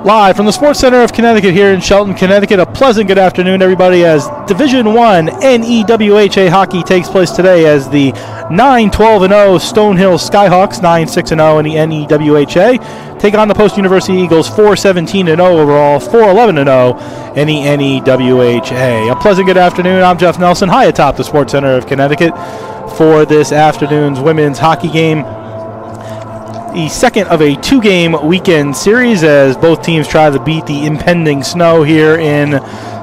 Live from the Sports Center of Connecticut here in Shelton, Connecticut. A pleasant good afternoon, everybody, as Division I NEWHA hockey takes place today as the 9-12-0 Stonehill Skyhawks, 9-6-0 in the NEWHA, take on the Post University Eagles, 4-17-0 overall, 4-11-0 in the NEWHA. A pleasant good afternoon. I'm Jeff Nelson, high atop the Sports Center of Connecticut for this afternoon's women's hockey game. The second of a two-game weekend series as both teams try to beat the impending snow here in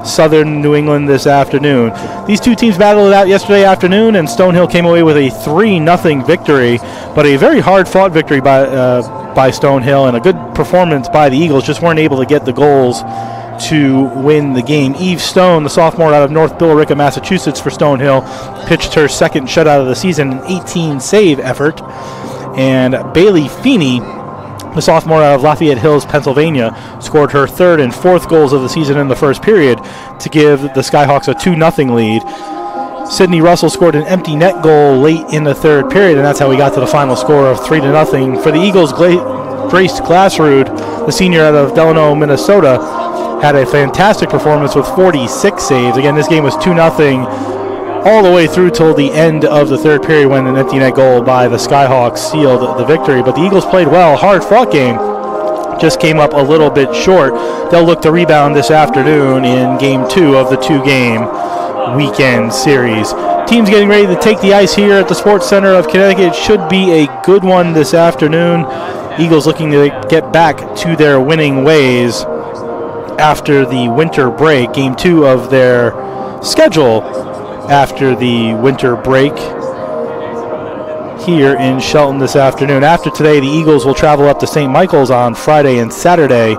southern New England this afternoon. These two teams battled it out yesterday afternoon, and Stonehill came away with a 3-0 victory, but a very hard-fought victory by Stonehill and a good performance by the Eagles. Just weren't able to get the goals to win the game. Eve Stone, the sophomore out of North Billerica, Massachusetts for Stonehill, pitched her second shutout of the season, an 18-save effort. And Bailey Feeney, the sophomore out of Lafayette Hills, Pennsylvania, scored her third and fourth goals of the season in the first period to give the Skyhawks a 2-0 lead. Sydney Russell scored an empty net goal late in the third period, and that's how we got to the final score of 3-0. For the Eagles, Grace Glassrud, the senior out of Delano, Minnesota, had a fantastic performance with 46 saves. Again, this game was 2-0. all the way through till the end of the third period when an empty net goal by the Skyhawks sealed the victory. But the Eagles played well, hard-fought game, just came up a little bit short. They'll look to rebound this afternoon in Game 2 of the two-game weekend series. Teams getting ready to take the ice here at the Sports Center of Connecticut. Should be a good one this afternoon. Eagles looking to get back to their winning ways after the winter break. Game 2 of their schedule after the winter break here in Shelton this afternoon. After today, the Eagles will travel up to St. Michael's on Friday and Saturday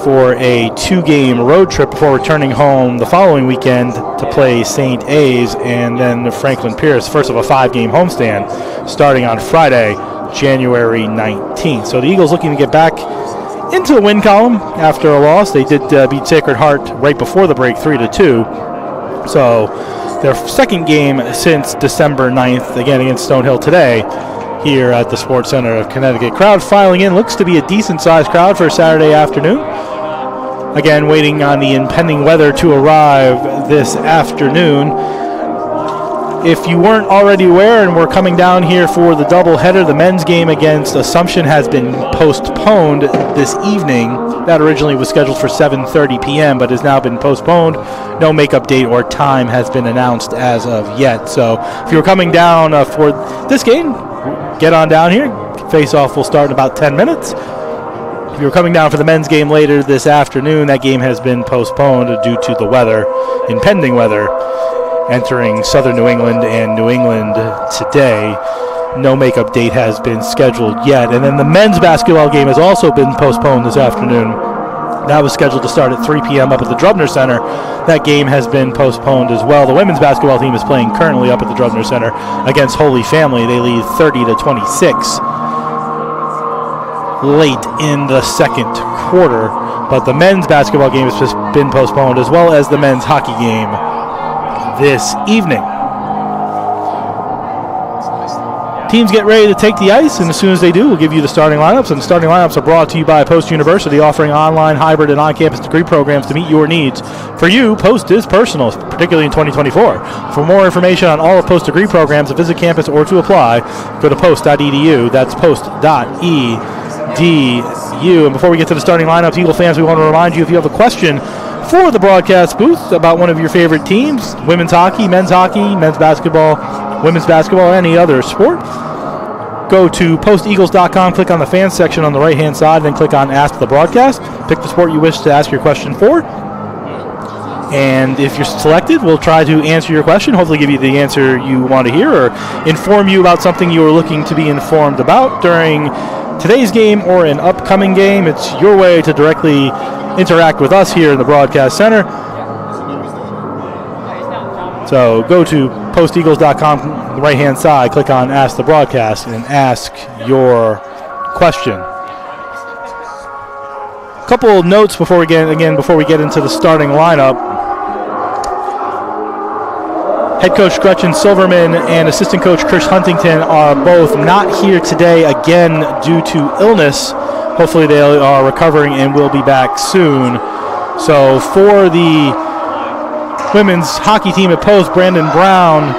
for a two-game road trip before returning home the following weekend to play St. A's and then Franklin Pierce, first of a five-game homestand starting on Friday, January 19th. So the Eagles looking to get back into the win column after a loss. They did beat Sacred Heart right before the break, 3-2. So their second game since December 9th, again against Stonehill today here at the Sports Center of Connecticut. Crowd filing in, looks to be a decent-sized crowd for a Saturday afternoon. Again, waiting on the impending weather to arrive this afternoon. If you weren't already aware and we're coming down here for the doubleheader, the men's game against Assumption has been postponed this evening. That originally was scheduled for 7:30 p.m., but has now been postponed. No makeup date or time has been announced as of yet. So if you're coming down for this game, get on down here. Face-off will start in about 10 minutes. If you're coming down for the men's game later this afternoon, that game has been postponed due to the weather, impending weather, entering southern New England and New England today. No makeup date has been scheduled yet. And then the men's basketball game has also been postponed this afternoon. That was scheduled to start at 3 p.m. up at the Drubner Center. That game has been postponed as well. The women's basketball team is playing currently up at the Drubner Center against Holy Family. They lead 30-26 late in the second quarter. But the men's basketball game has just been postponed, as well as the men's hockey game this evening. Teams get ready to take the ice, and as soon as they do, we'll give you the starting lineups. And the starting lineups are brought to you by Post University, offering online, hybrid, and on-campus degree programs to meet your needs. For you, Post is personal, particularly in 2024. For more information on all of Post degree programs, to visit campus or to apply, go to post.edu. That's post.edu. And before we get to the starting lineups, Eagle fans, we want to remind you, if you have a question for the broadcast booth about one of your favorite teams, women's hockey, men's basketball, women's basketball, or any other sport, go to posteagles.com, click on the fans section on the right-hand side, then click on Ask the Broadcast. Pick the sport you wish to ask your question for. And if you're selected, we'll try to answer your question, hopefully give you the answer you want to hear, or inform you about something you are looking to be informed about during today's game or an upcoming game. It's your way to directly interact with us here in the Broadcast Center. So go to posteagles.com, the right-hand side, click on Ask the Broadcast, and ask your question. A couple of notes before we get into the starting lineup. Head coach Gretchen Silverman and assistant coach Chris Huntington are both not here today, again due to illness hopefully they are recovering and will be back soon. So for the women's hockey team at Post, Brandon Brown,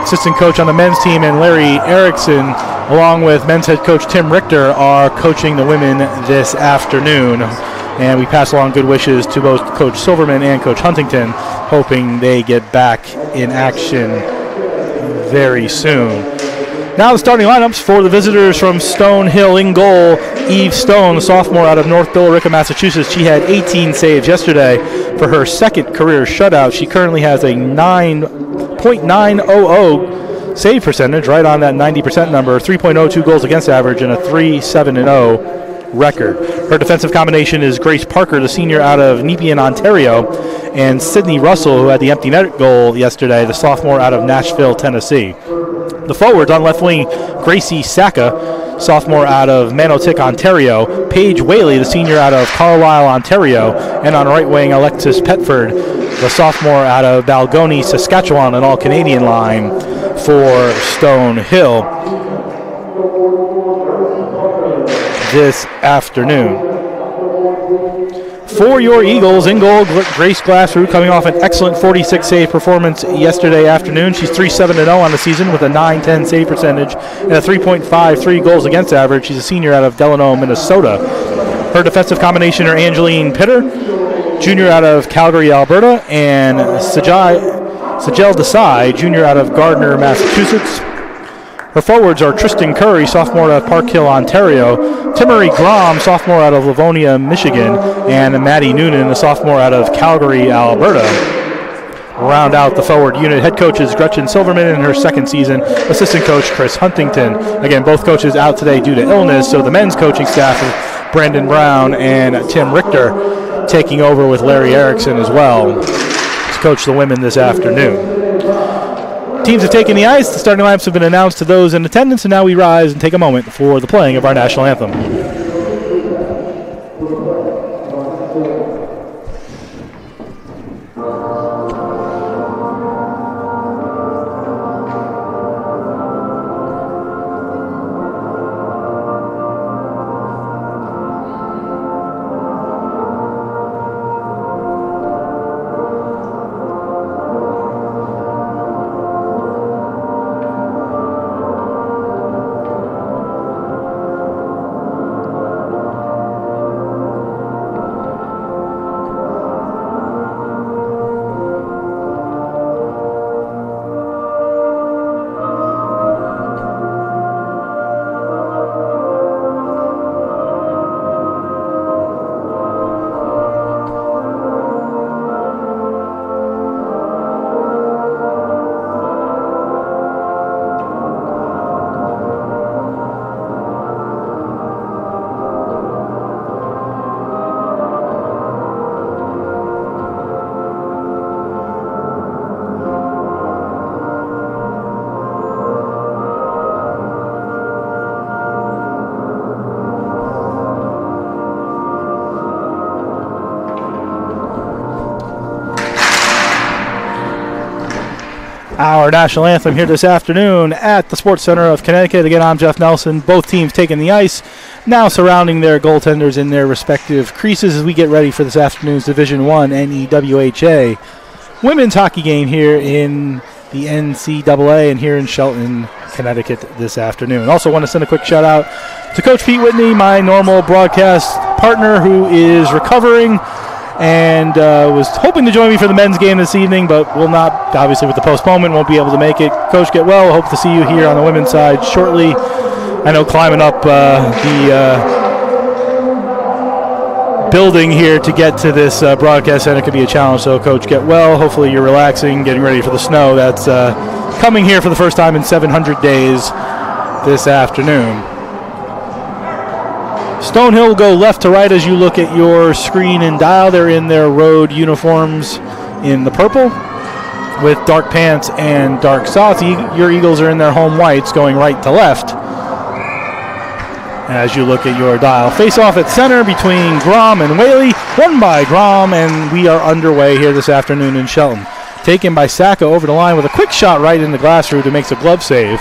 assistant coach on the men's team, and Larry Erickson, along with men's head coach Tim Richter, are coaching the women this afternoon. And we pass along good wishes to both Coach Silverman and Coach Huntington, hoping they get back in action very soon. Now the starting lineups for the visitors from Stonehill. In goal, Eve Stone, the sophomore out of North Billerica, Massachusetts. She had 18 saves yesterday for her second career shutout. She currently has a 9.900 save percentage, right on that 90% number, 3.02 goals against average, and a 3-7-0 record. Her defensive combination is Grace Parker, the senior out of Nepean, Ontario, and Sydney Russell, who had the empty net goal yesterday, the sophomore out of Nashville, Tennessee. The forwards on left wing, Gracie Saka, sophomore out of Manotick, Ontario, Paige Whaley, the senior out of Carlisle, Ontario, and on right wing, Alexis Petford, the sophomore out of Balgony, Saskatchewan, an all-Canadian line for Stonehill this afternoon. For your Eagles, in goal, Grace Glassroot, coming off an excellent 46-save performance yesterday afternoon. She's 3-7-0 on the season with a 9.10 save percentage and a 3.53 goals against average. She's a senior out of Delano, Minnesota. Her defensive combination are Angeline Pitter, junior out of Calgary, Alberta, and Sajel Desai, junior out of Gardner, Massachusetts. Her forwards are Tristan Curry, sophomore out of Park Hill, Ontario, Timmery Grom, sophomore out of Livonia, Michigan, and Maddie Noonan, a sophomore out of Calgary, Alberta. Round out the forward unit, head coach is Gretchen Silverman in her second season, assistant coach Chris Huntington. Again, both coaches out today due to illness, so the men's coaching staff is Brandon Brown and Tim Richter taking over with Larry Erickson as well to coach the women this afternoon. Teams have taken the ice. The starting lineups have been announced to those in attendance, and now we rise and take a moment for the playing of our national anthem. Our national anthem here this afternoon at the Sports Center of Connecticut. Again, I'm Jeff Nelson. Both teams taking the ice, now surrounding their goaltenders in their respective creases as we get ready for this afternoon's Division I NEWHA women's hockey game here in the NCAA and here in Shelton, Connecticut this afternoon. Also want to send a quick shout out to Coach Pete Whitney, my normal broadcast partner, who is recovering and was hoping to join me for the men's game this evening, but will not, obviously with the postponement, won't be able to make it. Coach, get well. Hope to see you here on the women's side shortly. I know climbing up the building here to get to this broadcast center could be a challenge, so Coach, get well. Hopefully you're relaxing, getting ready for the snow that's coming here for the first time in 700 days this afternoon. Stonehill will go left to right as you look at your screen and dial. They're in their road uniforms in the purple with dark pants and dark socks. Your Eagles are in their home whites going right to left as you look at your dial. Face off at center between Grom and Whaley, won by Grom, and we are underway here this afternoon in Shelton. Taken by Saka over the line with a quick shot right into Glassroot, who makes a glove save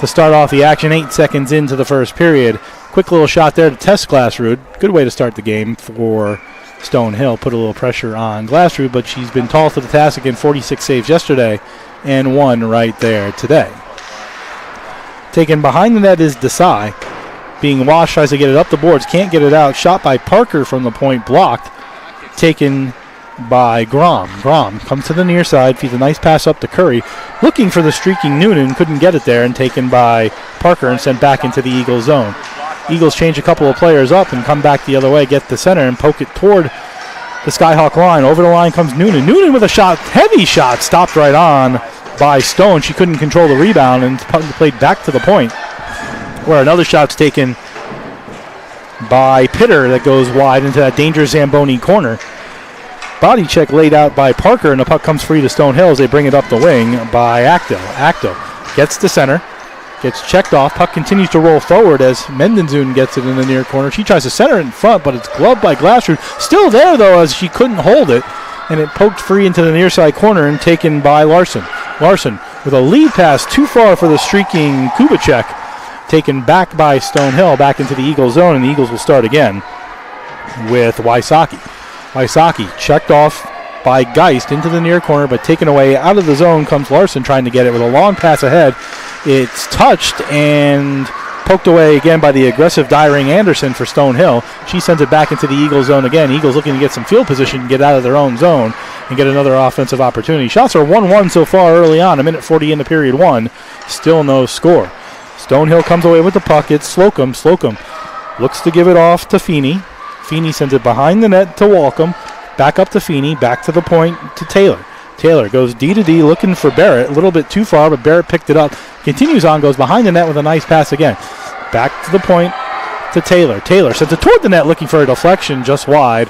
to start off the action 8 seconds into the first period. Quick little shot there to test Glassrood. Good way to start the game for Stonehill. Put a little pressure on Glassrood, but she's been tall to the task again. 46 saves yesterday and 1 right there today. Taken behind the net is Desai. Being washed, tries to get it up the boards. Can't get it out. Shot by Parker from the point. Blocked. Taken by Grom. Grom comes to the near side, feeds a nice pass up to Curry. Looking for the streaking Noonan, couldn't get it there, and taken by Parker and sent back into the Eagles zone. Eagles change a couple of players up and come back the other way, get the center and poke it toward the Skyhawk line. Over the line comes Noonan. Noonan with a shot, heavy shot, stopped right on by Stone. She couldn't control the rebound and played back to the point, where another shot's taken by Pitter that goes wide into that dangerous Zamboni corner. Body check laid out by Parker, and the puck comes free to Stonehill as they bring it up the wing by Acto. Acto gets to center, gets checked off. Puck continues to roll forward as Mendenzun gets it in the near corner. She tries to center it in front, but it's gloved by Glassrood. Still there, though, as she couldn't hold it, and it poked free into the near side corner and taken by Larson. Larson with a lead pass too far for the streaking Kubacek. Taken back by Stonehill, back into the Eagles zone, and the Eagles will start again with Wysocki. Wysocki checked off by Geist into the near corner, but taken away out of the zone comes Larson trying to get it with a long pass ahead. It's touched and poked away again by the aggressive Dyring Anderson for Stonehill. She sends it back into the Eagles zone again. Eagles looking to get some field position, get out of their own zone, and get another offensive opportunity. Shots are 1-1 so far early on, 1:40 into period 1. Still no score. Stonehill comes away with the puck. It's Slocum. Slocum looks to give it off to Feeney. Feeney sends it behind the net to Walcom. Back up to Feeney. Back to the point to Taylor. Taylor goes D to D looking for Barrett. A little bit too far, but Barrett picked it up. Continues on, goes behind the net with a nice pass again. Back to the point to Taylor. Taylor sends it toward the net looking for a deflection just wide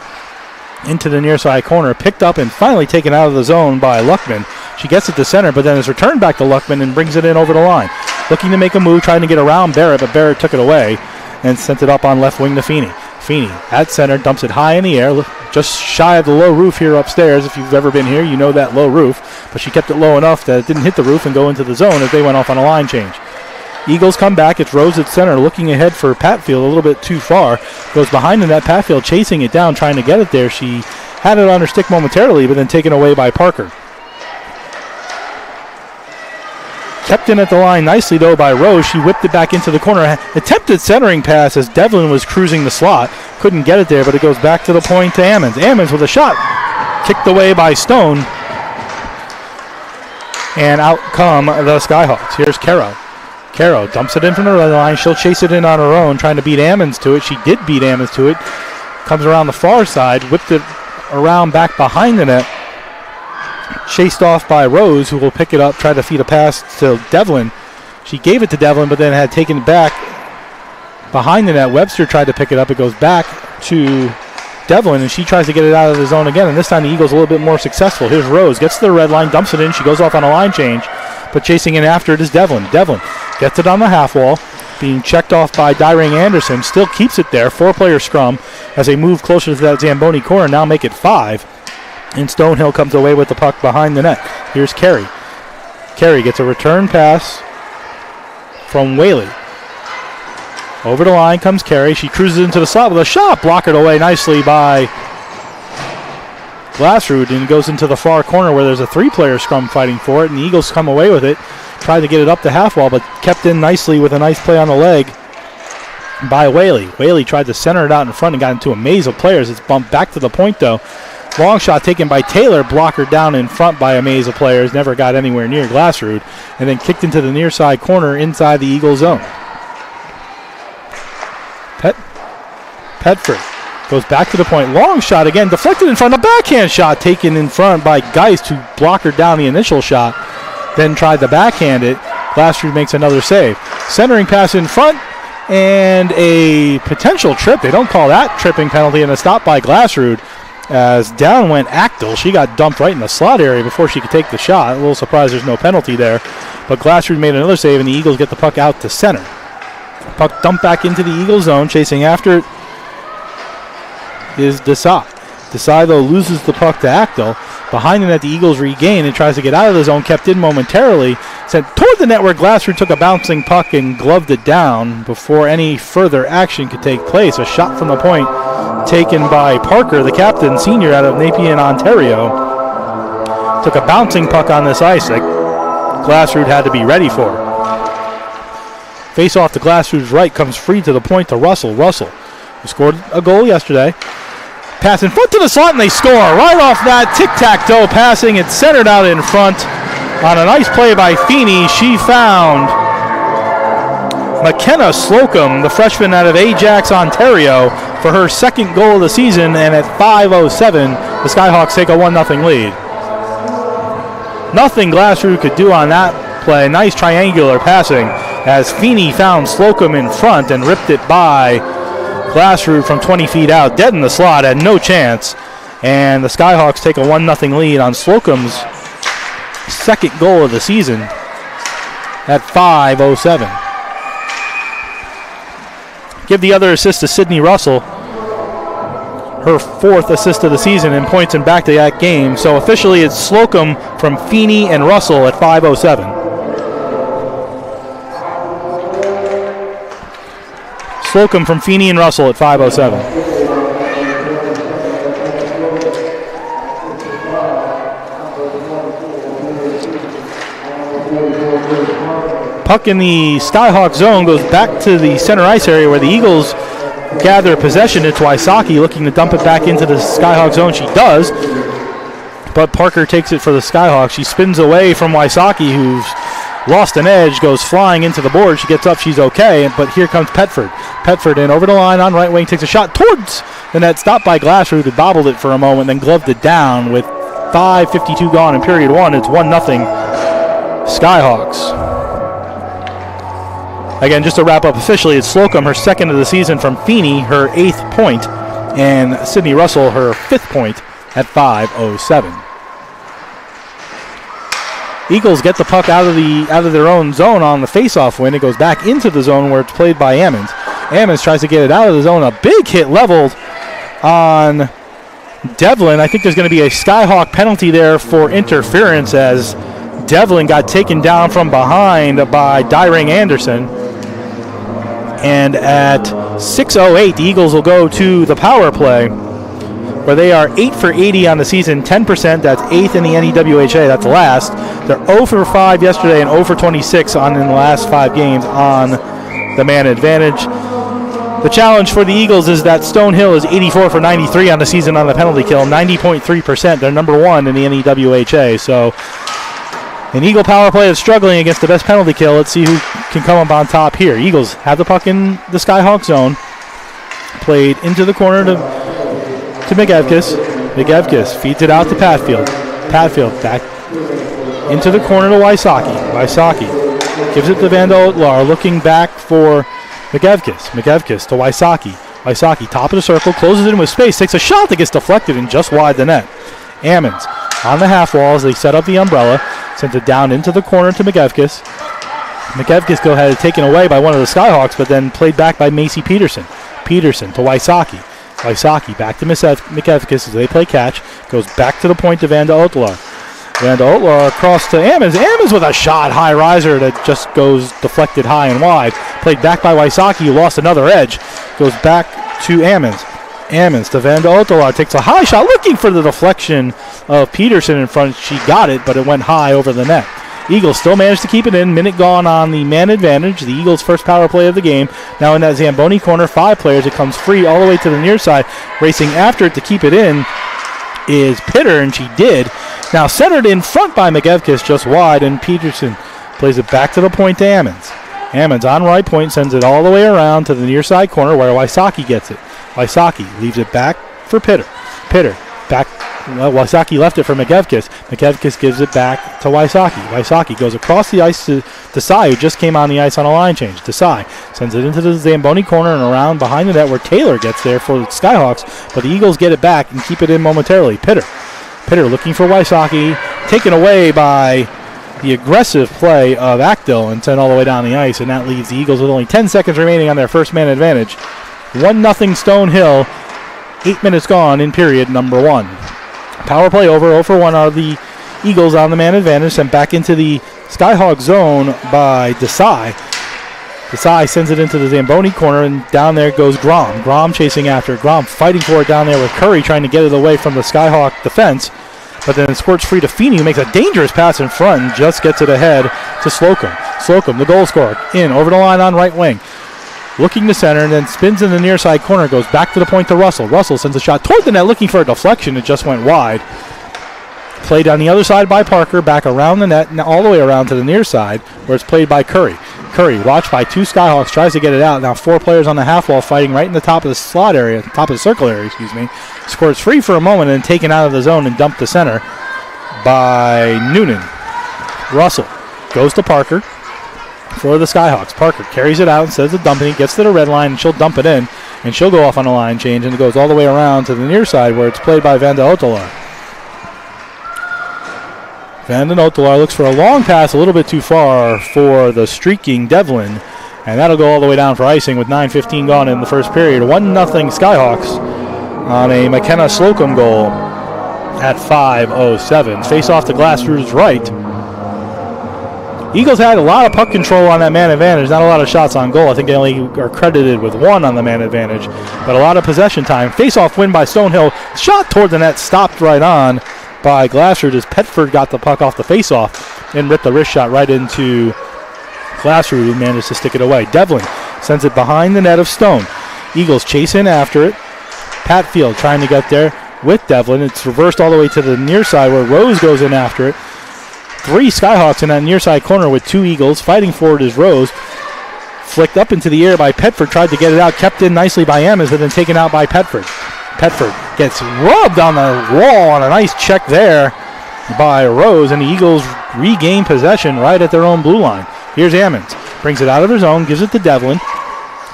into the near side corner. Picked up and finally taken out of the zone by Luckman. She gets it to center, but then is returned back to Luckman and brings it in over the line. Looking to make a move, trying to get around Barrett, but Barrett took it away and sent it up on left wing to Feeney. Feeney at center, dumps it high in the air, just shy of the low roof here upstairs. If you've ever been here, you know that low roof, but she kept it low enough that it didn't hit the roof and go into the zone as they went off on a line change. Eagles come back. It's Rose at center, looking ahead for Patfield, a little bit too far. Goes behind the net. Patfield chasing it down, trying to get it there. She had it on her stick momentarily, but then taken away by Parker. Kept in at the line nicely, though, by Rose. She whipped it back into the corner. Attempted centering pass as Devlin was cruising the slot. Couldn't get it there, but it goes back to the point to Ammons. Ammons with a shot. Kicked away by Stone. And out come the Skyhawks. Here's Caro. Caro dumps it in from the red line. She'll chase it in on her own, trying to beat Ammons to it. She did beat Ammons to it. Comes around the far side, whipped it around back behind the net. Chased off by Rose, who will pick it up, try to feed a pass to Devlin. She gave it to Devlin, but then had taken it back behind the net. Webster tried to pick it up. It goes back to Devlin, and she tries to get it out of the zone again, and this time the Eagles a little bit more successful. Here's Rose, gets to the red line, dumps it in. She goes off on a line change, but chasing in after it is Devlin. Devlin gets it on the half wall, being checked off by Dyring Anderson. Still keeps it there. 4-player scrum as they move closer to that Zamboni corner. Now make it 5. And Stonehill comes away with the puck behind the net. Here's Carey. Carey gets a return pass from Whaley. Over the line comes Carey. She cruises into the slot with a shot. Blocked away nicely by Glassrood, and goes into the far corner where there's a 3-player scrum fighting for it, and the Eagles come away with it. Tried to get it up the half wall, but kept in nicely with a nice play on the leg by Whaley. Whaley tried to center it out in front and got into a maze of players. It's bumped back to the point, though. Long shot taken by Taylor, blocker down in front by a maze of players, never got anywhere near Glassrood, and then kicked into the near side corner inside the Eagle zone. Petford goes back to the point. Long shot again, deflected in front. A backhand shot taken in front by Geist, who blockered down the initial shot, then tried to backhand it. Glassrood makes another save. Centering pass in front, and a potential trip. They don't call that tripping penalty, and a stop by Glassrood. As down went Actel. She got dumped right in the slot area before she could take the shot. A little surprised there's no penalty there. But Glassrood made another save, and the Eagles get the puck out to center. Puck dumped back into the Eagle zone. Chasing after it is Desai. Desai, though, loses the puck to Actel. Behind the net, the Eagles regain and tries to get out of the zone, kept in momentarily. Sent toward the net where Glassford took a bouncing puck and gloved it down before any further action could take place. A shot from the point taken by Parker, the captain, senior out of Nepean, Ontario. Took a bouncing puck on this ice that Glassford had to be ready for. Face off to Glassford's right, comes free to the point to Russell. Russell, who scored a goal yesterday. Pass in front to the slot, and they score. Right off that tic-tac-toe passing. It's centered out in front on a nice play by Feeney. She found McKenna Slocum, the freshman out of Ajax, Ontario, for her second goal of the season, and at 5:07, the Skyhawks take a 1-0 lead. Nothing Glassrud could do on that play. Nice triangular passing as Feeney found Slocum in front and ripped it by Glassrud from 20 feet out, dead in the slot, had no chance, and the Skyhawks take a 1-0 lead on Slocum's second goal of the season at 5:07. Give the other assist to Sydney Russell, her fourth assist of the season, and points him back to that game. So officially it's Slocum from Feeney and Russell at 5:07. Slocum from Feeney and Russell at 5:07. Puck in the Skyhawk zone goes back to the center ice area where the Eagles gather possession. It's Wysocki looking to dump it back into the Skyhawk zone. She does, but Parker takes it for the Skyhawks. She spins away from Wysocki, who's lost an edge, goes flying into the board. She gets up, she's okay, but here comes Petford. Petford in over the line on right wing, takes a shot towards the net, stopped by Glassrud, who bobbled it for a moment, then gloved it down with 5:52 gone in period one. It's 1-0 Skyhawks. Again, just to wrap up officially, it's Slocum, her second of the season from Feeney, her 8th point, and Sydney Russell, her 5th point at 5:07. Eagles get the puck out of their own zone on the face-off win. It goes back into the zone where it's played by Ammons. Ammons tries to get it out of the zone. A big hit leveled on Devlin. I think there's going to be a Skyhawk penalty there for interference as Devlin got taken down from behind by Dyring Anderson. And at 6:08, the Eagles will go to the power play, where they are 8 for 80 on the season, 10%. That's 8th in the NEWHA. That's last. They're 0 for 5 yesterday and 0 for 26 in the last 5 games on the man advantage. The challenge for the Eagles is that Stonehill is 84 for 93 on the season on the penalty kill, 90.3%. They're number 1 in the NEWHA. So an Eagle power play is struggling against the best penalty kill. Let's see who can come up on top here. Eagles have the puck in the Skyhawk zone. Played into the corner to McEvkis. McEvkis feeds it out to Patfield. Patfield back into the corner to Wysocki. Wysocki gives it to Vanda Otlar, looking back for McEvkis. McEvkis to Wysocki. Wysocki, top of the circle, closes it in with space, takes a shot that gets deflected and just wide the net. Ammons on the half wall as they set up the umbrella. Sends it down into the corner to McEvkis. McEvkis had it taken away by one of the Skyhawks, but then played back by Macy Peterson. Peterson to Wysocki. Wysocki back to McEvkis as they play catch. Goes back to the point to Vanda Otlar. Vanda Otlar across to Ammons. Ammons with a shot, high riser that just goes deflected high and wide. Played back by Wysocki, who lost another edge. Goes back to Ammons. Ammons to Vanda Otlar. Takes a high shot, looking for the deflection of Peterson in front. She got it, but it went high over the net. Eagles still managed to keep it in. Minute gone on the man advantage. The Eagles' first power play of the game. Now in that Zamboni corner, 5 players. It comes free all the way to the near side. Racing after it to keep it in is Pitter, and she did. Now centered in front by McEvkis, just wide, and Peterson plays it back to the point to Ammons. Ammons on right point, sends it all the way around to the near side corner where Wysocki gets it. Wysocki leaves it back for Pitter. Pitter back. Wysocki left it for McEvkis. McEvkis gives it back to Wysocki. Wysocki goes across the ice to Desai, who just came on the ice on a line change. Desai sends it into the Zamboni corner and around behind the net where Taylor gets there for the Skyhawks, but the Eagles get it back and keep it in momentarily. Pitter looking for Wysocki, taken away by the aggressive play of Actil and sent all the way down the ice, and that leaves the Eagles with only 10 seconds remaining on their first man advantage. 1-0 Stonehill, 8 minutes gone in period number 1. Power play over. 0 for 1 are the Eagles on the man advantage. Sent back into the Skyhawk zone by Desai. Desai sends it into the Zamboni corner, and down there goes Grom. Grom chasing after it. Grom fighting for it down there with Curry, trying to get it away from the Skyhawk defense. But then it squirts free to Feeney, who makes a dangerous pass in front and just gets it ahead to Slocum. Slocum, the goal scorer, in over the line on right wing. Looking to center and then spins in the near side corner, goes back to the point to Russell. Russell sends a shot toward the net looking for a deflection. It just went wide. Played on the other side by Parker, back around the net, all the way around to the near side, where it's played by Curry. Curry, watched by two Skyhawks, tries to get it out. Now 4 players on the half wall fighting right in the top of the slot area, top of the circle area, Squirts free for a moment and taken out of the zone and dumped to center by Noonan. Russell goes to Parker for the Skyhawks. Parker carries it out instead of dumping it, gets to the red line, and she'll dump it in, and she'll go off on a line change, and it goes all the way around to the near side where it's played by Vanda Otolar. Vanda Otolar looks for a long pass a little bit too far for the streaking Devlin, and that'll go all the way down for icing with 9:15 gone in the first period. 1-0 Skyhawks on a McKenna Slocum goal at 5:07. Face off to Glassroo's right. Eagles had a lot of puck control on that man advantage, not a lot of shots on goal. I think they only are credited with 1 on the man advantage, but a lot of possession time. Face-off win by Stonehill. Shot toward the net, stopped right on by Glassroot as Petford got the puck off the face-off and ripped the wrist shot right into Glassroot, who managed to stick it away. Devlin sends it behind the net of Stone. Eagles chase in after it. Patfield trying to get there with Devlin. It's reversed all the way to the near side where Rose goes in after it. 3 Skyhawks in that near side corner with 2 Eagles. Fighting for it is Rose. Flicked up into the air by Petford. Tried to get it out. Kept in nicely by Emmons, but then taken out by Petford. Petford gets rubbed on the wall on a nice check there by Rose, and the Eagles regain possession right at their own blue line. Here's Ammons. Brings it out of her zone, gives it to Devlin.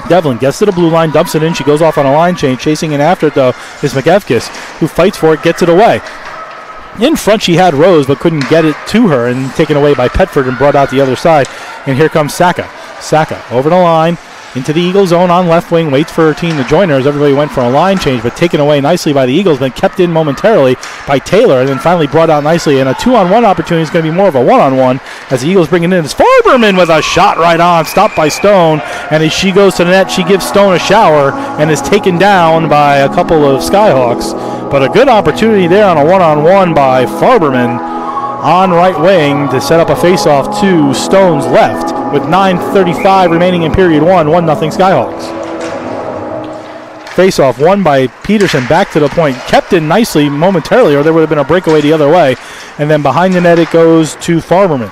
Devlin gets to the blue line, dumps it in. She goes off on a line change. Chasing in after it, though, is McEvkis, who fights for it, gets it away. In front, she had Rose, but couldn't get it to her, and taken away by Petford and brought out the other side. And here comes Saka. Saka over the line, into the Eagles zone on left wing, waits for her team to join her as everybody went for a line change, but taken away nicely by the Eagles, then kept in momentarily by Taylor, and then finally brought out nicely. And a 2-on-1 opportunity is going to be more of a 1-on-1 as the Eagles bring it in. It's Farberman with a shot right on, stopped by Stone, and as she goes to the net, she gives Stone a shower and is taken down by a couple of Skyhawks. But a good opportunity there on a 1-on-1 by Farberman on right wing to set up a face-off to Stone's left with 9:35 remaining in period 1, 1-0 Skyhawks. Face-off won by Peterson, back to the point, kept in nicely momentarily, or there would have been a breakaway the other way, and then behind the net it goes to Farberman.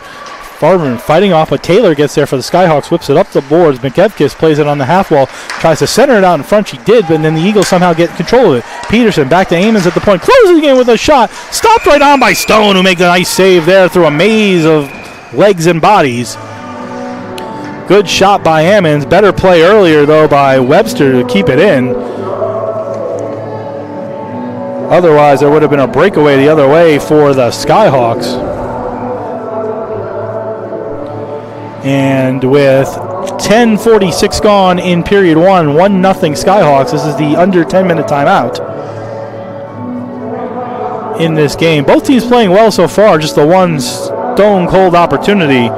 Farberman fighting off, but Taylor gets there for the Skyhawks, whips it up the boards. McEvkis plays it on the half wall, tries to center it out in front. She did, but then the Eagles somehow get control of it. Peterson back to Ammons at the point, closes the game with a shot, stopped right on by Stone, who makes a nice save there through a maze of legs and bodies. Good shot by Ammons. Better play earlier, though, by Webster to keep it in. Otherwise, there would have been a breakaway the other way for the Skyhawks. And with 10:46 gone in period 1, 1-0 Skyhawks. This is the under 10-minute timeout in this game. Both teams playing well so far. Just the one stone-cold opportunity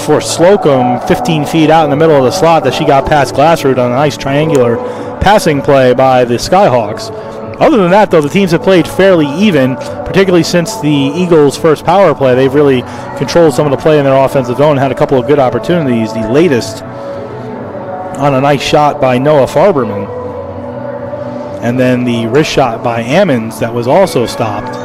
for Slocum 15 feet out in the middle of the slot that she got past Glassroot on a nice triangular passing play by the Skyhawks. Other than that, though, the teams have played fairly even, particularly since the Eagles' first power play. They've really controlled some of the play in their offensive zone, had a couple of good opportunities, the latest on a nice shot by Noah Farberman, and then the wrist shot by Ammons that was also stopped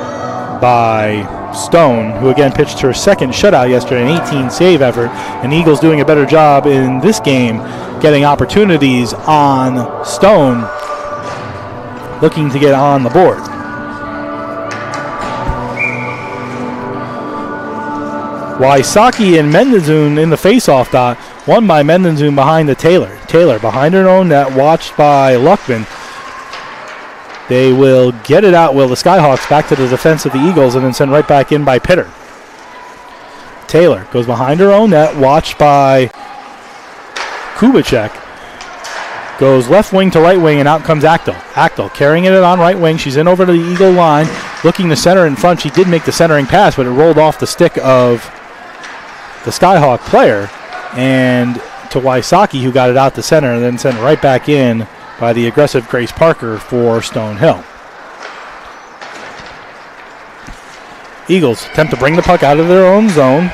by Stone, who again pitched her second shutout yesterday, an 18-save effort, and the Eagles doing a better job in this game getting opportunities on Stone, looking to get on the board. Wysocki and Mendenzun in the face-off dot, won by Mendenzun behind the Taylor. Taylor behind her own net, watched by Luckman. They will get it out, the Skyhawks, back to the defense of the Eagles, and then send right back in by Pitter. Taylor goes behind her own net, watched by Kubicek. Goes left wing to right wing, and out comes Actel. Actel carrying it on right wing. She's in over to the Eagle line. looking to center in front. She did make the centering pass, but it rolled off the stick of the Skyhawk player and to Wysocki, who got it out to center and then sent it right back in by the aggressive Grace Parker for Stonehill. Eagles attempt to bring the puck out of their own zone.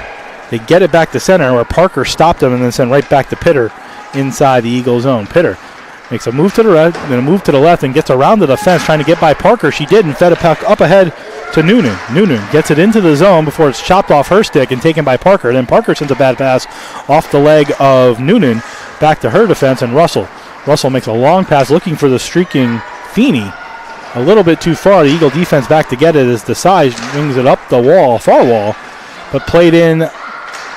They get it back to center where Parker stopped them and then sent right back to Pitter inside the Eagle zone. Pitter makes a move to the right, then a move to the left and gets around the defense trying to get by Parker. She did and fed a puck up ahead to Noonan. Noonan gets it into the zone before it's chopped off her stick and taken by Parker. Then Parker sends a bad pass off the leg of Noonan back to her defense and Russell. Russell makes a long pass looking for the streaking Feeney. A little bit too far. The Eagle defense back to get it as Desai brings it up the wall, far wall, but played in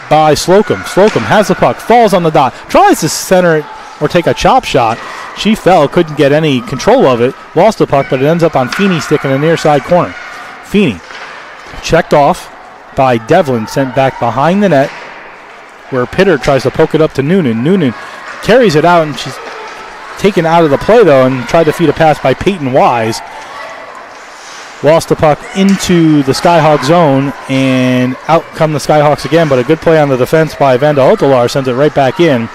by Slocum. Slocum has the puck, falls on the dot, tries to center it or take a chop shot. She fell, couldn't get any control of it, lost the puck, but it ends up on Feeney's stick in the near side corner. Feeney checked off by Devlin, sent back behind the net where Pitter tries to poke it up to Noonan. Noonan carries it out and she's taken out of the play though and tried to feed a pass by Peyton Wise. Lost the puck into the Skyhawk zone, and out come the Skyhawks again, but a good play on the defense by Vanda Otolar sends it right back in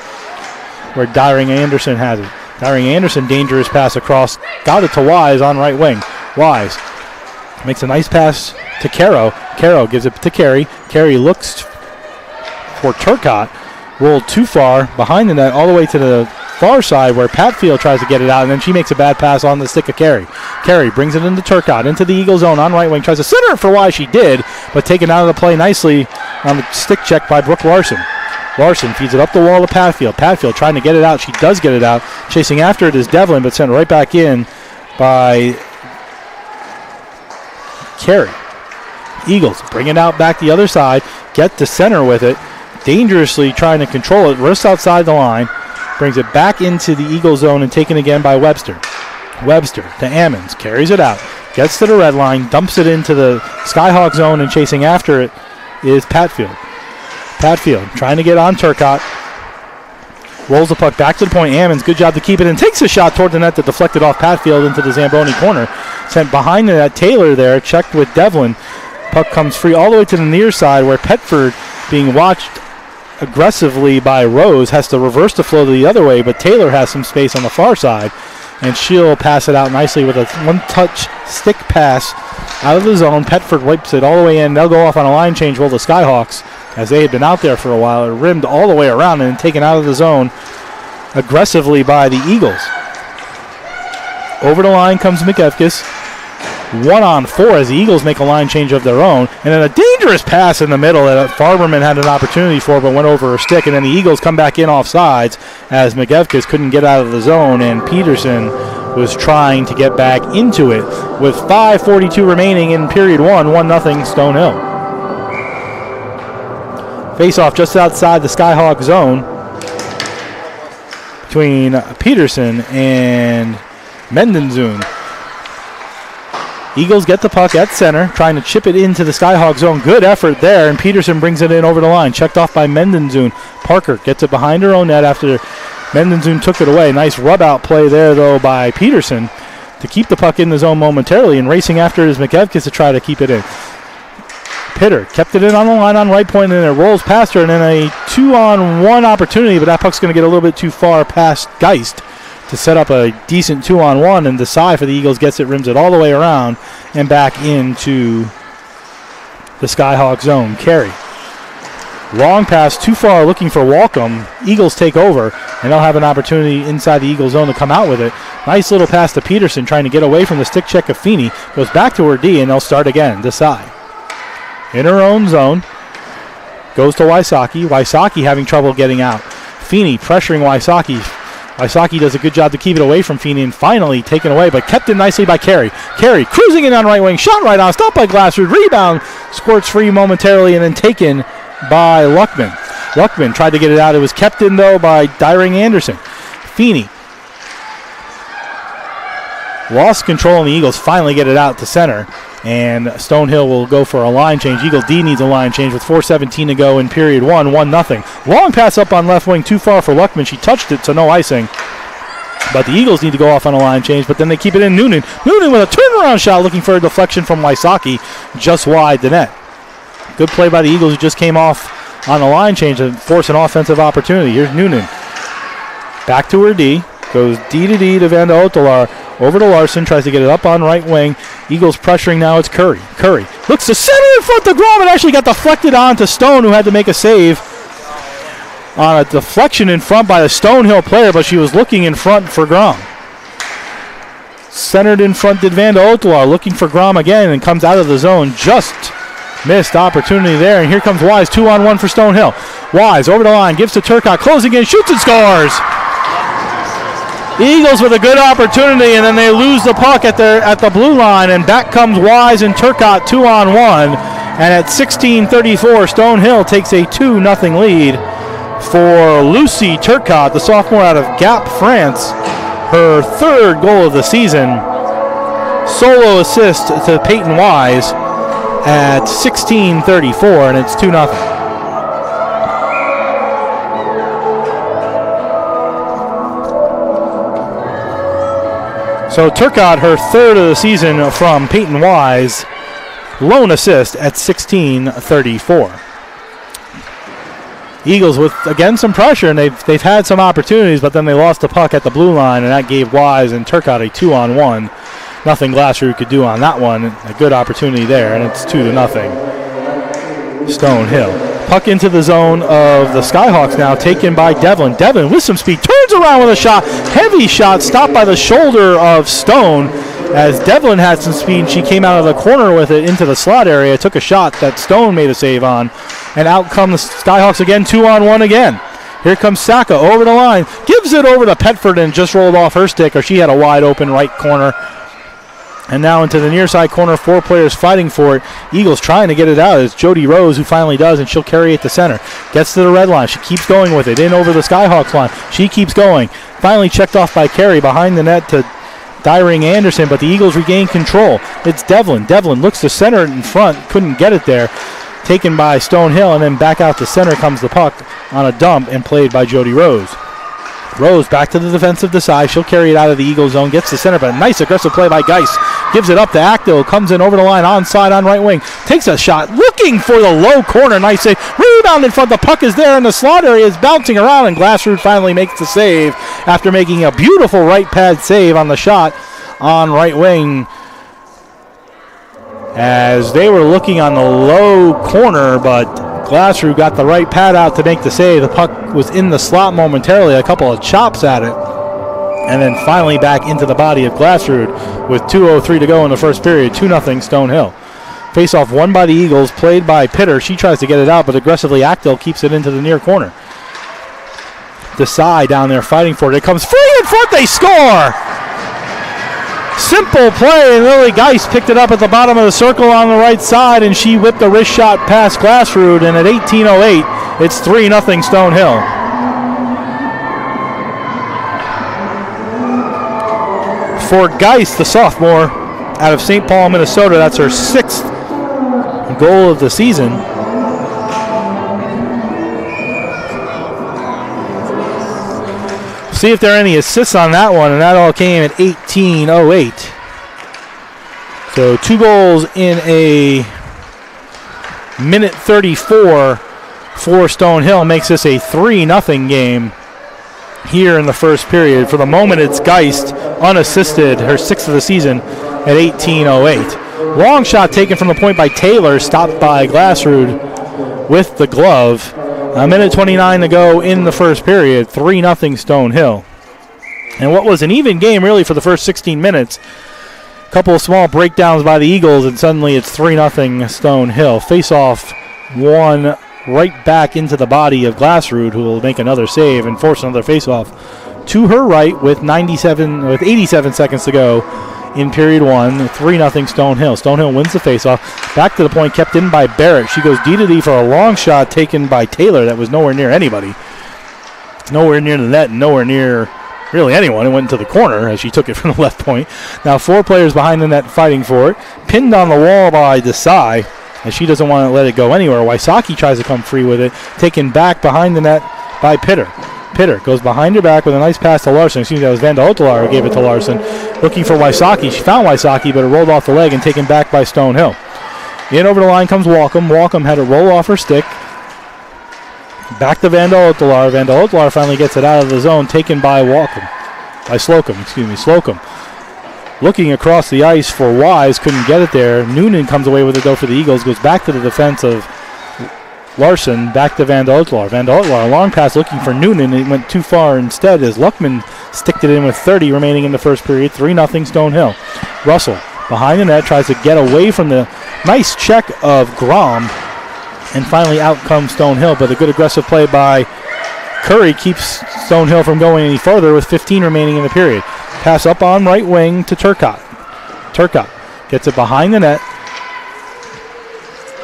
where Dyring Anderson has it. Dyring Anderson, dangerous pass across, got it to Wise on right wing. Wise makes a nice pass to Caro. Caro gives it to Carey. Carey looks for Turcotte, rolled too far behind the net all the way to the far side where Patfield tries to get it out, and then she makes a bad pass on the stick of Carey. Carey brings it into Turcotte, into the Eagle zone on right wing, tries to center it for why she did, but taken out of the play nicely on the stick check by Brooke Larson. Larson feeds it up the wall to Patfield. Patfield trying to get it out. She does get it out. Chasing after it is Devlin, but sent right back in by Carey. Eagles bring it out back the other side, get to center with it, dangerously trying to control it, wrists outside the line, brings it back into the Eagle zone and taken again by Webster. Webster to Ammons, carries it out, gets to the red line, dumps it into the Skyhawk zone, and chasing after it is Patfield. Patfield trying to get on Turcotte, rolls the puck back to the point. Ammons, good job to keep it, and takes a shot toward the net that deflected off Patfield into the Zamboni corner. Sent behind the net, Taylor there, checked with Devlin. Puck comes free all the way to the near side where Petford, being watched aggressively by Rose, has to reverse the flow the other way, but Taylor has some space on the far side, and she'll pass it out nicely with a one-touch stick pass out of the zone. Petford wipes it all the way in. They'll go off on a line change. Well, the Skyhawks, as they had been out there for a while, are rimmed all the way around and taken out of the zone aggressively by the Eagles. Over the line comes McEvkis. 1-on-4 as the Eagles make a line change of their own. And then a dangerous pass in the middle that Farberman had an opportunity for but went over her stick. And then the Eagles come back in off sides as McEvkis couldn't get out of the zone and Peterson was trying to get back into it with 5:42 remaining in period 1, 1-0 Stonehill. Face-off just outside the Skyhawk zone between Peterson and Mendenzun. Eagles get the puck at center, trying to chip it into the Skyhawk zone. Good effort there, and Peterson brings it in over the line. Checked off by Mendenzun. Parker gets it behind her own net after Mendenzun took it away. Nice rub-out play there, though, by Peterson to keep the puck in the zone momentarily, and racing after it is McEvkis to try to keep it in. Pitter kept it in on the line on right point, and then it rolls past her, and then a 2-on-1 opportunity, but that puck's going to get a little bit too far past Geist to set up a decent 2-on-1, and Desai for the Eagles gets it, rims it all the way around and back into the Skyhawk zone. Carey. Long pass, too far, looking for Walcom. Eagles take over, and they'll have an opportunity inside the Eagles zone to come out with it. Nice little pass to Peterson, trying to get away from the stick check of Feeney. Goes back to her D, and they'll start again. Desai. In her own zone. Goes to Wysocki. Wysocki having trouble getting out. Feeney pressuring Wysocki. Wysocki does a good job to keep it away from Feeney and finally taken away, but kept in nicely by Carey. Carey cruising in on right wing, shot right on, stopped by Glassford, rebound, squirts free momentarily, and then taken by Luckman. Luckman tried to get it out. It was kept in, though, by Dyring Anderson. Feeney lost control, and the Eagles finally get it out to center, and Stonehill will go for a line change. Eagle D needs a line change with 4:17 to go in period 1, 1-0. Long pass up on left wing, too far for Luckman. She touched it, so no icing. But the Eagles need to go off on a line change, but then they keep it in. Noonan with a turnaround shot looking for a deflection from Wysocki just wide the net. Good play by the Eagles who just came off on the line change and force an offensive opportunity. Here's Noonan. Back to her D. Goes D to Van de Otelaar. Over to Larson. Tries to get it up on right wing. Eagles pressuring now. It's Curry. Curry looks to center in front of Grom. It actually got deflected onto Stone, who had to make a save on a deflection in front by a Stonehill player, but she was looking in front for Grom. Centered in front did Van de Otelaar, looking for Grom again, and comes out of the zone. Just missed opportunity there, and here comes Wise, 2-on-1 for Stonehill. Wise over the line, gives to Turcotte, closing in, shoots and scores! Eagles with a good opportunity, and then they lose the puck at the blue line, and back comes Wise and Turcotte 2-on-1, and at 16:34, Stonehill takes a 2-0 lead for Lucy Turcotte, the sophomore out of Gap, France. Her third goal of the season. Solo assist to Peyton Wise at 16:34, and it's 2-0. So Turcotte, her third of the season from Peyton Wise, lone assist at 16:34. Eagles with, again, some pressure, and they've had some opportunities, but then they lost the puck at the blue line, and that gave Wise and Turcotte a 2-on-1. Nothing Glassroot could do on that one. A good opportunity there, and it's 2-0. Stonehill. Puck into the zone of the Skyhawks now, taken by Devlin. Devlin with some speed, turns around with a shot. Heavy shot, stopped by the shoulder of Stone. As Devlin had some speed, she came out of the corner with it into the slot area, took a shot that Stone made a save on, and out come the Skyhawks again, 2-on-1 again. Here comes Saka over the line, gives it over to Petford and just rolled off her stick, or she had a wide open right corner. And now into the near side corner, 4 players fighting for it. Eagles trying to get it out. It's Jody Rose who finally does, and she'll carry it to center. Gets to the red line. She keeps going with it, in over the Skyhawks line. She keeps going. Finally checked off by Carey behind the net to Dyring Anderson, but the Eagles regain control. It's Devlin. Devlin looks to center it in front, couldn't get it there. Taken by Stonehill, and then back out to center comes the puck on a dump and played by Jody Rose. Rose back to the defensive side. She'll carry it out of the Eagle zone. Gets to center, but a nice aggressive play by Geis. Gives it up to Acto. Comes in over the line, onside on right wing. Takes a shot, looking for the low corner. Nice save. Rebound in front. The puck is there in the slot area. Is bouncing around, and Glassroot finally makes the save after making a beautiful right pad save on the shot on right wing. As they were looking on the low corner, but Glassroot got the right pad out to make the save. The puck was in the slot momentarily, a couple of chops at it, and then finally back into the body of Glassroot with 2:03 to go in the first period. 2-0 Stonehill. Face-off won by the Eagles, played by Pitter. She tries to get it out, but aggressively Actel keeps it into the near corner. Desai down there fighting for it. It comes free in front. They score! Simple play, and Lily Geis picked it up at the bottom of the circle on the right side, and she whipped a wrist shot past Glassroot, and at 18:08, it's 3-0 Stonehill. For Geis, the sophomore out of St. Paul, Minnesota, that's her 6th goal of the season. See if there are any assists on that one, and that all came at 18:08. So 2 goals in a minute 34 for Stonehill makes this a 3-0 game here in the first period. For the moment, it's Geist unassisted, her 6th of the season at 18:08. Long shot taken from the point by Taylor, stopped by Glassroot with the glove. A minute 29 to go in the first period, 3-0 Stonehill. And what was an even game really for the first 16 minutes. A couple of small breakdowns by the Eagles, and suddenly it's 3-0 Stonehill. Face-off won right back into the body of Glassroot, who will make another save and force another face-off to her right with 87 seconds to go in period 1. 3-0 Stonehill. Stonehill wins the face-off. Back to the point, kept in by Barrett. She goes D-to-D for a long shot taken by Taylor that was nowhere near anybody. Nowhere near the net, nowhere near really anyone. It went into the corner as she took it from the left point. Now 4 players behind the net fighting for it. Pinned on the wall by Desai, as she doesn't want to let it go anywhere. Wysocki tries to come free with it. Taken back behind the net by Pitter. Pitter goes behind her back with a nice pass to Larson. Excuse me, that was Vanda Otelaar who gave it to Larson. Looking for Wysocki. She found Wysocki, but it rolled off the leg and taken back by Stonehill. In over the line comes Walcom. Walcom had to roll off her stick. Back to Vanda Otelaar. Vanda Otelaar finally gets it out of the zone, taken by Slocum. Looking across the ice for Wise, couldn't get it there. Noonan comes away with it though for the Eagles, goes back to the defense of Larson, back to Vanda Otelaar. Vanda Otelaar, a long pass looking for Noonan. It went too far instead as Luckman sticked it in with 30 remaining in the first period. 3-0 Stonehill. Russell behind the net, tries to get away from the nice check of Grom. And finally out comes Stonehill, but a good aggressive play by Curry keeps Stonehill from going any further with 15 remaining in the period. Pass up on right wing to Turcotte. Turcotte gets it behind the net.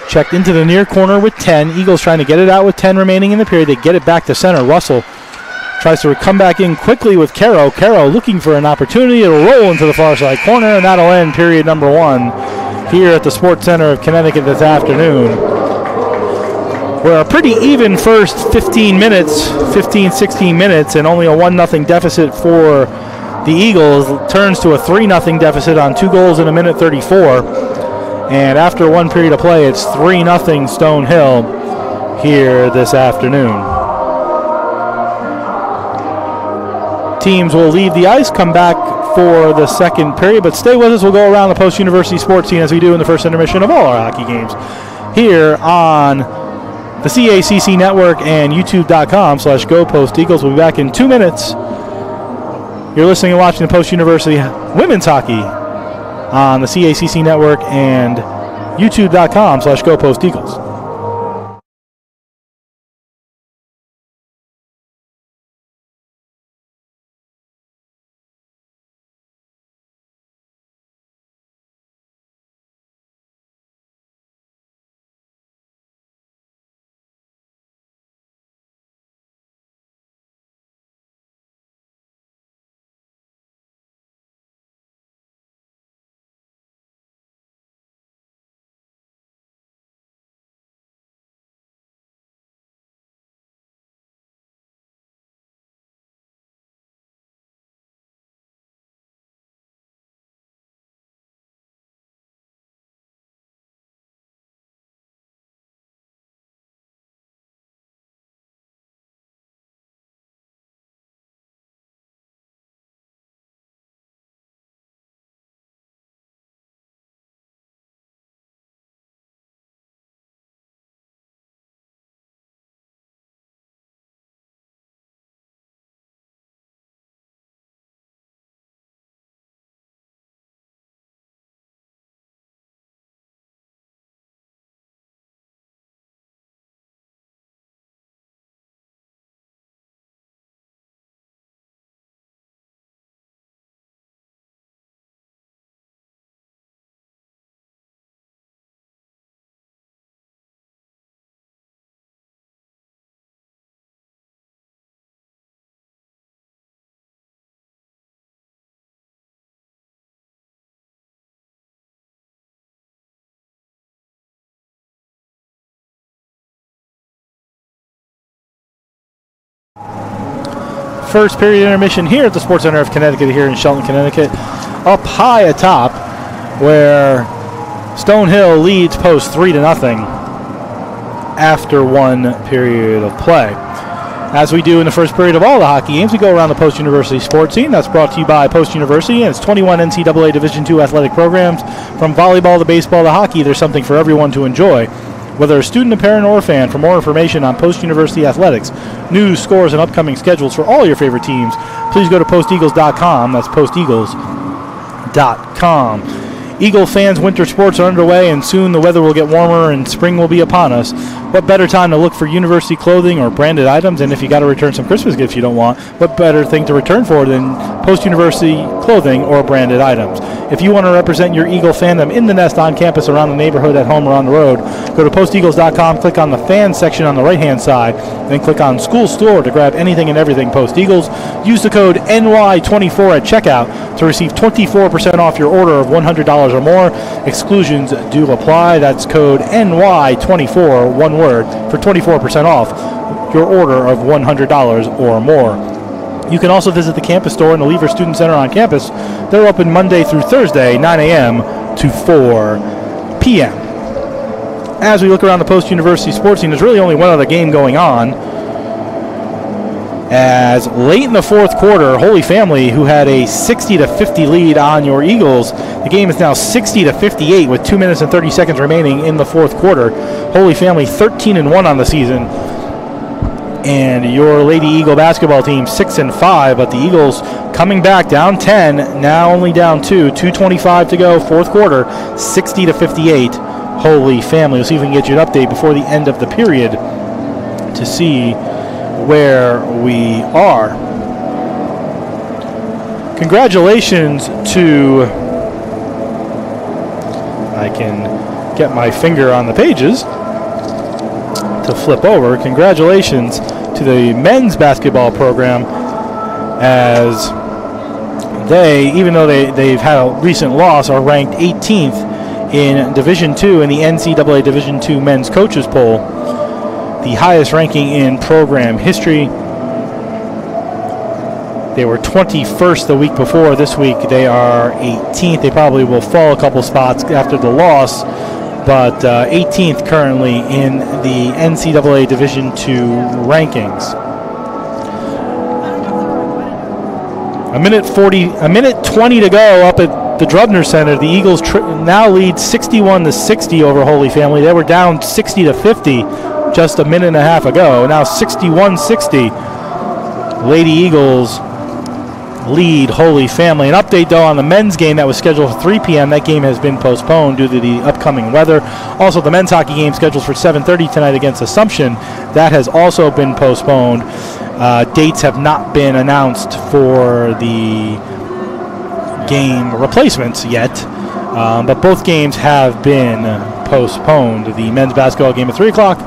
Checked into the near corner with 10. Eagles trying to get it out with 10 remaining in the period. They get it back to center. Russell tries to come back in quickly with Caro. Caro looking for an opportunity. It'll roll into the far side corner, and that'll end period number 1 here at the Sports Center of Connecticut this afternoon. We're a pretty even first 16 minutes, and only a 1-0 deficit for the Eagles. Turns to a 3-0 deficit on 2 goals in a minute 34. And after one period of play, it's 3-0 Stonehill here this afternoon. Teams will leave the ice, come back for the second period, but stay with us. We'll go around the post-university sports scene as we do in the first intermission of all our hockey games here on the CACC Network and YouTube.com/GoPostEagles. We'll be back in 2 minutes. You're listening and watching the post-university women's hockey on the CACC Network and YouTube.com/GoPostEagles. First period intermission here at the Sports Center of Connecticut here in Shelton, Connecticut. Up high atop where Stonehill leads post 3-0 after one period of play. As we do in the first period of all the hockey games, we go around the post-university sports scene. That's brought to you by Post University and its 21 NCAA Division II athletic programs. From volleyball to baseball to hockey, there's something for everyone to enjoy. Whether a student, a parent, or a fan, for more information on post-university athletics, news, scores, and upcoming schedules for all your favorite teams, please go to posteagles.com. That's posteagles.com. Eagle fans, winter sports are underway, and soon the weather will get warmer and spring will be upon us. What better time to look for university clothing or branded items? And if you got to return some Christmas gifts you don't want, what better thing to return for than post-university clothing or branded items? If you want to represent your Eagle fandom in the nest, on campus, around the neighborhood, at home, or on the road, go to posteagles.com, click on the fans section on the right-hand side, then click on School Store to grab anything and everything Post Eagles. Use the code NY24 at checkout to receive 24% off your order of $100 or more. Exclusions do apply. That's code NY24, one word, for 24% off your order of $100 or more. You can also visit the campus store and the Lever Student Center on campus. They're open Monday through Thursday, 9 a.m. to 4 p.m. As we look around the post-university sports scene, there's really only one other game going on. As late in the fourth quarter, Holy Family, who had a 60-50 lead on your Eagles, the game is now 60-58 with 2 minutes and 30 seconds remaining in the fourth quarter. Holy Family 13-1 on the season. And your Lady Eagle basketball team 6-5, but the Eagles coming back down 10, now only down 2, 2:25 to go, fourth quarter, 60-58, Holy Family. We'll see if we can get you an update before the end of the period to see where we are. Congratulations to, I can get my finger on the pages to flip over. Congratulations to the men's basketball program, as they, even though they've had a recent loss, are ranked 18th in Division II in the NCAA Division II men's coaches poll, the highest ranking in program history. They were 21st the week before. This week they are 18th. They probably will fall a couple spots after the loss, but 18th currently in the NCAA Division II rankings. A minute 20 to go up at the Drubner Center. The Eagles now lead 61-60 over Holy Family. They were down 60-50 just a minute and a half ago. Now 61-60. Lady Eagles lead Holy Family. An update, though, on the men's game that was scheduled for 3 p.m. That game has been postponed due to the upcoming weather. Also, the men's hockey game scheduled for 7:30 tonight against Assumption. That has also been postponed. Dates have not been announced for the game replacements yet, but both games have been postponed. The men's basketball game at 3 o'clock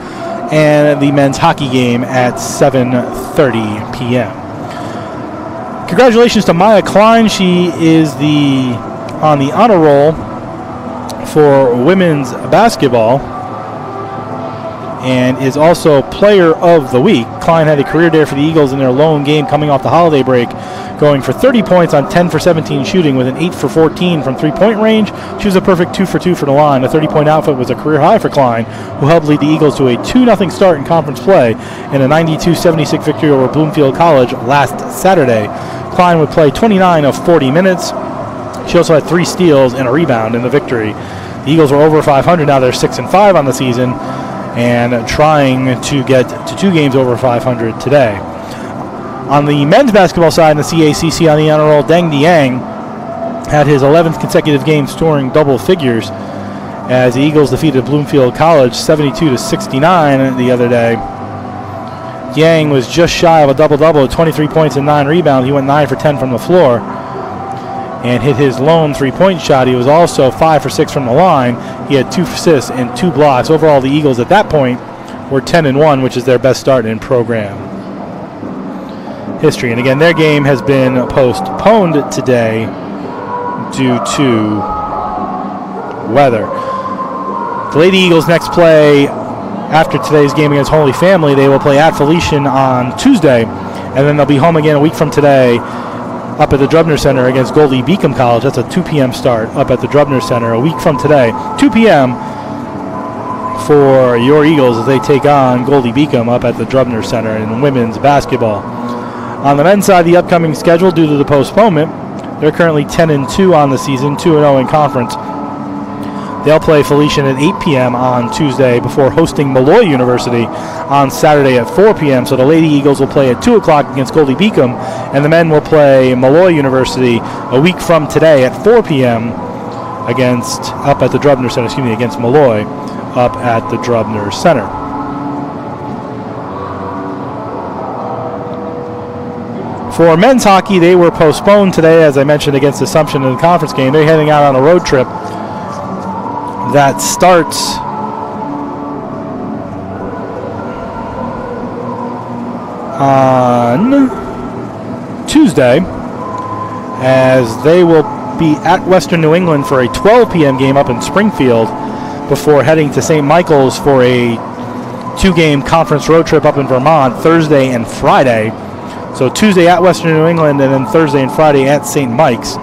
and the men's hockey game at 7:30 p.m. Congratulations to Maya Klein. She is on the honor roll for women's basketball and is also player of the week. Klein had a career day for the Eagles in their lone game coming off the holiday break, going for 30 points on 10 for 17 shooting with an 8 for 14 from three-point range. She was a perfect 2 for 2 for the line. The 30-point outfit was a career high for Klein, who helped lead the Eagles to a 2-0 start in conference play in a 92-76 victory over Bloomfield College last Saturday. Klein would play 29 of 40 minutes. She also had 3 steals and a rebound in the victory. The Eagles were over 500. Now they're 6-5 on the season and trying to get to 2 games over 500 today. On the men's basketball side in the CACC on the honor roll, Deng Diang had his 11th consecutive game scoring double figures as the Eagles defeated Bloomfield College 72-69 the other day. Yang was just shy of a double-double with 23 points and 9 rebounds. He went 9 for 10 from the floor and hit his lone 3-point shot. He was also 5 for 6 from the line. He had 2 assists and 2 blocks. Overall, the Eagles at that point were 10-1, which is their best start in program history. And again, their game has been postponed today due to weather. The Lady Eagles next play after today's game against Holy Family. They will play at Felician on Tuesday, and then they'll be home again a week from today up at the Drubner Center against Goldie Beacom College. That's a 2 p.m. start up at the Drubner Center a week from today. 2 p.m. for your Eagles as they take on Goldie Beacom up at the Drubner Center in women's basketball. On the men's side, the upcoming schedule due to the postponement, they're currently 10-2 on the season, 2-0 in conference. They'll play Felician at 8 p.m. on Tuesday before hosting Malloy University on Saturday at 4 p.m. So the Lady Eagles will play at 2 o'clock against Goldie Beacom, and the men will play Malloy University a week from today at 4 p.m. against Malloy up at the Drubner Center. For men's hockey, they were postponed today, as I mentioned, against Assumption in the conference game. They're heading out on a road trip that starts on Tuesday, as they will be at Western New England for a 12 p.m. game up in Springfield before heading to St. Michael's for a 2-game conference road trip up in Vermont Thursday and Friday. So Tuesday at Western New England, and then Thursday and Friday at St. Mike's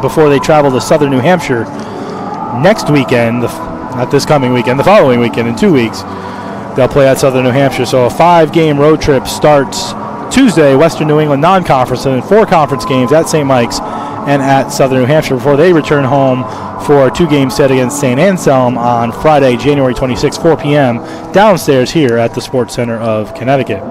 before they travel to Southern New Hampshire next weekend, not this coming weekend, the following weekend in 2 weeks. They'll play at Southern New Hampshire. So a 5-game road trip starts Tuesday, Western New England non-conference, and then 4 conference games at St. Mike's and at Southern New Hampshire before they return home for a 2-game set against St. Anselm on Friday, January 26, 4 p.m. downstairs here at the Sports Center of Connecticut.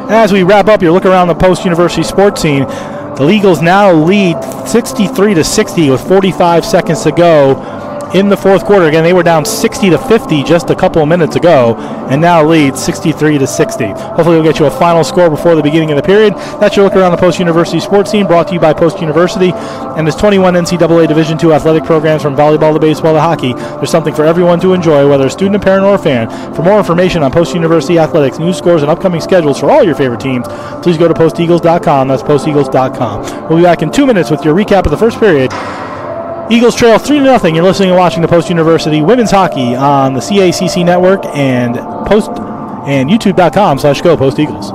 As we wrap up your look around the post-university sports scene, the Eagles now lead 63-60 with 45 seconds to go in the fourth quarter. Again, they were down 60-50 just a couple of minutes ago, and now lead 63-60. Hopefully we'll get you a final score before the beginning of the period. That's your look around the post-university sports scene, brought to you by Post University and its 21 NCAA Division II athletic programs from volleyball to baseball to hockey. There's something for everyone to enjoy, whether a student, a parent, or a fan. For more information on post-university athletics, news, scores, and upcoming schedules for all your favorite teams, please go to posteagles.com. That's posteagles.com. We'll be back in 2 minutes with your recap of the first period. Eagles trail 3-0. You're listening and watching the Post University Women's Hockey on the CACC Network and YouTube.com/Go Post Eagles.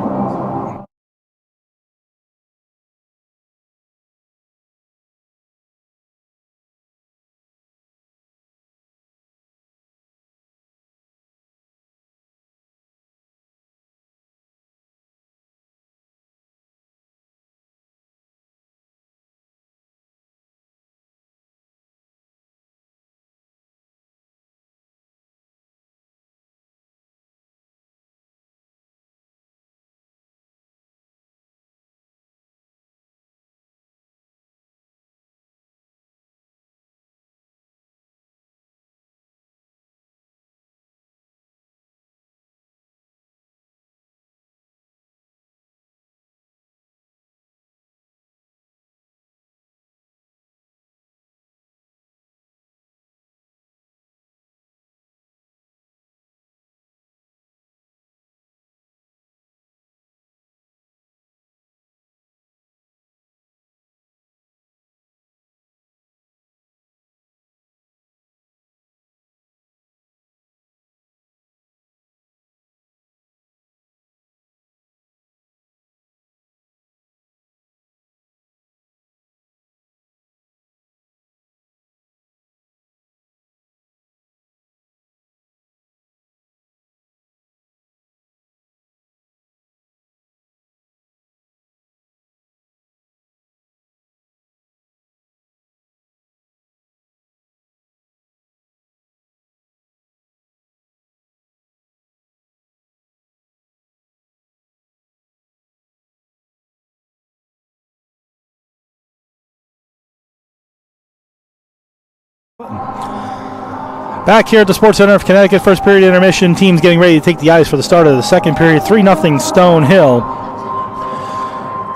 Back here at the Sports Center of Connecticut, first period intermission. Teams getting ready to take the ice for the start of the second period. 3-0 Stonehill.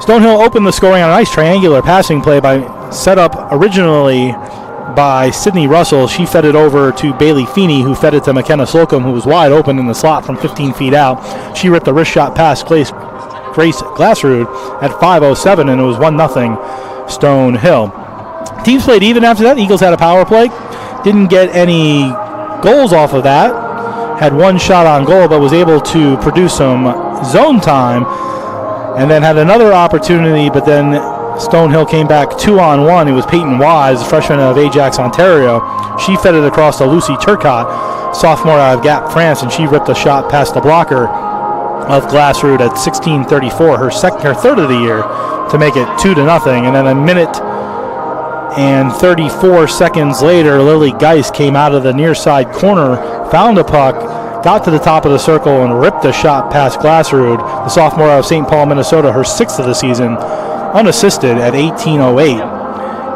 Stonehill opened the scoring on a nice triangular passing play set up originally by Sydney Russell. She fed it over to Bailey Feeney, who fed it to McKenna Slocum, who was wide open in the slot from 15 feet out. She ripped a wrist shot past Grace Glassrud at 5:07, and it was 1-0 Stonehill. Teams played even after that. The Eagles had a power play. Didn't get any goals off of that. Had one shot on goal, but was able to produce some zone time. And then had another opportunity, but then Stonehill came back 2-on-1. It was Peyton Wise, a freshman out of Ajax, Ontario. She fed it across to Lucy Turcotte, sophomore out of Gap, France, and she ripped a shot past the blocker of Glassrud at 16:34, her third of the year, to make it 2-0. And then a minute and 34 seconds later, Lily Geist came out of the near side corner, found a puck, got to the top of the circle, and ripped a shot past Glassrud, the sophomore out of St. Paul, Minnesota, her 6th of the season, unassisted at 18:08.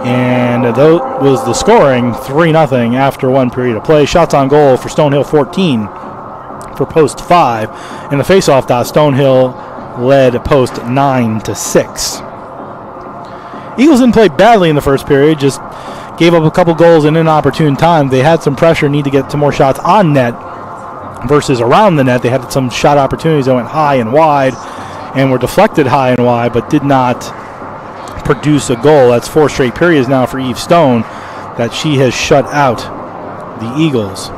And that was the scoring, 3-0 after one period of play. Shots on goal for Stonehill, 14 for Post 5. In the faceoff dot, Stonehill led Post 9-6. Eagles didn't play badly in the first period, just gave up a couple goals in inopportune time. They had some pressure, need to get some more shots on net versus around the net. They had some shot opportunities that went high and wide and were deflected high and wide, but did not produce a goal. That's 4 straight periods now for Eve Stone that she has shut out the Eagles.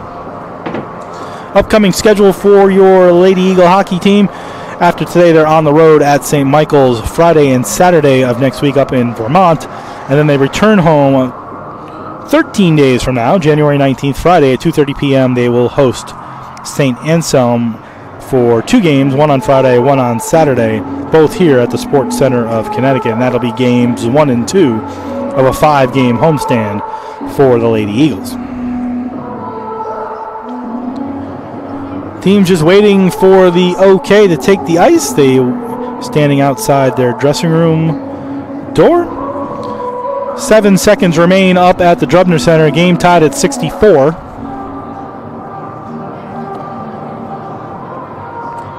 Upcoming schedule for your Lady Eagle hockey team. After today, they're on the road at St. Michael's Friday and Saturday of next week up in Vermont. And then they return home 13 days from now, January 19th, Friday at 2:30 p.m. They will host St. Anselm for 2 games, one on Friday, one on Saturday, both here at the Sports Center of Connecticut. And that'll be games 1 and 2 of a 5-game homestand for the Lady Eagles. Team just waiting for the okay to take the ice. They standing outside their dressing room door. 7 seconds remain up at the Drubner Center. Game tied at 64.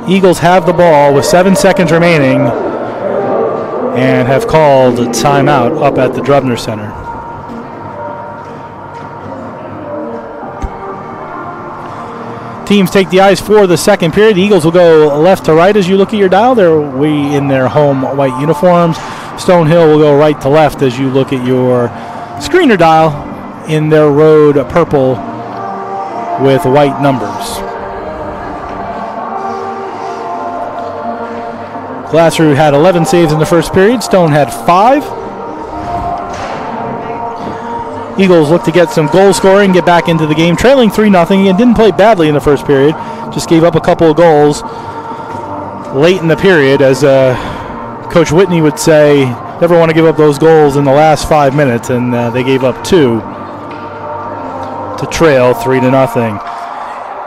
Eagles have the ball with 7 seconds remaining and have called a timeout up at the Drubner Center. Teams take the ice for the second period. The Eagles will go left to right as you look at your dial. They're in their home white uniforms. Stonehill will go right to left as you look at your screener dial in their road purple with white numbers. Glassroot had 11 saves in the first period. Stone had 5. Eagles look to get some goal scoring, get back into the game, trailing 3-0, and didn't play badly in the first period. Just gave up a couple of goals late in the period. As Coach Whitney would say, never want to give up those goals in the last 5 minutes, and they gave up 2 to trail 3-0.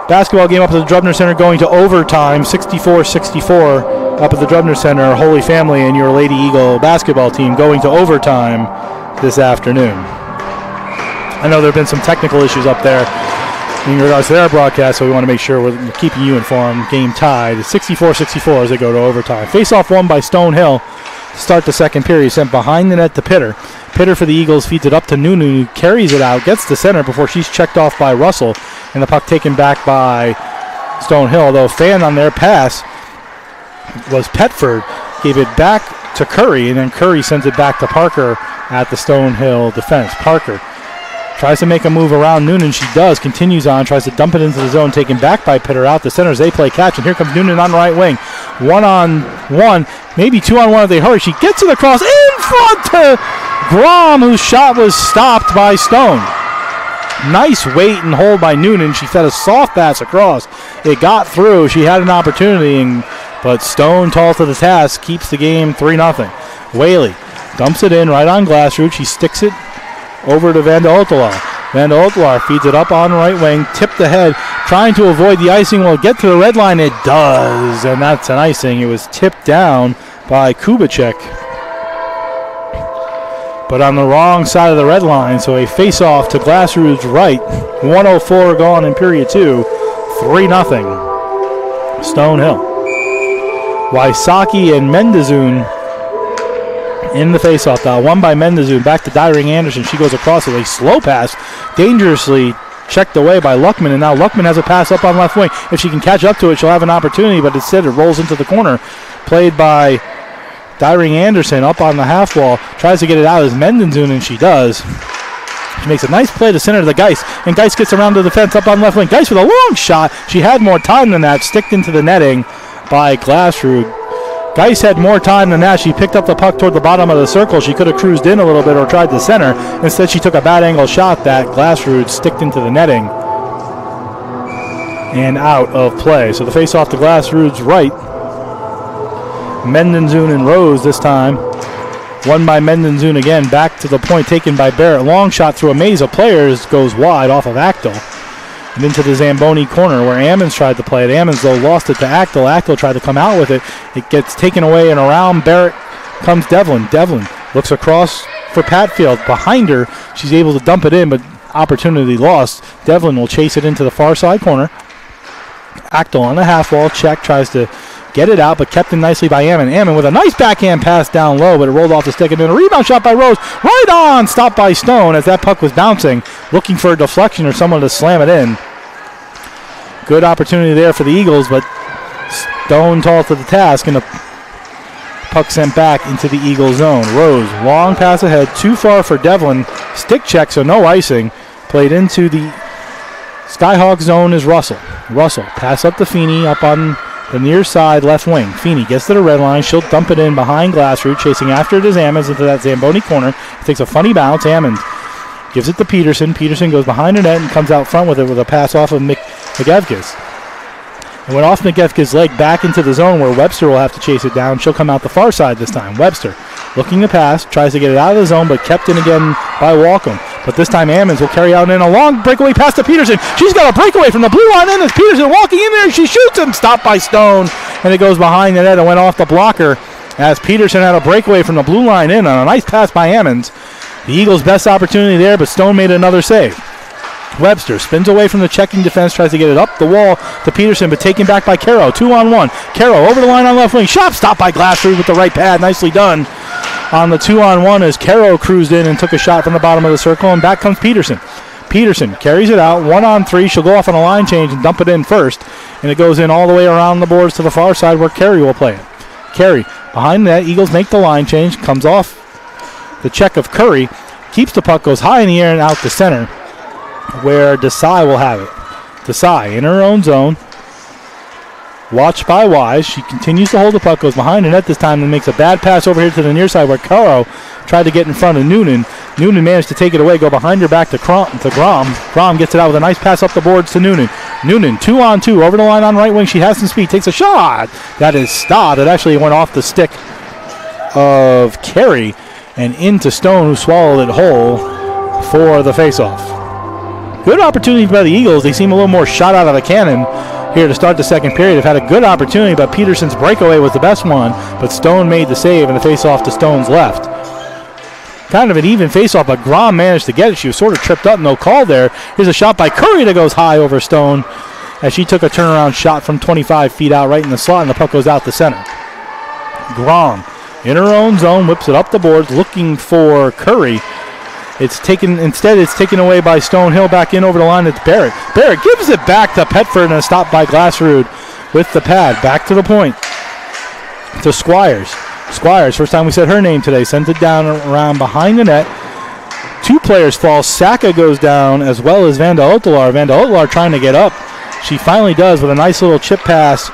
Basketball game up at the Drubner Center going to overtime, 64-64 up at the Drubner Center. Holy Family and your Lady Eagle basketball team going to overtime this afternoon. I know there have been some technical issues up there in regards to their broadcast, so we want to make sure we're keeping you informed. Game tied 64-64 as they go to overtime. Face-off won by Stonehill to start the second period. Sent behind the net to Pitter. Pitter for the Eagles feeds it up to Nunu, who carries it out, gets to center before she's checked off by Russell, and the puck taken back by Stonehill. Although fan on their pass was Petford, gave it back to Curry, and then Curry sends it back to Parker at the Stonehill defense. Parker tries to make a move around Noonan. She does. Continues on. Tries to dump it into the zone. Taken back by Pitter out the centers. They play catch. And here comes Noonan on the right wing. 1-on-1. Maybe 2-on-1 if they hurry. She gets it across in front to Grom, whose shot was stopped by Stone. Nice wait and hold by Noonan. She fed a soft pass across. It got through. She had an opportunity, but Stone, tall to the task, keeps the game 3-0. Whaley dumps it in right on Glassroot. She sticks it over to Van de Otelaar. Van de Otelaar feeds it up on right wing, tipped ahead, trying to avoid the icing. Will it get to the red line? It does, and that's an icing. It was tipped down by Kubicek, but on the wrong side of the red line, so a face-off to Glassroot's right. 1:04 gone in period 2, 3-0 Stonehill. Wysocki and Mendezoon in the face-off dial. One by Mendezoon, back to Dyring Anderson. She goes across with a slow pass, dangerously checked away by Luckman, and now Luckman has a pass up on left wing. If she can catch up to it, she'll have an opportunity, but instead it rolls into the corner. Played by Dyring Anderson up on the half wall. Tries to get it out as Mendezoon, and she does. She makes a nice play to center to the Geist, and Geist gets around to the fence up on left wing. Geist with a long shot. She had more time than that, sticked into the netting by Glassroot. Geist had more time than that. She picked up the puck toward the bottom of the circle. She could have cruised in a little bit or tried to center. Instead, she took a bad angle shot that Glassroot sticked into the netting and out of play. So the face-off to Glassroot's right. Mendezoon and Rose this time. Won by Mendezoon again. Back to the point taken by Barrett. Long shot through a maze of players. Goes wide off of Actel. And into the Zamboni corner where Ammons tried to play it. Ammons, though, lost it to Actel. Actel tried to come out with it. It gets taken away, and around Barrett comes Devlin. Devlin looks across for Patfield. Behind her, she's able to dump it in, but opportunity lost. Devlin will chase it into the far side corner. Actel on the half wall. Check, tries to get it out, but kept in nicely by Ammon. Ammon with a nice backhand pass down low, but it rolled off the stick, and then a rebound shot by Rose. Right on! Stopped by Stone as that puck was bouncing, looking for a deflection or someone to slam it in. Good opportunity there for the Eagles, but Stone tall to the task, and the puck sent back into the Eagle zone. Rose, long pass ahead, too far for Devlin. Stick check, so no icing. Played into the Skyhawk zone is Russell. Russell, pass up to Feeney up on the near side left wing. Feeney gets to the red line. She'll dump it in behind Glassroot. Chasing after it is Ammons into that Zamboni corner. Takes a funny bounce. Ammons gives it to Peterson. Peterson goes behind the net and comes out front with it with a pass off of McEvkes. It went off McEvkes' leg back into the zone where Webster will have to chase it down. She'll come out the far side this time. Webster looking to pass, tries to get it out of the zone, but kept in again by Walcom. But this time Ammons will carry out in a long breakaway pass to Peterson. She's got a breakaway from the blue line in as Peterson walking in there, and she shoots him. Stopped by Stone, and it goes behind the net and went off the blocker as Peterson had a breakaway from the blue line in on a nice pass by Ammons. The Eagles' best opportunity there, but Stone made another save. Webster spins away from the checking defense, tries to get it up the wall to Peterson, but taken back by Caro. 2-on-1. Caro over the line on left wing. Shot stopped by Glassroot with the right pad. Nicely done on the 2-on-1 as Caro cruised in and took a shot from the bottom of the circle, and back comes Peterson. Peterson carries it out. 1-on-3. She'll go off on a line change and dump it in first, and it goes in all the way around the boards to the far side where Carey will play it. Carey behind that. Eagles make the line change. Comes off the check of Curry. Keeps the puck, goes high in the air and out to center, where Desai will have it. Desai in her own zone. Watched by Wise. She continues to hold the puck, goes behind the net this time and makes a bad pass over here to the near side where Caro tried to get in front of Noonan. Noonan managed to take it away, go behind her back to Grom. Grom gets it out with a nice pass up the boards to Noonan. Noonan 2-on-2 over the line on right wing. She has some speed, takes a shot. That is stopped. It actually went off the stick of Carey and into Stone, who swallowed it whole for the faceoff. Good opportunity by the Eagles. They seem a little more shot out of the cannon here to start the second period. They've had a good opportunity, but Peterson's breakaway was the best one, but Stone made the save and the faceoff to Stone's left. Kind of an even faceoff, but Grom managed to get it. She was sort of tripped up, no call there. Here's a shot by Curry that goes high over Stone as she took a turnaround shot from 25 feet out right in the slot, and the puck goes out the center. Grom in her own zone, whips it up the boards, looking for Curry. It's taken away by Stonehill. Back in over the line. It's Barrett. Barrett gives it back to Petford and a stop by Glassroot with the pad. Back to the point to Squires. Squires, first time we said her name today, sends it down around behind the net. Two players fall. Saka goes down as well as Vanda Otelar. Vanda Otelar trying to get up. She finally does with a nice little chip pass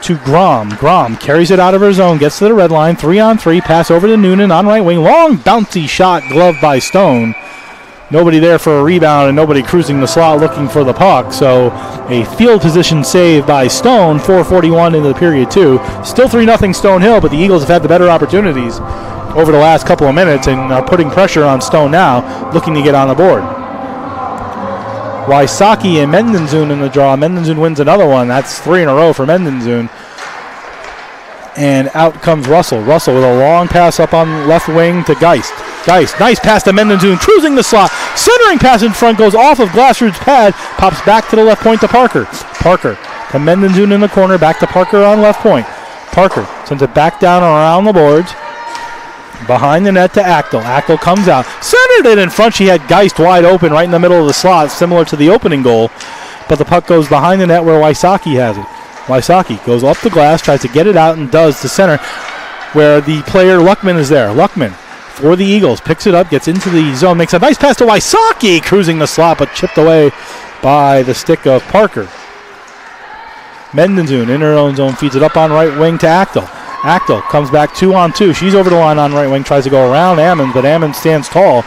to Grom. Grom carries it out of her zone, gets to the red line, 3-on-3, pass over to Noonan on right wing. Long bouncy shot, gloved by Stone. Nobody there for a rebound and nobody cruising the slot looking for the puck. So a field position save by Stone, 4:41 into the period two. Still 3-0 Stonehill, but the Eagles have had the better opportunities over the last couple of minutes and are putting pressure on Stone now, looking to get on the board. Wysocki and Mendenzun in the draw. Mendenzun wins another one. That's 3 in a row for Mendenzun. And out comes Russell. Russell with a long pass up on left wing to Geist. Geist, nice pass to Mendenzun, cruising the slot. Centering pass in front, goes off of Glassroot's pad, pops back to the left point to Parker. Parker to Mendenzun in the corner, back to Parker on left point. Parker sends it back down around the boards. Behind the net to Actel. Actel comes out. Centered it in front. She had Geist wide open right in the middle of the slot, similar to the opening goal. But the puck goes behind the net where Wysocki has it. Wysocki goes up the glass, tries to get it out, and does to center where the player Luckman is there. Luckman for the Eagles picks it up, gets into the zone, makes a nice pass to Wysocki, cruising the slot, but chipped away by the stick of Parker. Mendenzun in her own zone feeds it up on right wing to Actel. Actel comes back 2-on-2. She's over the line on right wing, tries to go around Ammons, but Ammons stands tall.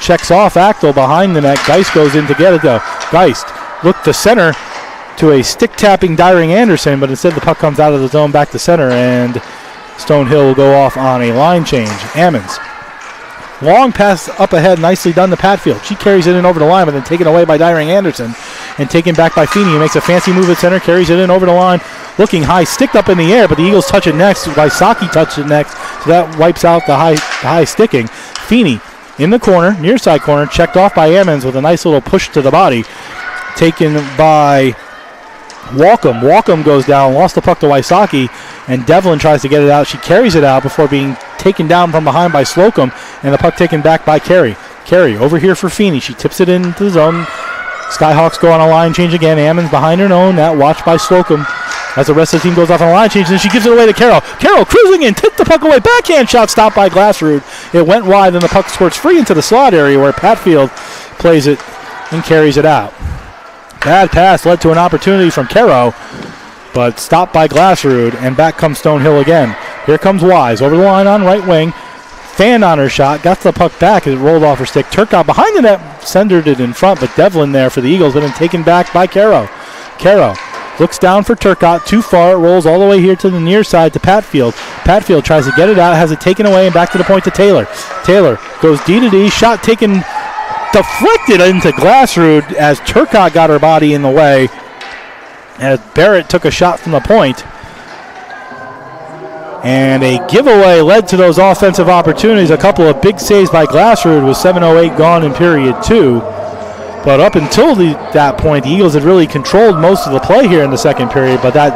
Checks off Actel behind the net. Geist goes in to get it though. Geist looked to center to a stick-tapping Dyring Anderson, but instead the puck comes out of the zone back to center, and Stonehill will go off on a line change. Ammons. Long pass up ahead, nicely done to Patfield. She carries it in over the line, but then taken away by Dyring Anderson and taken back by Feeney, who makes a fancy move at center, carries it in over the line, looking high, sticked up in the air, but the Eagles touch it next. Wysocki touched it next, so that wipes out the high sticking. Feeney in the corner, near side corner, checked off by Ammons with a nice little push to the body, taken by Walcom. Walcom goes down, lost the puck to Wysocki, and Devlin tries to get it out. She carries it out before being taken down from behind by Slocum, and the puck taken back by Carey. Carey over here for Feeney. She tips it into the zone. Skyhawks go on a line change again. Ammons behind her own. That watched by Slocum as the rest of the team goes off on a line change, and she gives it away to Carroll. Carroll cruising in, tipped the puck away. Backhand shot stopped by Glassroot. It went wide, and the puck squirts free into the slot area where Patfield plays it and carries it out. Bad pass led to an opportunity from Caro, but stopped by Glassrud, and back comes Stonehill again. Here comes Wise, over the line on right wing. Fanned on her shot, got the puck back as it rolled off her stick. Turcotte behind the net, centered it in front, but Devlin there for the Eagles, but then taken back by Caro. Caro looks down for Turcotte, too far. It rolls all the way here to the near side to Patfield. Patfield tries to get it out, has it taken away, and back to the point to Taylor. Taylor goes D to D, shot taken, deflected into Glassrud as Turcotte got her body in the way, as Barrett took a shot from the point. And a giveaway led to those offensive opportunities. A couple of big saves by Glassrud with 7:08 gone in period 2. But up until that point, the Eagles had really controlled most of the play here in the second period. But that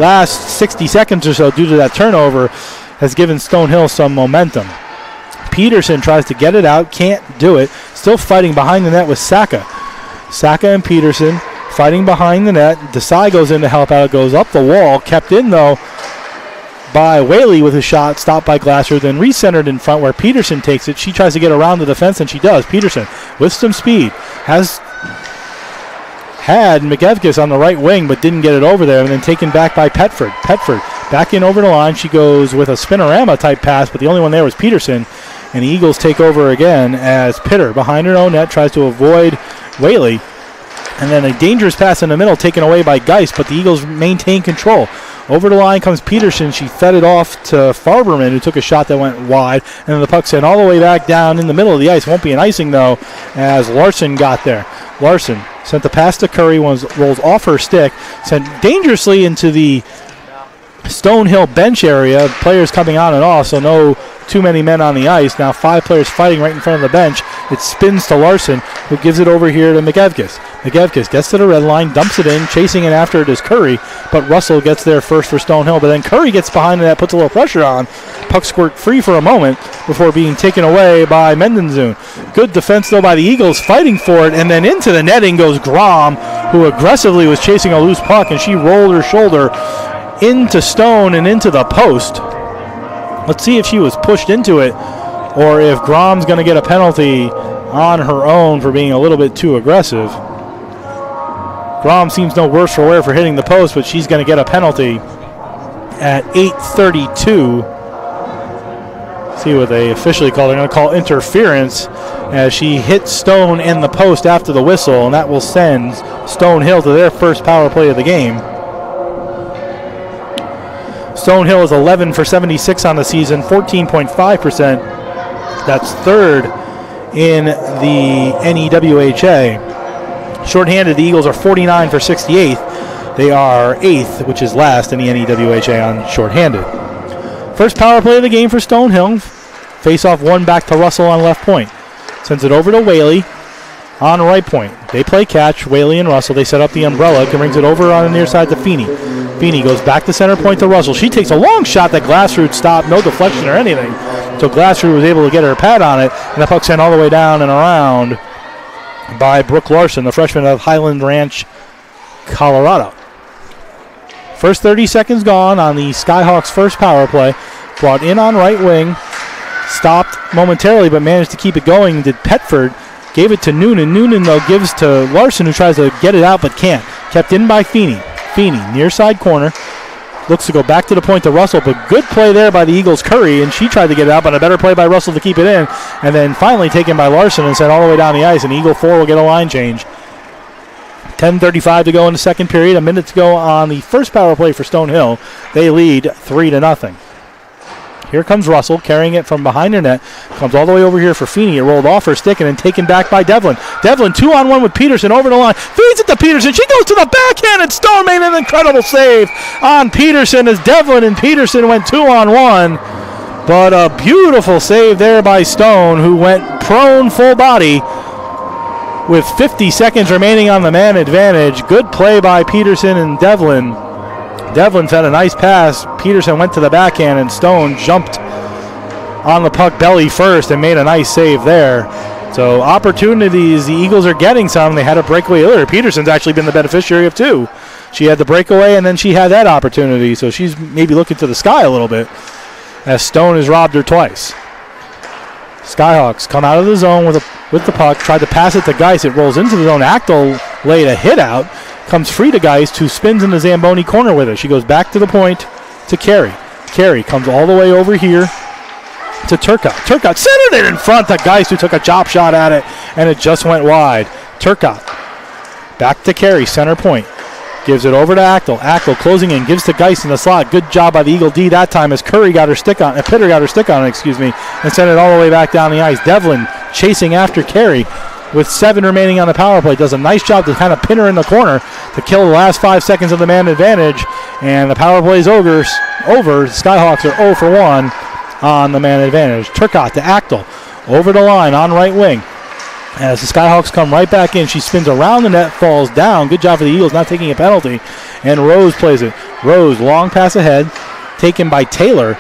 last 60 seconds or so, due to that turnover, has given Stonehill some momentum. Peterson tries to get it out, can't do it. Still fighting behind the net with Saka. Saka and Peterson fighting behind the net. Desai goes in to help out. It goes up the wall, kept in though by Whaley with a shot, stopped by Glassrud, then recentered in front where Peterson takes it. She tries to get around the defense, and she does. Peterson with some speed had McEvkis on the right wing, but didn't get it over there, and then taken back by Petford. Petford back in over the line. She goes with a spinorama type pass, but the only one there was Peterson, and the Eagles take over again as Pitter behind her own net tries to avoid Whaley, and then a dangerous pass in the middle taken away by Geist, but the Eagles maintain control. Over the line comes Peterson. She fed it off to Farberman, who took a shot that went wide, and then the puck sent all the way back down in the middle of the ice. Won't be an icing, though, as Larson got there. Larson sent the pass to Curry, rolls off her stick, sent dangerously into the Stonehill bench area. Players coming on and off, so no too many men on the ice. Now 5 players fighting right in front of the bench. It spins to Larson, who gives it over here to McEvkis. McEvkis gets to the red line, dumps it in, chasing it after it is Curry, but Russell gets there first for Stonehill, but then Curry gets behind that, puts a little pressure on. Puck squirt free for a moment before being taken away by Mendenzun. Good defense, though, by the Eagles, fighting for it, and then into the netting goes Grom, who aggressively was chasing a loose puck, and she rolled her shoulder into Stone and into the post. Let's see if she was pushed into it or if Grom's going to get a penalty on her own for being a little bit too aggressive. Grom seems no worse for wear for hitting the post, but she's going to get a penalty at 8:32. See what they officially call. They're going to call interference as she hits Stone in the post after the whistle, and that will send Stonehill to their first power play of the game. Stonehill is 11 for 76 on the season, 14.5%. That's third in the NEWHA. Shorthanded, the Eagles are 49 for 68. They are 8th, which is last in the NEWHA on shorthanded. First power play of the game for Stonehill. Face-off one back to Russell on left point. Sends it over to Whaley on right point. They play catch, Whaley and Russell. They set up the umbrella. Brings it over on the near side to Feeney. Feeney goes back to center point to Russell. She takes a long shot that Glassrud stopped. No deflection or anything. So Glassrud was able to get her pad on it, and the puck sent all the way down and around by Brooke Larson, the freshman of Highland Ranch, Colorado. First 30 seconds gone on the Skyhawks' first power play. Brought in on right wing. Stopped momentarily, but managed to keep it going. Did Petford. Gave it to Noonan. Noonan, though, gives to Larson, who tries to get it out but can't. Kept in by Feeney. Feeney, near side corner. Looks to go back to the point to Russell, but good play there by the Eagles' Curry, and she tried to get it out, but a better play by Russell to keep it in. And then finally taken by Larson and sent all the way down the ice, and Eagle 4 will get a line change. 10:35 to go in the second period. A minute to go on the first power play for Stonehill. They lead 3-0. Here comes Russell, carrying it from behind her net. Comes all the way over here for Feeney. It rolled off her stick and then taken back by Devlin. Devlin 2-on-1 with Peterson over the line. Feeds it to Peterson. She goes to the backhand, and Stone made an incredible save on Peterson as Devlin and Peterson went 2-on-1. But a beautiful save there by Stone, who went prone full body with 50 seconds remaining on the man advantage. Good play by Peterson and Devlin. Devlin fed a nice pass. Peterson went to the backhand, and Stone jumped on the puck belly first and made a nice save there. So opportunities, the Eagles are getting some. They had a breakaway earlier. Peterson's actually been the beneficiary of two. She had the breakaway, and then she had that opportunity. So she's maybe looking to the sky a little bit as Stone has robbed her twice. Skyhawks come out of the zone with the puck, tried to pass it to Geist. It rolls into the zone. Actel laid a hit out. Comes free to Geist, who spins in the Zamboni corner with it. She goes back to the point to Carey. Carey comes all the way over here to Turcotte. Turcotte centered it in front to Geist, who took a chop shot at it, and it just went wide. Turcotte back to Carey, center point. Gives it over to Achtel. Achtel closing in, gives to Geist in the slot. Good job by the Eagle D that time as Pitter got her stick on it, and sent it all the way back down the ice. Devlin chasing after Carey with 7 remaining on the power play. Does a nice job to kind of pin her in the corner to kill the last 5 seconds of the man advantage. And the power play is over. The Skyhawks are 0 for 1 on the man advantage. Turcotte to Achtel. Over the line on right wing. As the Skyhawks come right back in, she spins around the net, falls down. Good job for the Eagles not taking a penalty. And Rose plays it. Rose, long pass ahead, taken by Taylor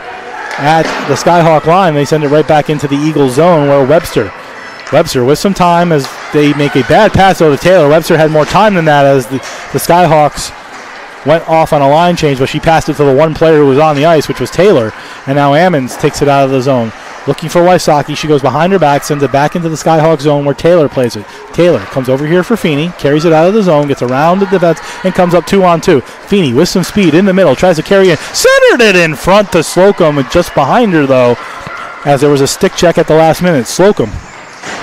at the Skyhawk line. They send it right back into the Eagles zone where Webster with some time as they make a bad pass over to Taylor. Webster had more time than that as the Skyhawks went off on a line change, but she passed it to the one player who was on the ice, which was Taylor. And now Ammons takes it out of the zone. Looking for Wysocki. She goes behind her back, sends it back into the Skyhawk zone where Taylor plays it. Taylor comes over here for Feeney, carries it out of the zone, gets around the defense, and comes up 2-on-2. Feeney with some speed in the middle, tries to carry in, centered it in front to Slocum, just behind her though, as there was a stick check at the last minute. Slocum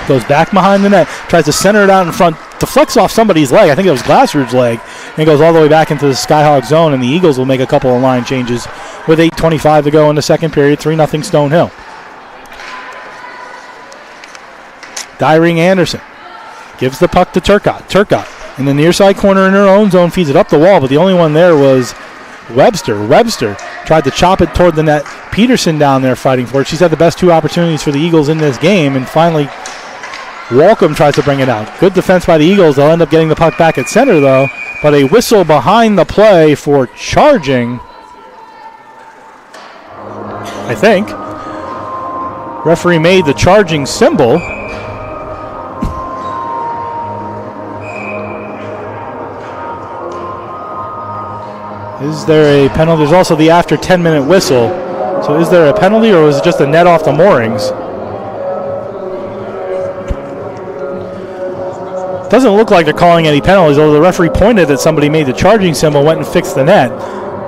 goes back behind the net, tries to center it out in front, deflects off somebody's leg. I think it was Glassford's leg, and goes all the way back into the Skyhawk zone, and the Eagles will make a couple of line changes with 8:25 to go in the second period. 3-0 Stonehill. Dyring Anderson gives the puck to Turcotte. Turcotte in the near side corner in her own zone, feeds it up the wall, but the only one there was Webster. Webster tried to chop it toward the net. Peterson down there fighting for it. She's had the best 2 opportunities for the Eagles in this game, and finally Walcom tries to bring it out. Good defense by the Eagles. They'll end up getting the puck back at center though, but a whistle behind the play for charging, I think. Referee made the charging symbol. Is there a penalty? There's also the after 10-minute whistle. So is there a penalty, or was it just a net off the moorings? Doesn't look like they're calling any penalties, although the referee pointed that somebody made the charging symbol, went and fixed the net.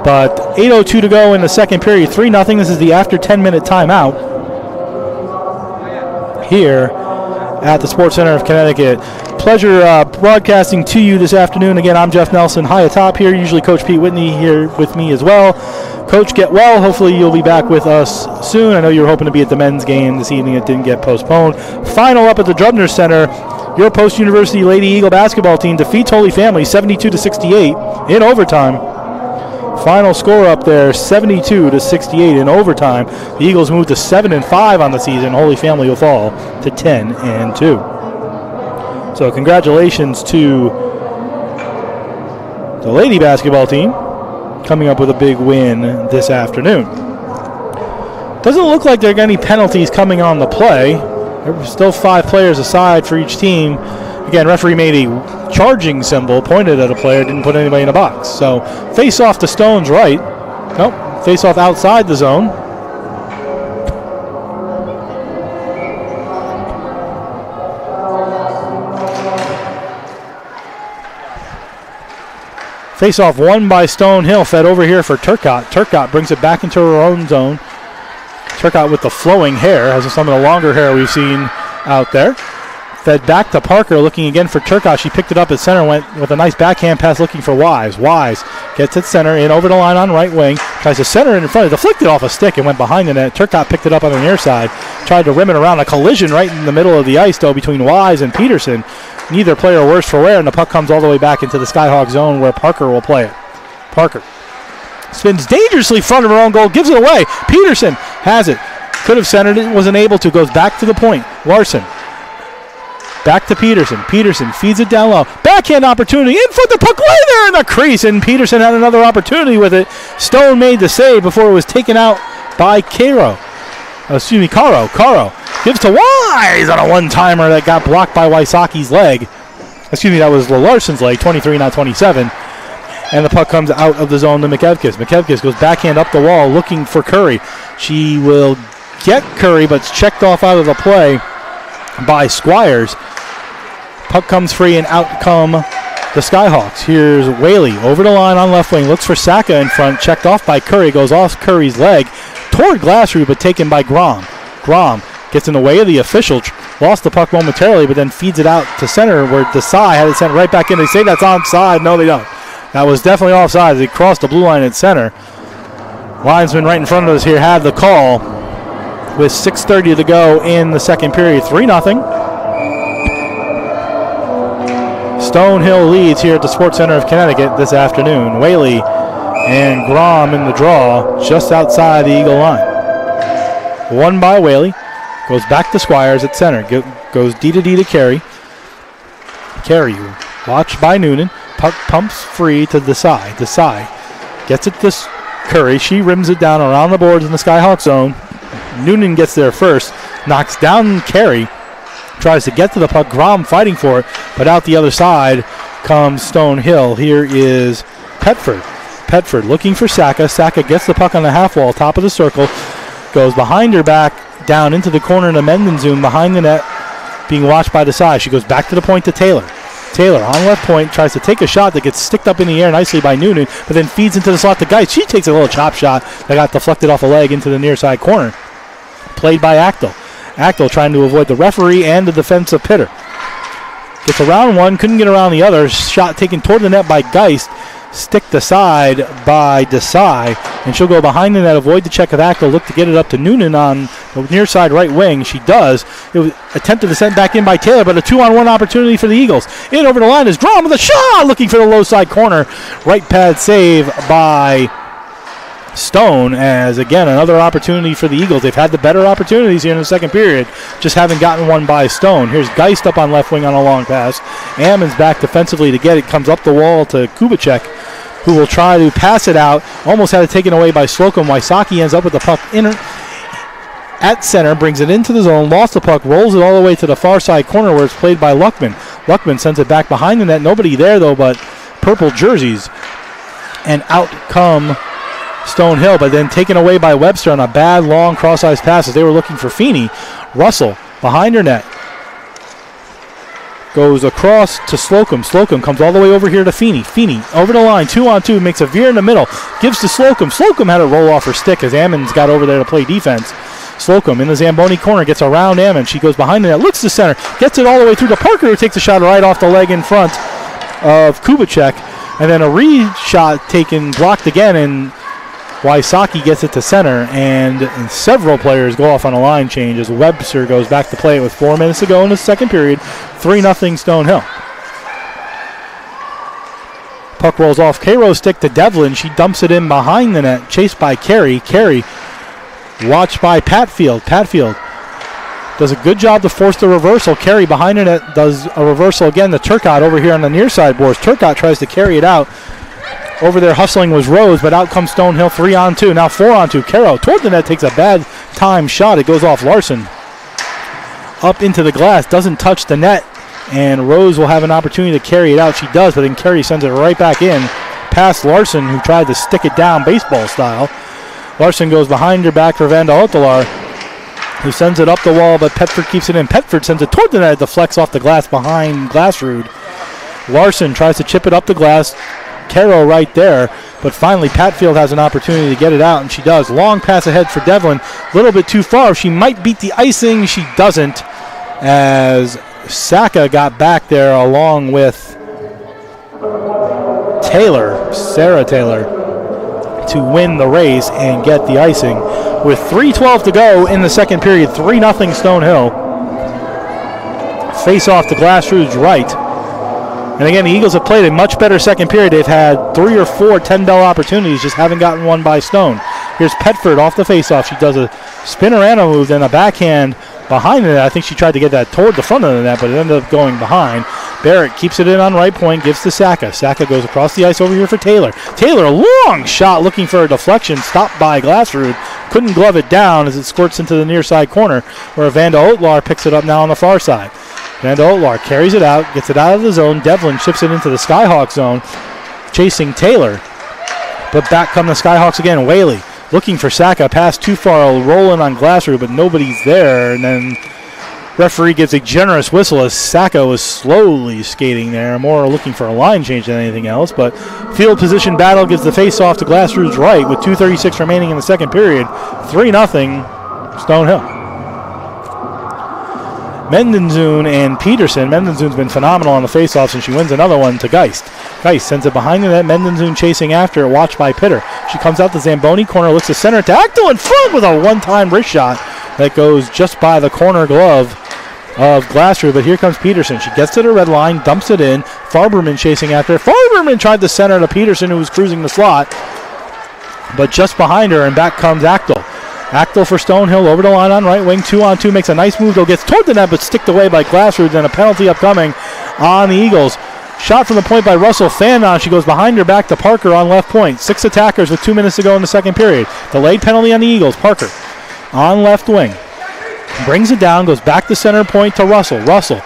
But 8:02 to go in the second period, 3-0. This is the after 10-minute timeout here at the Sports Center of Connecticut. Pleasure broadcasting to you this afternoon. Again, I'm Jeff Nelson, high atop here. Usually Coach Pete Whitney here with me as well. Coach, get well. Hopefully you'll be back with us soon. I know you were hoping to be at the men's game this evening. It didn't get postponed. Final up at the Drubner Center. Your post-university Lady Eagle basketball team defeats Holy Family 72-68 in overtime. Final score up there, 72-68 in overtime. The Eagles move to 7-5 on the season. Holy Family will fall to 10-2. So congratulations to the lady basketball team coming up with a big win this afternoon. Doesn't look like there are any penalties coming on the play. There were still 5 players aside for each team. Again, referee made a charging symbol, pointed at a player, didn't put anybody in a box. So face off to Stone's right. Nope, face off outside the zone. Face-off won by Stonehill, fed over here for Turcotte. Turcotte brings it back into her own zone. Turcotte with the flowing hair, has some of the longer hair we've seen out there. Fed back to Parker, looking again for Turcotte. She picked it up at center, went with a nice backhand pass looking for Wise. Wise gets it center, in over the line on right wing. Tries to center it in front, deflected off a stick and went behind the net. Turcotte picked it up on the near side. Tried to rim it around. A collision right in the middle of the ice, though, between Wise and Peterson. Neither player worse for wear, and the puck comes all the way back into the Skyhawk zone where Parker will play it. Parker spins dangerously in front of her own goal, gives it away. Peterson has it. Could have centered it, wasn't able to. Goes back to the point. Larson. Back to Peterson. Peterson feeds it down low. Backhand opportunity. In front of the puck, way there in the crease, and Peterson had another opportunity with it. Stone made the save before it was taken out by Caro. Caro gives to Wise on a one-timer that got blocked by Wysocki's leg. That was Larson's leg, 23, not 27. And the puck comes out of the zone to McEvkis. McEvkis goes backhand up the wall looking for Curry. She will get Curry, but it's checked off out of the play by Squires. Puck comes free, and out come the Skyhawks. Here's Whaley over the line on left wing. Looks for Saka in front. Checked off by Curry. Goes off Curry's leg toward Glassrud, but taken by Grom. Grom gets in the way of the official. Lost the puck momentarily, but then feeds it out to center where Desai had it sent right back in. They say that's onside. No, they don't. That was definitely offside as he crossed the blue line at center. Linesman right in front of us here had the call with 6:30 to go in the second period. 3-0. Stonehill leads here at the Sports Center of Connecticut this afternoon. Whaley and Grom in the draw just outside the Eagle line. Won by Whaley. Goes back to Squires at center. Goes D to D to Carey. Carey watched by Noonan. Puck pumps free to Desai. Desai gets it to Curry. She rims it down around the boards in the Skyhawk zone. Noonan gets there first. Knocks down Carey. Tries to get to the puck. Grom fighting for it. But out the other side comes Stonehill. Here is Petford. Petford looking for Saka. Saka gets the puck on the half wall, top of the circle. Goes behind her back, down into the corner in the Menden zone behind the net, being watched by Desai. She goes back to the point to Taylor. Taylor on left point tries to take a shot that gets sticked up in the air nicely by Noonan, but then feeds into the slot to Geist. She takes a little chop shot that got deflected off a leg into the near side corner. Played by Actel. Actel trying to avoid the referee and the defensive Pitter. Gets around one, couldn't get around the other. Shot taken toward the net by Geist. Sticked aside by Desai, and she'll go behind the net, avoid the check of Actel, look to get it up to Noonan on the near side right wing. She does. It was attempted to send back in by Taylor, but a 2-on-1 opportunity for the Eagles. In over the line is Grom with a shot, looking for the low side corner. Right pad save by Stone, as again another opportunity for the Eagles. They've had the better opportunities here in the second period, just haven't gotten one by Stone. Here's Geist up on left wing on a long pass. Ammon's back defensively to get it, comes up the wall to Kubicek, who will try to pass it out. Almost had it taken away by Slocum. Wysocki ends up with the puck at center, brings it into the zone, lost the puck, rolls it all the way to the far side corner where it's played by Luckman. Luckman sends it back behind the net. Nobody there though but purple jerseys. And out come Stonehill, but then taken away by Webster on a bad long cross-ice pass as they were looking for Feeney. Russell behind her net. Goes across to Slocum. Slocum comes all the way over here to Feeney. Feeney over the line, 2-on-2, makes a veer in the middle. Gives to Slocum. Slocum had a roll off her stick as Ammons got over there to play defense. Slocum in the Zamboni corner gets around Ammon. She goes behind the net, looks to center, gets it all the way through to Parker, who takes a shot right off the leg in front of Kubicek. And then a re-shot taken, blocked again, and Wysocki gets it to center, and several players go off on a line change as Webster goes back to play it with 4 minutes to go in the second period. 3-0 Stonehill. Puck rolls off Cairo's stick to Devlin. She dumps it in behind the net, chased by Carey. Carey watched by Patfield. Patfield does a good job to force the reversal. Carey behind her net does a reversal again to Turcotte over here on the near side boards. Turcotte tries to carry it out. Over there hustling was Rose, but out comes Stonehill. 3-on-2, now 4-on-2. Caro toward the net takes a bad time shot. It goes off Larson. Up into the glass, doesn't touch the net, and Rose will have an opportunity to carry it out. She does, but then Carey sends it right back in past Larson, who tried to stick it down baseball style. Larson goes behind her back for Vanda Otelar, who sends it up the wall, but Petford keeps it in. Petford sends it toward the net. It deflects off the glass behind Glassrud. Larson tries to chip it up the glass. Caro right there, but finally Patfield has an opportunity to get it out, and she does. Long pass ahead for Devlin, a little bit too far. She might beat the icing. She doesn't, as Saka got back there along with Taylor, Sarah Taylor, to win the race and get the icing. With 3:12 to go in the second period, 3-0 Stonehill. Face off to Glassrud's right. And again, the Eagles have played a much better second period. They've had 3 or 4 10-bell opportunities, just haven't gotten one by Stone. Here's Petford off the faceoff. She does a spinorama move, then a backhand behind the net. I think she tried to get that toward the front of the net, but it ended up going behind. Barrett keeps it in on right point, gives to Saka. Saka goes across the ice over here for Taylor. Taylor, a long shot looking for a deflection, stopped by Glassrud. Couldn't glove it down as it squirts into the near side corner, where Vanda Otelar picks it up now on the far side. Vanda Otelar carries it out, gets it out of the zone. Devlin ships it into the Skyhawk zone, chasing Taylor. But back come the Skyhawks again. Whaley looking for Saka. Pass too far, rolling on Glassrud, but nobody's there. And then Referee gives a generous whistle as Sacco is slowly skating there, more looking for a line change than anything else. But field position battle gives the face-off to Glassroot's right with 2:36 remaining in the second period. 3-0 Stonehill. Mendenzun and Peterson. Mendenzun's been phenomenal on the face-offs, and she wins another one to Geist. Geist sends it behind the net. Mendenzun chasing after it, watched by Pitter. She comes out the Zamboni corner, looks to center to Actel in front with a one-time wrist shot that goes just by the corner glove of Glassroot. But here comes Peterson. She gets to the red line, dumps it in. Farberman chasing after her. Farberman tried to center to Peterson, who was cruising the slot, but just behind her, and back comes Actel. Actel for Stonehill, over the line on right wing, 2-on-2, makes a nice move, though gets toward the net, but sticked away by Glassroot, and a penalty upcoming on the Eagles. Shot from the point by Russell Fandon. She goes behind her back to Parker on left point. 6 attackers with 2 minutes to go in the second period. Delayed penalty on the Eagles. Parker on left wing. Brings it down, goes back to center point to Russell. Russell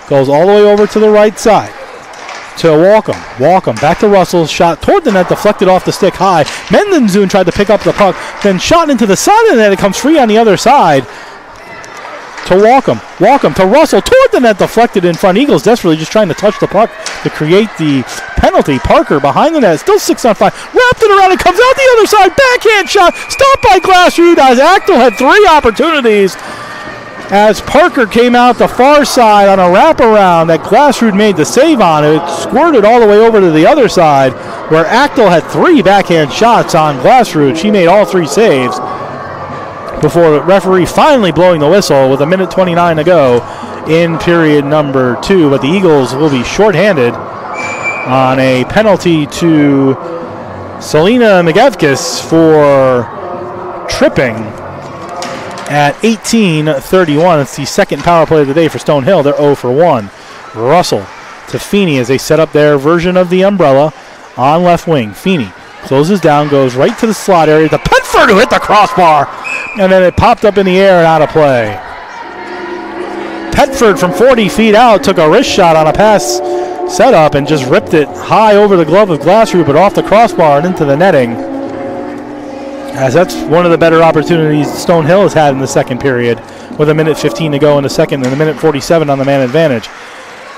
goes all the way over to the right side to Walcom. Walcom back to Russell. Shot toward the net, deflected off the stick high. Mendenzun tried to pick up the puck, then shot into the side of the net. It comes free on the other side to Walcom. Walcom to Russell toward the net, deflected in front. Eagles desperately just trying to touch the puck to create the penalty. Parker behind the net, still 6-on-5. Wrapped it around, it comes out the other side. Backhand shot, stopped by Glassroot as Actel had 3 opportunities. As Parker came out the far side on a wraparound that Glassroot made the save on. It squirted all the way over to the other side where Actel had 3 backhand shots on Glassroot. She made all 3 saves before the referee finally blowing the whistle with 1:29 to go in period number 2. But the Eagles will be shorthanded on a penalty to Selena Megevkis for tripping at 18:31. It's the second power play of the day for Stonehill. They're 0 for 1. Russell to Feeney as they set up their version of the umbrella on left wing. Feeney closes down, goes right to the slot area to Petford, who hit the crossbar, and then it popped up in the air and out of play. Petford from 40 feet out took a wrist shot on a pass setup and just ripped it high over the glove of Glassroot, but off the crossbar and into the netting. As that's one of the better opportunities Stonehill has had in the second period with 1:15 to go in the second and 1:47 on the man advantage.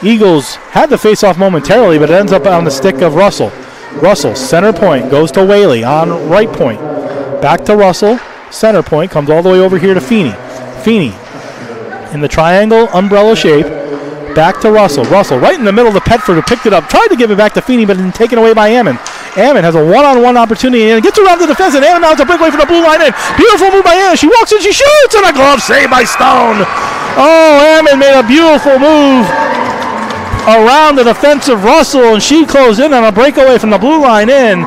Eagles had the face-off momentarily, but it ends up on the stick of Russell. Russell, center point, goes to Whaley on right point. Back to Russell, center point, comes all the way over here to Feeney. Feeney in the triangle umbrella shape. Back to Russell. Russell right in the middle of the Petford, who picked it up, tried to give it back to Feeney, but then taken away by Ammon. Ammon has a one-on-one opportunity and gets around the defense, and Ammon now has a breakaway from the blue line in. Beautiful move by Ammon. She walks in, she shoots, and a glove save by Stone. Oh, Ammon made a beautiful move around the defensive Russell, and she closed in on a breakaway from the blue line in.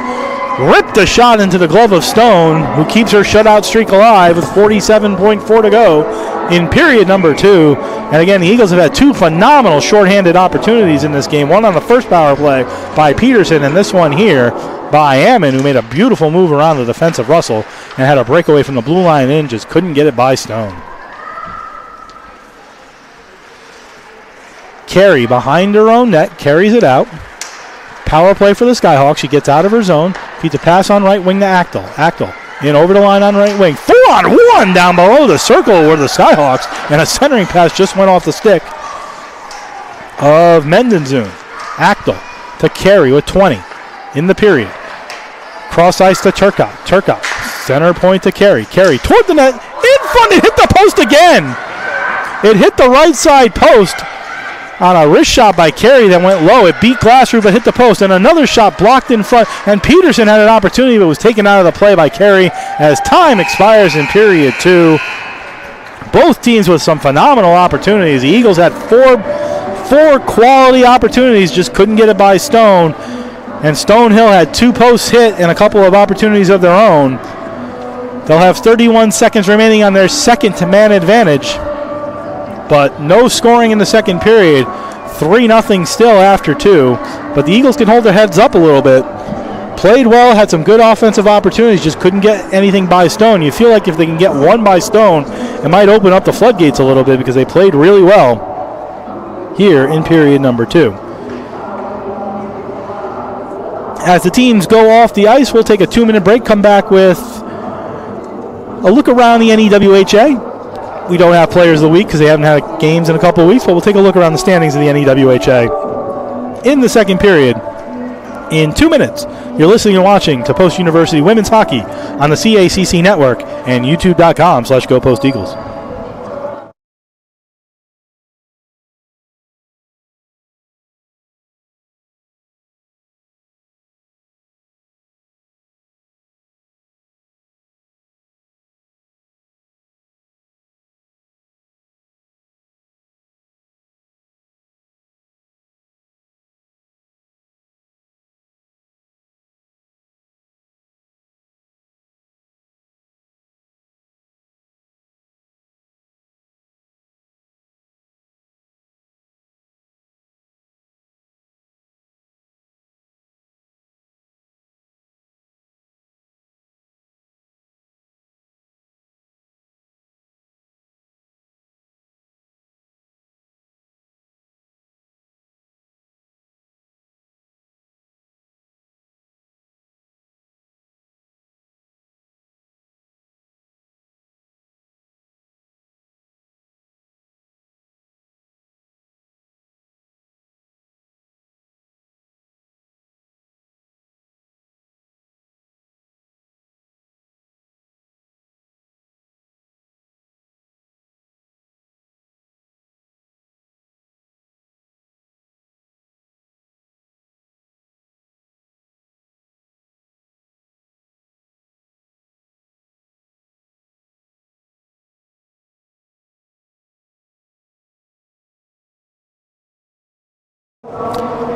Ripped a shot into the glove of Stone, who keeps her shutout streak alive with 47.4 to go in period number 2. And again, the Eagles have had 2 phenomenal shorthanded opportunities in this game. One on the first power play by Peterson, and this one here by Ammon, who made a beautiful move around the defensive Russell and had a breakaway from the blue line in, just couldn't get it by Stone. Carey behind her own net, carries it out. Power play for the Skyhawks. She gets out of her zone, feeds a pass on right wing to Actel. Actel in over the line on right wing. 4-on-1 down below the circle were the Skyhawks, and a centering pass just went off the stick of Mendenzun. Actel to Carey with 20 in the period. Cross ice to Turcotte. Turcotte, center point to Carey. Carey toward the net, in front, it hit the post again. It hit the right side post on a wrist shot by Carey that went low. It beat Glassroot but hit the post, and another shot blocked in front, and Peterson had an opportunity but was taken out of the play by Carey as time expires in period 2. Both teams with some phenomenal opportunities. The Eagles had four quality opportunities, just couldn't get it by Stone, and Stonehill had 2 posts hit and a couple of opportunities of their own. They'll have 31 seconds remaining on their second man advantage, but no scoring in the second period. 3-0 still after 2. But the Eagles can hold their heads up a little bit. Played well, had some good offensive opportunities, just couldn't get anything by Stone. You feel like if they can get one by Stone, it might open up the floodgates a little bit because they played really well here in period number 2. As the teams go off the ice, we'll take a 2-minute break, come back with a look around the NEWHA. We don't have players of the week because they haven't had games in a couple of weeks, but we'll take a look around the standings of the NEWHA. In the second period, in 2 minutes, you're listening and watching to Post University Women's Hockey on the CACC Network and youtube.com/GoPostEagles.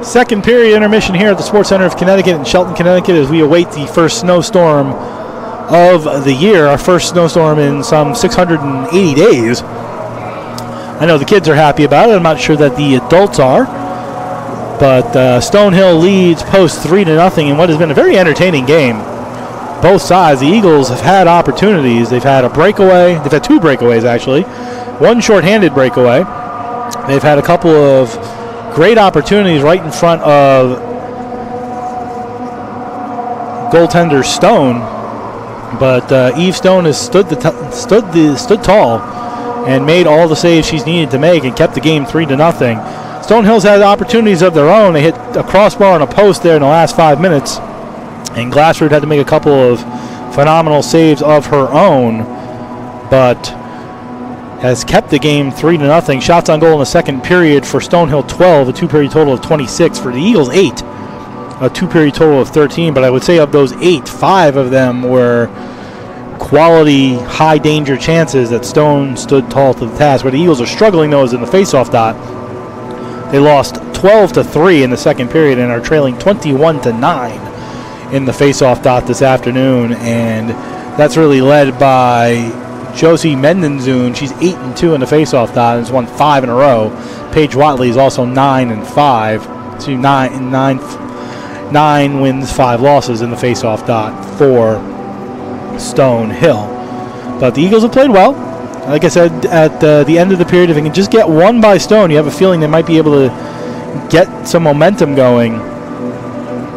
Second period intermission here at the Sports Center of Connecticut in Shelton, Connecticut, as we await the first snowstorm of the year, our first snowstorm in some 680 days. I know the kids are happy about it. I'm not sure that the adults are. But Stonehill leads Post 3-0 in what has been a very entertaining game. Both sides, the Eagles have had opportunities. They've had a breakaway. They've had two breakaways, actually. One shorthanded breakaway. They've had a couple of great opportunities right in front of goaltender Stone, but Eve Stone has stood tall and made all the saves she's needed to make and kept the game 3-0. Stonehill's had opportunities of their own. They hit a crossbar and a post there in the last 5 minutes, and Glassford had to make a couple of phenomenal saves of her own, but has kept the game 3-0. Shots on goal in the second period for Stonehill 12, a two-period total of 26. For the Eagles, 8, a two-period total of 13. But I would say of those 8, 5 of them were quality, high-danger chances that Stone stood tall to the task. Where the Eagles are struggling, though, is in the face-off dot. They lost 12-3 in the second period and are trailing 21-9 in the face-off dot this afternoon. And that's really led by Josie Mendenzun. She's 8-2 in the face-off dot and has won 5 in a row. Paige Watley is also 9-5. So 9 wins, 5 losses in the face-off dot for Stonehill. But the Eagles have played well. Like I said, at the end of the period, if they can just get one by Stone, you have a feeling they might be able to get some momentum going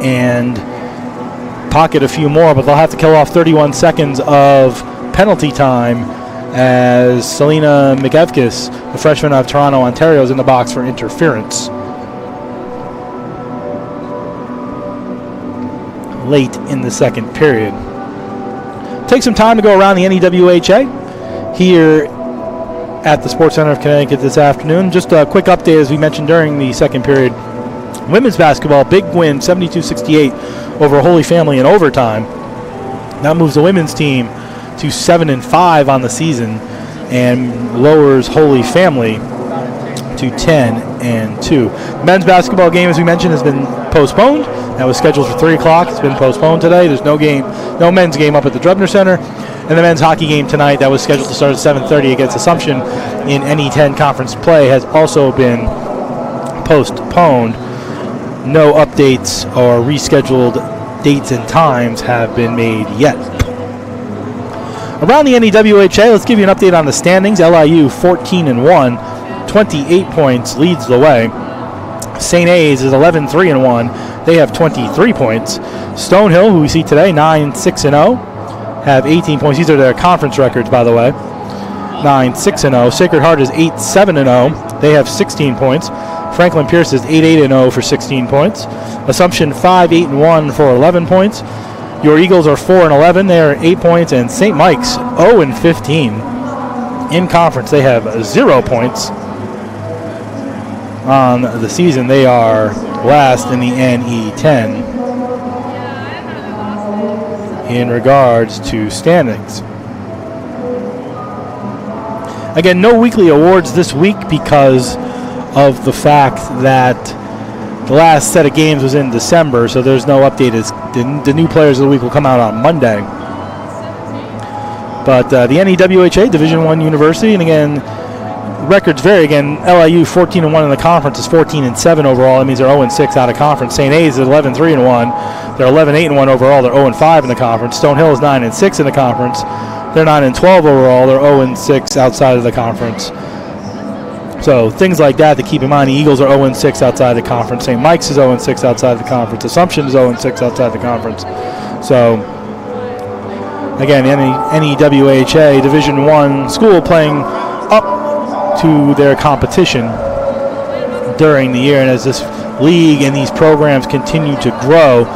and pocket a few more, but they'll have to kill off 31 seconds of penalty time as Selena McEvkis, the freshman out of Toronto, Ontario, is in the box for interference. Late in the second period. Take some time to go around the NEWHA here at the Sports Center of Connecticut this afternoon. Just a quick update, as we mentioned during the second period. Women's basketball, big win, 72-68 over Holy Family in overtime. That moves the women's team to 7-5 on the season and lowers Holy Family to 10-2. Men's basketball game, as we mentioned, has been postponed. That was scheduled for 3 o'clock. It's been postponed today. There's no men's game up at the Drebner Center. And the men's hockey game tonight, that was scheduled to start at 7:30 against Assumption in NE10 conference play, has also been postponed. No updates or rescheduled dates and times have been made yet. Around the NEWHA, let's give you an update on the standings. LIU 14-1, 28 points, leads the way. St. A's is 11-3-1. They have 23 points. Stonehill, who we see today, 9-6-0, have 18 points. These are their conference records, by the way. 9-6-0. Sacred Heart is 8-7-0. They have 16 points. Franklin Pierce is 8-8-0 for 16 points. Assumption 5-8-1 for 11 points. Your Eagles are 4-11. They are 8 points. And St. Mike's 0-15. In conference, they have 0 points on the season. They are last in the NE10 in regards to standings. Again, no weekly awards this week because of the fact that the last set of games was in December, so there's no update. The new players of the week will come out on Monday. But the NEWHA Division I University, and again, records vary. Again, LIU 14-1 in the conference is 14-7 overall. That means they're 0-6 out of conference. St. A's is 11-3-1. They're 11-8-1 overall. They're 0-5 in the conference. Stonehill is 9-6 in the conference. They're 9-12 overall. They're 0-6 outside of the conference. So things like that to keep in mind. The Eagles are 0-6 outside the conference. St. Mike's is 0-6 outside the conference. Assumption is 0-6 outside the conference. So again, NEWHA Division I school playing up to their competition during the year. And as this league and these programs continue to grow,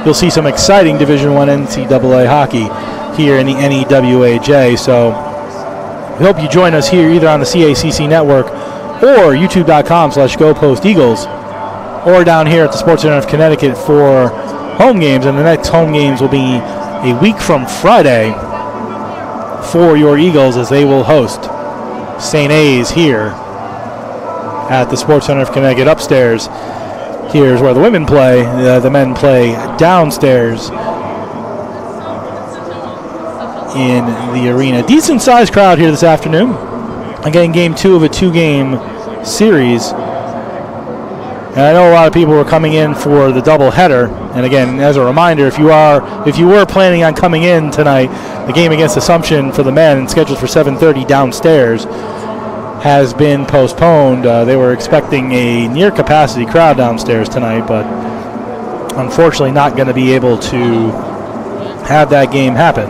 you'll see some exciting Division I NCAA hockey here in the NEWHA. So we hope you join us here either on the CACC network or youtube.com/GoPostEagles, or down here at the Sports Center of Connecticut for home games. And the next home games will be a week from Friday for your Eagles, as they will host St. A's here at the Sports Center of Connecticut upstairs. Here's where the women play. The men play downstairs in the arena. Decent sized crowd here this afternoon. Again, game 2 of a 2-game series. And I know a lot of people were coming in for the doubleheader. And again, as a reminder, if you were planning on coming in tonight, the game against Assumption for the men, scheduled for 7:30 downstairs, has been postponed. They were expecting a near capacity crowd downstairs tonight, but unfortunately not going to be able to have that game happen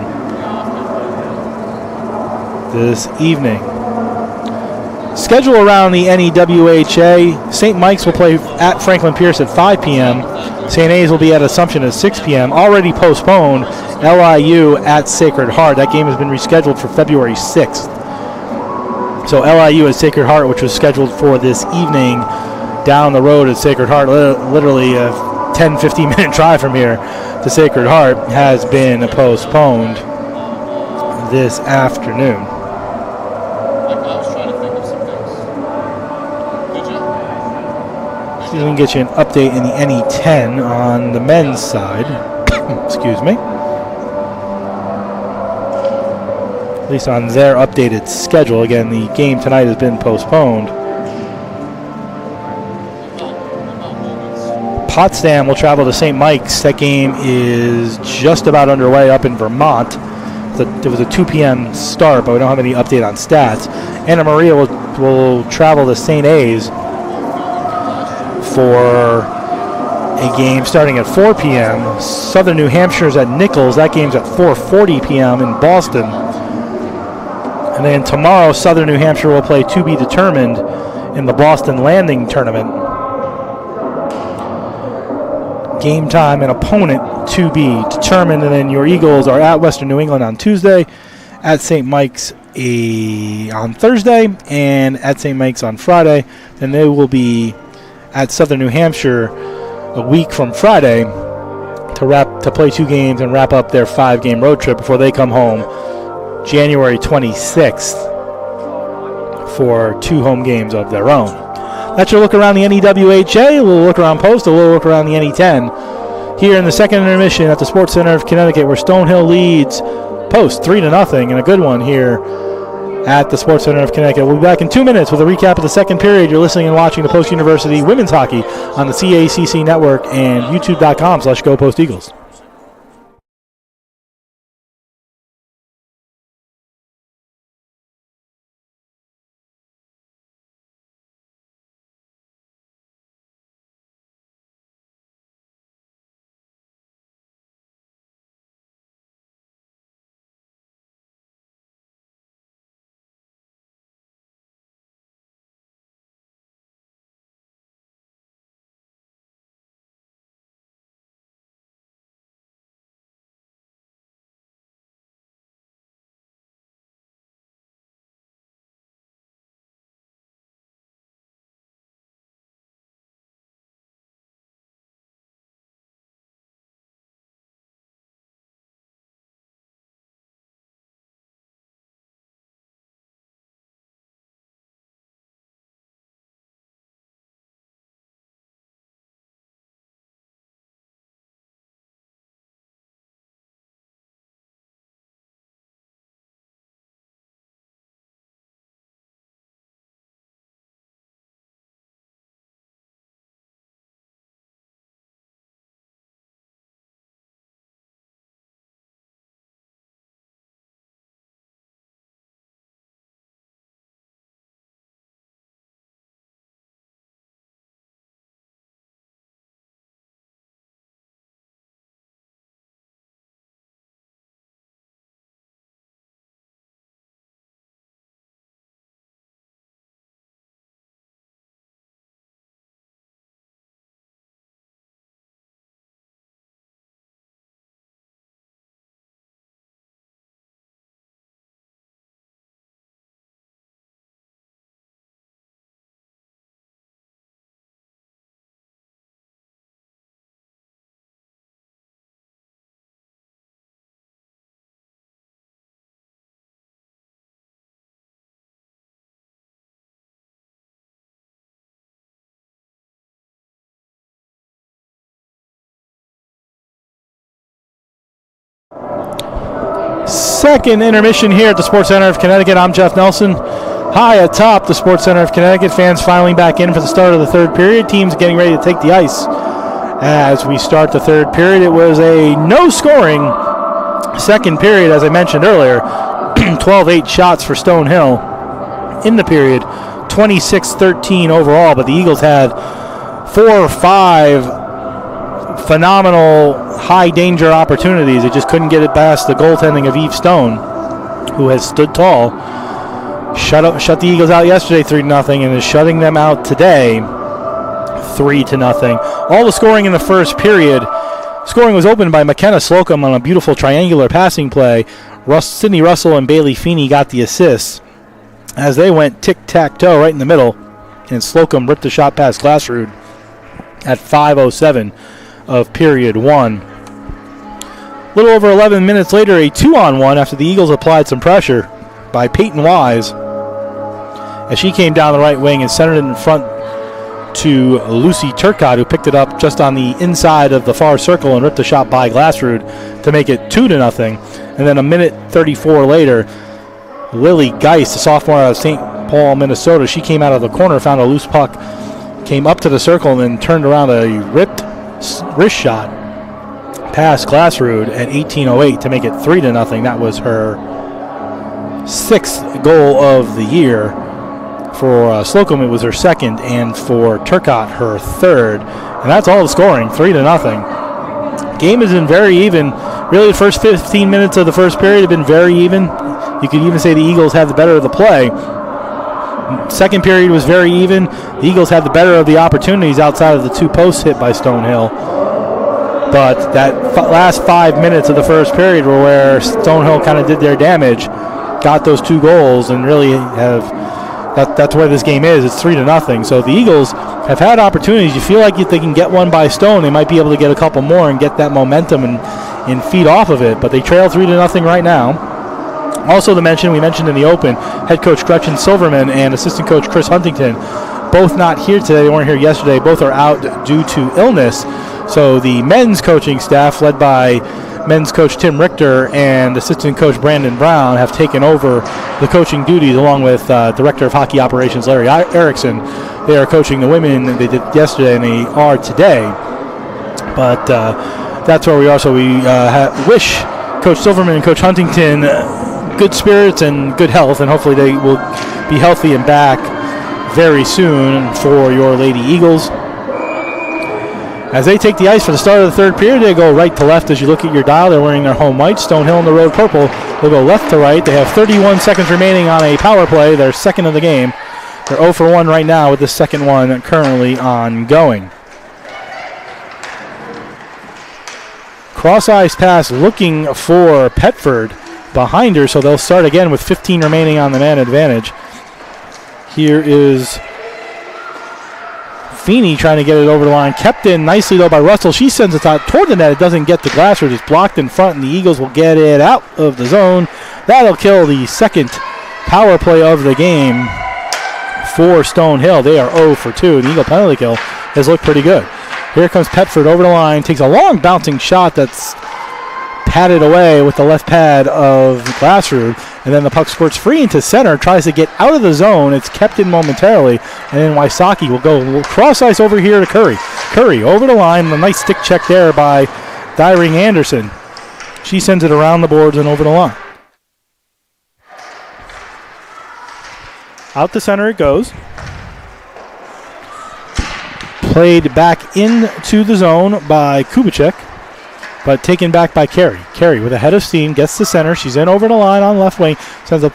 this evening. Schedule around the NEWHA. St. Mike's will play at Franklin Pierce at 5 p.m. St. A's will be at Assumption at 6 p.m. Already postponed, LIU at Sacred Heart. That game has been rescheduled for February 6th. So LIU at Sacred Heart, which was scheduled for this evening down the road at Sacred Heart, literally a 10, 15-minute drive from here to Sacred Heart, has been postponed this afternoon. See if we can get you an update in the NE10 on the men's side. Excuse me. At least on their updated schedule. Again, the game tonight has been postponed. Potsdam will travel to St. Mike's. That game is just about underway up in Vermont. There was a 2 p.m. start, but we don't have any update on stats. Anna Maria will travel to St. A's for a game starting at 4 p.m. Southern New Hampshire is at Nichols. That game's at 4:40 p.m. in Boston. And then tomorrow, Southern New Hampshire will play to be determined in the Boston Landing Tournament. Game time and opponent to be determined. And then your Eagles are at Western New England on Tuesday, at St. Mike's on Thursday, and at St. Mike's on Friday. Then they will be at Southern New Hampshire a week from Friday to play 2 games and wrap up their 5-game road trip before they come home January 26th for 2 home games of their own. That's your look around the NEWHA, a little look around Post, a little look around the NE10. Here in the second intermission at the Sports Center of Connecticut, where Stonehill leads Post 3-0, and a good one here at the Sports Center of Connecticut. We'll be back in 2 minutes with a recap of the second period. You're listening and watching the Post University Women's Hockey on the CACC Network and youtube.com/GoPostEagles. Second intermission here at the Sports Center of Connecticut. I'm Jeff Nelson. High atop the Sports Center of Connecticut, fans filing back in for the start of the third period. Teams getting ready to take the ice. As we start the third period, it was a no-scoring second period, as I mentioned earlier. 12-8 shots for Stonehill in the period, 26-13 overall, but the Eagles had 4 or 5 phenomenal high-danger opportunities. They just couldn't get it past the goaltending of Eve Stone, who has stood tall. Shut the Eagles out yesterday 3-0 and is shutting them out today 3-0. All the scoring in the first period. Scoring was opened by McKenna Slocum on a beautiful triangular passing play. Sydney Russell and Bailey Feeney got the assists as they went tic-tac-toe right in the middle, and Slocum ripped the shot past Glassrud at 5:07 of period 1. A little over 11 minutes later, a 2-on-1 after the Eagles applied some pressure by Peyton Wise as she came down the right wing and centered it in front to Lucy Turcotte, who picked it up just on the inside of the far circle and ripped the shot by Glassrud to make it 2-0. And then a minute 34 later, Lily Geist, a sophomore out of St. Paul, Minnesota, she came out of the corner, found a loose puck, came up to the circle, and then turned around a ripped wrist shot past Glassrud at 18:08 to make it 3-0. That was her 6th goal of the year. For Slocum, it was her 2nd, and for Turcotte, her 3rd. And that's all the scoring, 3-0. Game has been very even. Really, the first 15 minutes of the first period have been very even. You could even say the Eagles had the better of the play. Second period was very even. The Eagles had the better of the opportunities outside of the 2 posts hit by Stonehill. But that last 5 minutes of the first period were where Stonehill kind of did their damage, got those 2 goals, and really have... That's where this game is. It's 3-0. So the Eagles have had opportunities. You feel like if they can get one by Stone, they might be able to get a couple more and get that momentum and feed off of it. But they trail 3-0 right now. Also we mentioned in the open, head coach Gretchen Silverman and assistant coach Chris Huntington, both not here today. They weren't here yesterday. Both are out due to illness. So the men's coaching staff, led by men's coach Tim Richter and assistant coach Brandon Brown, have taken over the coaching duties along with director of hockey operations Larry Erickson. They are coaching the women. They did yesterday and they are today. But that's where we are. So we wish Coach Silverman and Coach Huntington good spirits and good health, and hopefully they will be healthy and back very soon for your Lady Eagles. As they take the ice for the start of the third period, they go right to left as you look at your dial. They're wearing their home white. Stonehill in the road purple. They'll go left to right. They have 31 seconds remaining on a power play, their 2nd of the game. They're 0 for 1 right now with the 2nd one currently ongoing. Cross ice pass looking for Petford behind her, so they'll start again with 15 remaining on the man advantage. Here is Feeney trying to get it over the line. Kept in nicely, though, by Russell. She sends it out toward the net. It doesn't get to Glassrud. It's blocked in front, and the Eagles will get it out of the zone. That'll kill the 2nd power play of the game for Stonehill. They are 0 for 2. The Eagle penalty kill has looked pretty good. Here comes Petford over the line. Takes a long bouncing shot that's patted away with the left pad of Glassrud, and then the puck squirts free into center, tries to get out of the zone. It's kept in momentarily, and then Wysocki will go cross ice over here to Curry. Curry over the line, a nice stick check there by Dyring Anderson. She sends it around the boards and over the line. Out the center it goes. Played back into the zone by Kubicek, but taken back by Carey. Carey with a head of steam, gets to center. She's in over the line on left wing. Sends a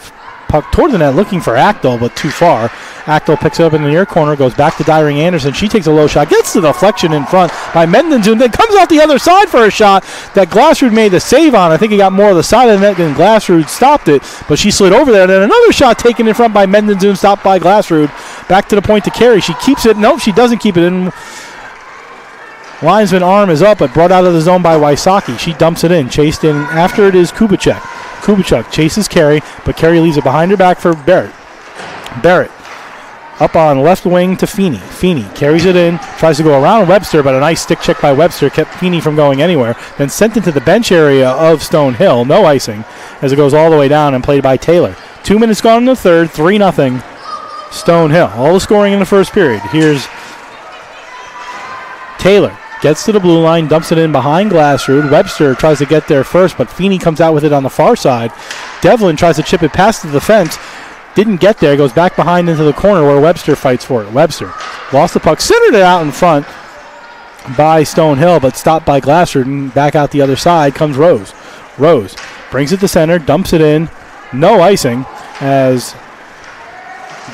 puck toward the net, looking for Actel, but too far. Actel picks it up in the near corner, goes back to Dyring Anderson. She takes a low shot, gets the deflection in front by Mendenzun, then comes out the other side for a shot that Glassrud made the save on. I think he got more of the side of the net than Glassrud stopped it, but she slid over there. And then another shot taken in front by Mendenzun, stopped by Glassrud. Back to the point to Carey. She keeps it. Nope, she doesn't keep it in. Linesman arm is up, but brought out of the zone by Wysocki. She dumps it in. Chased in after it is Kubicek. Kubicek chases Carey, but Carey leaves it behind her back for Barrett. Barrett Up on left wing to Feeney. Feeney carries it in, tries to go around Webster, but a nice stick check by Webster kept Feeney from going anywhere. Then sent into the bench area of Stonehill. No icing as it goes all the way down and played by Taylor. 2 minutes gone in the third. 3-0 Stonehill. All the scoring in the first period. Here's Taylor. Gets to the blue line, dumps it in behind Glassrud. Webster tries to get there first, but Feeney comes out with it on the far side. Devlin tries to chip it past the defense. Didn't get there, goes back behind into the corner where Webster fights for it. Webster lost the puck, centered it out in front by Stonehill, but stopped by Glassrud, and back out the other side comes Rose. Rose brings it to center, dumps it in. No icing as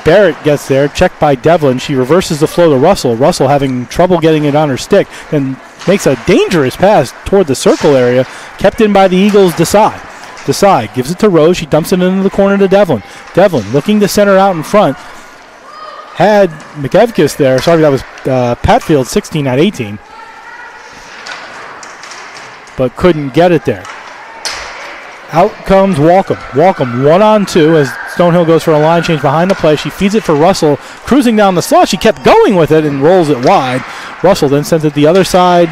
Barrett gets there, checked by Devlin. She reverses the flow to Russell. Russell having trouble getting it on her stick, and makes a dangerous pass toward the circle area, kept in by the Eagles. Desai gives it to Rose. She dumps it into the corner to Devlin. Devlin looking to center out in front. Had McEvkis there. Sorry, that was Patfield, 16 at 18. But couldn't get it there. Out comes Walcom. Walcom 1-on-2 as Stonehill goes for a line change behind the play. She feeds it for Russell. Cruising down the slot. She kept going with it and rolls it wide. Russell then sends it the other side.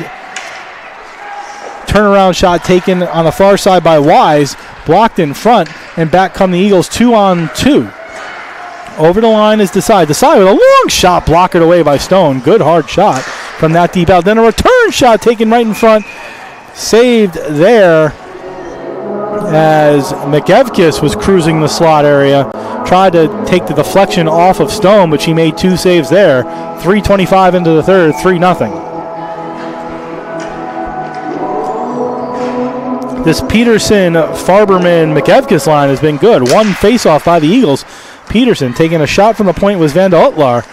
Turnaround shot taken on the far side by Wise, blocked in front, and back come the Eagles 2-on-2. Over the line is Desai. Desai with a long shot, blocked away by Stone. Good hard shot from that deep out. Then a return shot taken right in front, saved there as McEvkis was cruising the slot area. Tried to take the deflection off of Stone, but she made 2 saves there. 3:25 into the third, 3-0. This Peterson, Farberman, McEvkis line has been good. One face-off by the Eagles. Peterson taking a shot from the point was Vanda Utlar,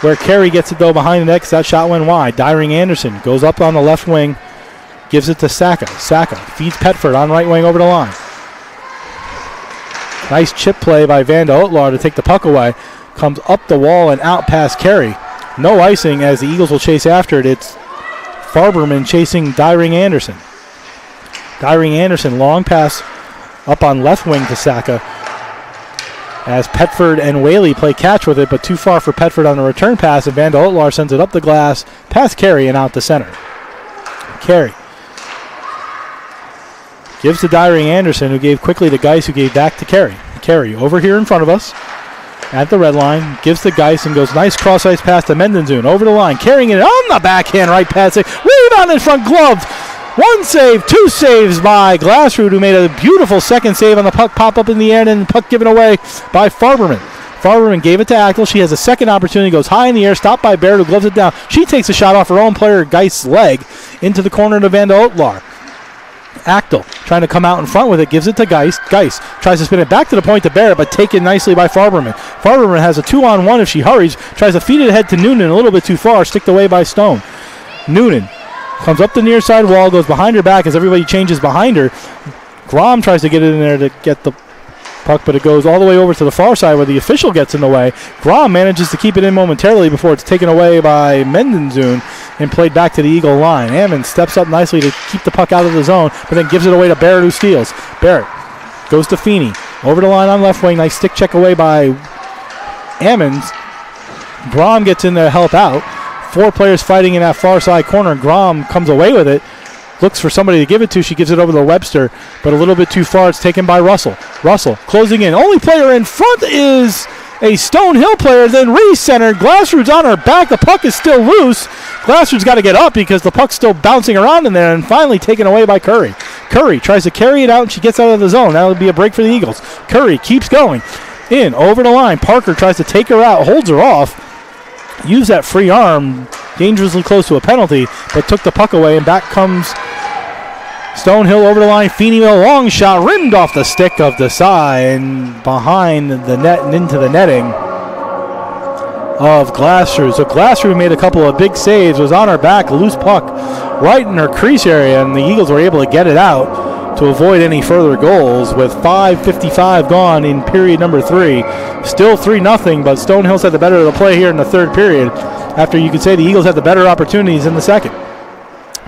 where Carey gets it though behind the net because that shot went wide. Dyring Anderson goes up on the left wing, gives it to Saka. Saka feeds Petford on right wing over the line. Nice chip play by Vanda Utlar to take the puck away. Comes up the wall and out past Carey. No icing as the Eagles will chase after it. It's Farberman chasing Dyring Anderson. Dyring Anderson, long pass up on left wing to Saka as Petford and Whaley play catch with it, but too far for Petford on the return pass, and Vanda Utlar sends it up the glass, past Carey and out the center. Carey gives to Dyring Anderson, who gave quickly to Geis, who gave back to Carey. Carey over here in front of us at the red line, gives to Geis and goes nice cross-ice pass to Mendenzun, over the line, carrying it on the backhand right past it, rebound in front, gloved. 1 save, 2 saves by Glassrud, who made a beautiful second save on the puck, pop up in the air, and then the puck given away by Farberman. Farberman gave it to Achtel. She has a second opportunity, goes high in the air, stopped by Barrett, who gloves it down. She takes a shot off her own player, Geis' leg, into the corner to Vanda Utlar. Achtel trying to come out in front with it, gives it to Geis. Geis tries to spin it back to the point to Barrett, but taken nicely by Farberman. Farberman has a 2-on-1 if she hurries, tries to feed it ahead to Noonan a little bit too far, sticked away by Stone. Noonan comes up the near side wall, goes behind her back as everybody changes behind her. Grom tries to get it in there to get the puck, but it goes all the way over to the far side where the official gets in the way. Grom manages to keep it in momentarily before it's taken away by Mendenzun and played back to the Eagle line. Ammons steps up nicely to keep the puck out of the zone, but then gives it away to Barrett, who steals. Barrett goes to Feeney. Over the line on left wing. Nice stick check away by Ammons. Grom gets in there to help out. 4 players fighting in that far side corner. Grom comes away with it. Looks for somebody to give it to. She gives it over to Webster, but a little bit too far. It's taken by Russell. Russell closing in. Only player in front is a Stonehill player, then re-centered. Glassrud's on her back. The puck is still loose. Glassrud's got to get up because the puck's still bouncing around in there, and finally taken away by Curry. Curry tries to carry it out, and she gets out of the zone. That'll be a break for the Eagles. Curry keeps going. In, over the line. Parker tries to take her out, holds her off. Use that free arm, dangerously close to a penalty, but took the puck away, and back comes Stonehill over the line. Feeney with a long shot, rimmed off the stick of Desai and behind the net and into the netting of Glassrud. So Glassrud made a couple of big saves, was on her back, loose puck right in her crease area, and the Eagles were able to get it out to avoid any further goals with 5:55 gone in period number 3. Still 3-0, but Stonehill's had the better of the play here in the third period after you could say the Eagles had the better opportunities in the second.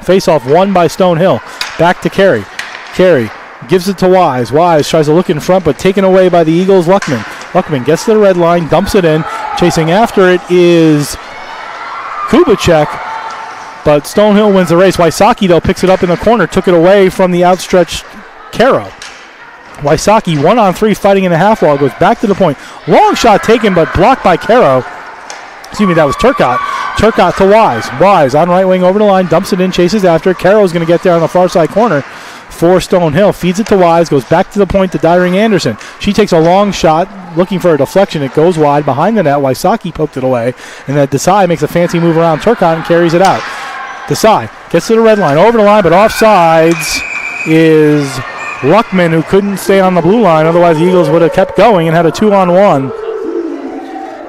Face-off won by Stonehill. Back to Carey. Carey gives it to Wise. Wise tries to look in front, but taken away by the Eagles' Luckman. Luckman gets to the red line, dumps it in. Chasing after it is Kubicek, but Stonehill wins the race. Wysocki, though, picks it up in the corner, took it away from the outstretched Caro. Wysocki 1-on-3 fighting in the half wall, goes back to the point. Long shot taken, but blocked by Caro. Excuse me, that was Turcotte. Turcotte to Wise. Wise on right wing over the line, dumps it in, chases after it. Caro's going to get there on the far side corner for Stonehill. Feeds it to Wise, goes back to the point to Dyring Anderson. She takes a long shot, looking for a deflection. It goes wide behind the net. Wysocki poked it away, and then Desai makes a fancy move around Turcotte and carries it out. Desai gets to the red line, over the line, but offsides is Luckman, who couldn't stay on the blue line. Otherwise, the Eagles would have kept going and had a 2-on-1.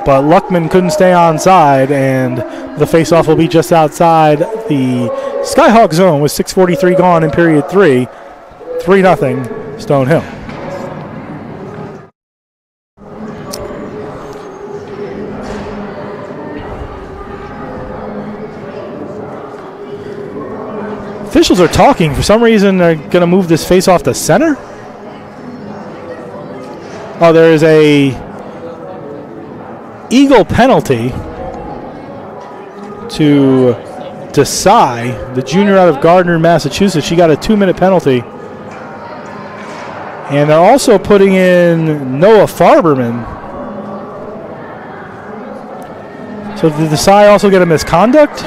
But Luckman couldn't stay onside, and the faceoff will be just outside the Skyhawk zone with 6:43 gone in period 3. 3-0 Stonehill. Officials are talking. For some reason, they're going to move this faceoff to center. Oh, there is a Eagle penalty to Desai, the junior out of Gardner, Massachusetts. She got a 2-minute penalty. And they're also putting in Noah Farberman. So did Desai also get a misconduct?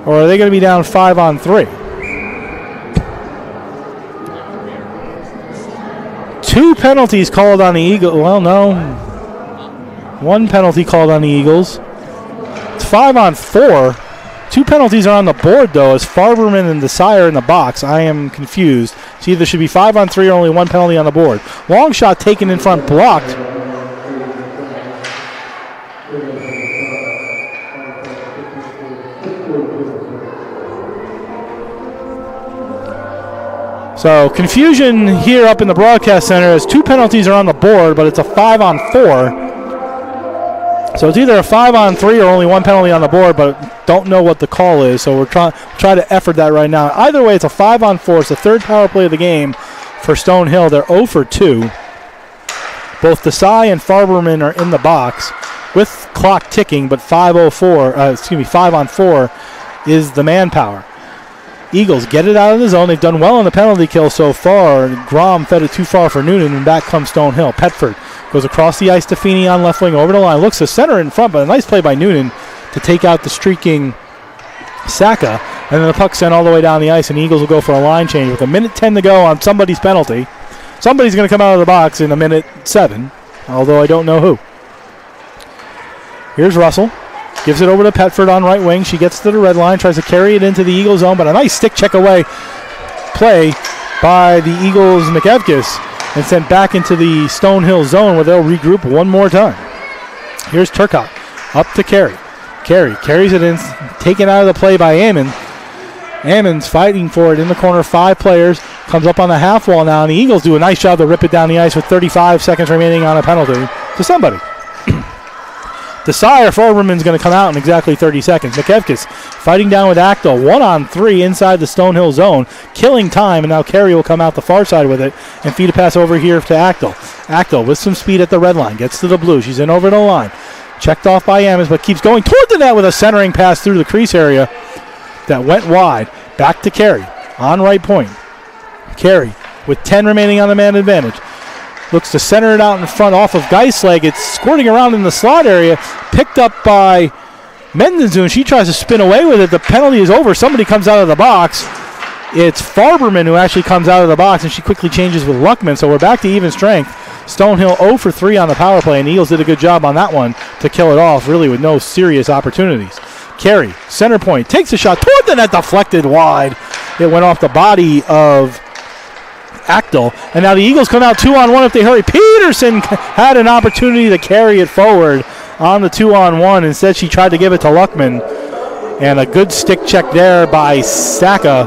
Or are they going to be down 5-on-3? 2 penalties called on the Eagles. Well, no. 1 penalty called on the Eagles. It's 5-on-4. 2 penalties are on the board, though, as Farberman and Desai are in the box. I am confused. So either should be 5-on-3 or only 1 penalty on the board. Long shot taken in front, blocked. So confusion here up in the broadcast center as 2 penalties are on the board, but it's a 5-on-4. So it's either a 5-on-3 or only 1 penalty on the board, but don't know what the call is. So we're try to effort that right now. Either way, it's a 5-on-4. It's the 3rd power play of the game for Stonehill. They're 0 for 2. Both Desai and Farberman are in the box with clock ticking, but 5-on-4 is the manpower. Eagles get it out of the zone. They've done well on the penalty kill so far. Grom fed it too far for Noonan, and back comes Stonehill. Petford goes across the ice to Feeney on left wing over the line. Looks to center in front, but a nice play by Noonan to take out the streaking Saka. And then the puck sent all the way down the ice, and Eagles will go for a line change with 1:10 to go on somebody's penalty. Somebody's going to come out of the box in 1:07, although I don't know who. Here's Russell. Gives it over to Petford on right wing. She gets to the red line, tries to carry it into the Eagles zone, but a nice stick check away play by the Eagles' McEvkis and sent back into the Stonehill zone where they'll regroup one more time. Here's Turcotte up to Carey. Carey carries it in, taken out of the play by Ammon. Ammon's fighting for it in the corner. 5 players. Comes up on the half wall now, and the Eagles do a nice job to rip it down the ice with 35 seconds remaining on a penalty to somebody. Desai or Farberman's going to come out in exactly 30 seconds. McEvkis fighting down with Actel. 1-on-3 inside the Stonehill zone. Killing time, and now Carey will come out the far side with it and feed a pass over here to Actel. Actel with some speed at the red line. Gets to the blue. She's in over the line. Checked off by Ammons, but keeps going toward the net with a centering pass through the crease area that went wide. Back to Carey on right point. Carey with 10 remaining on the man advantage. Looks to center it out in front off of Geisleg. It's squirting around in the slot area. Picked up by Mendenzun. She tries to spin away with it. The penalty is over. Somebody comes out of the box. It's Farberman who actually comes out of the box, and she quickly changes with Luckman. So we're back to even strength. Stonehill 0 for 3 on the power play, and Eagles did a good job on that one to kill it off, really with no serious opportunities. Carey, center point, takes a shot toward the net, deflected wide. It went off the body of Actel, and now the Eagles come out 2-on-1 if they hurry. Peterson had an opportunity to carry it forward on the 2-on-1. Instead, she tried to give it to Luckman, and a good stick check there by Saka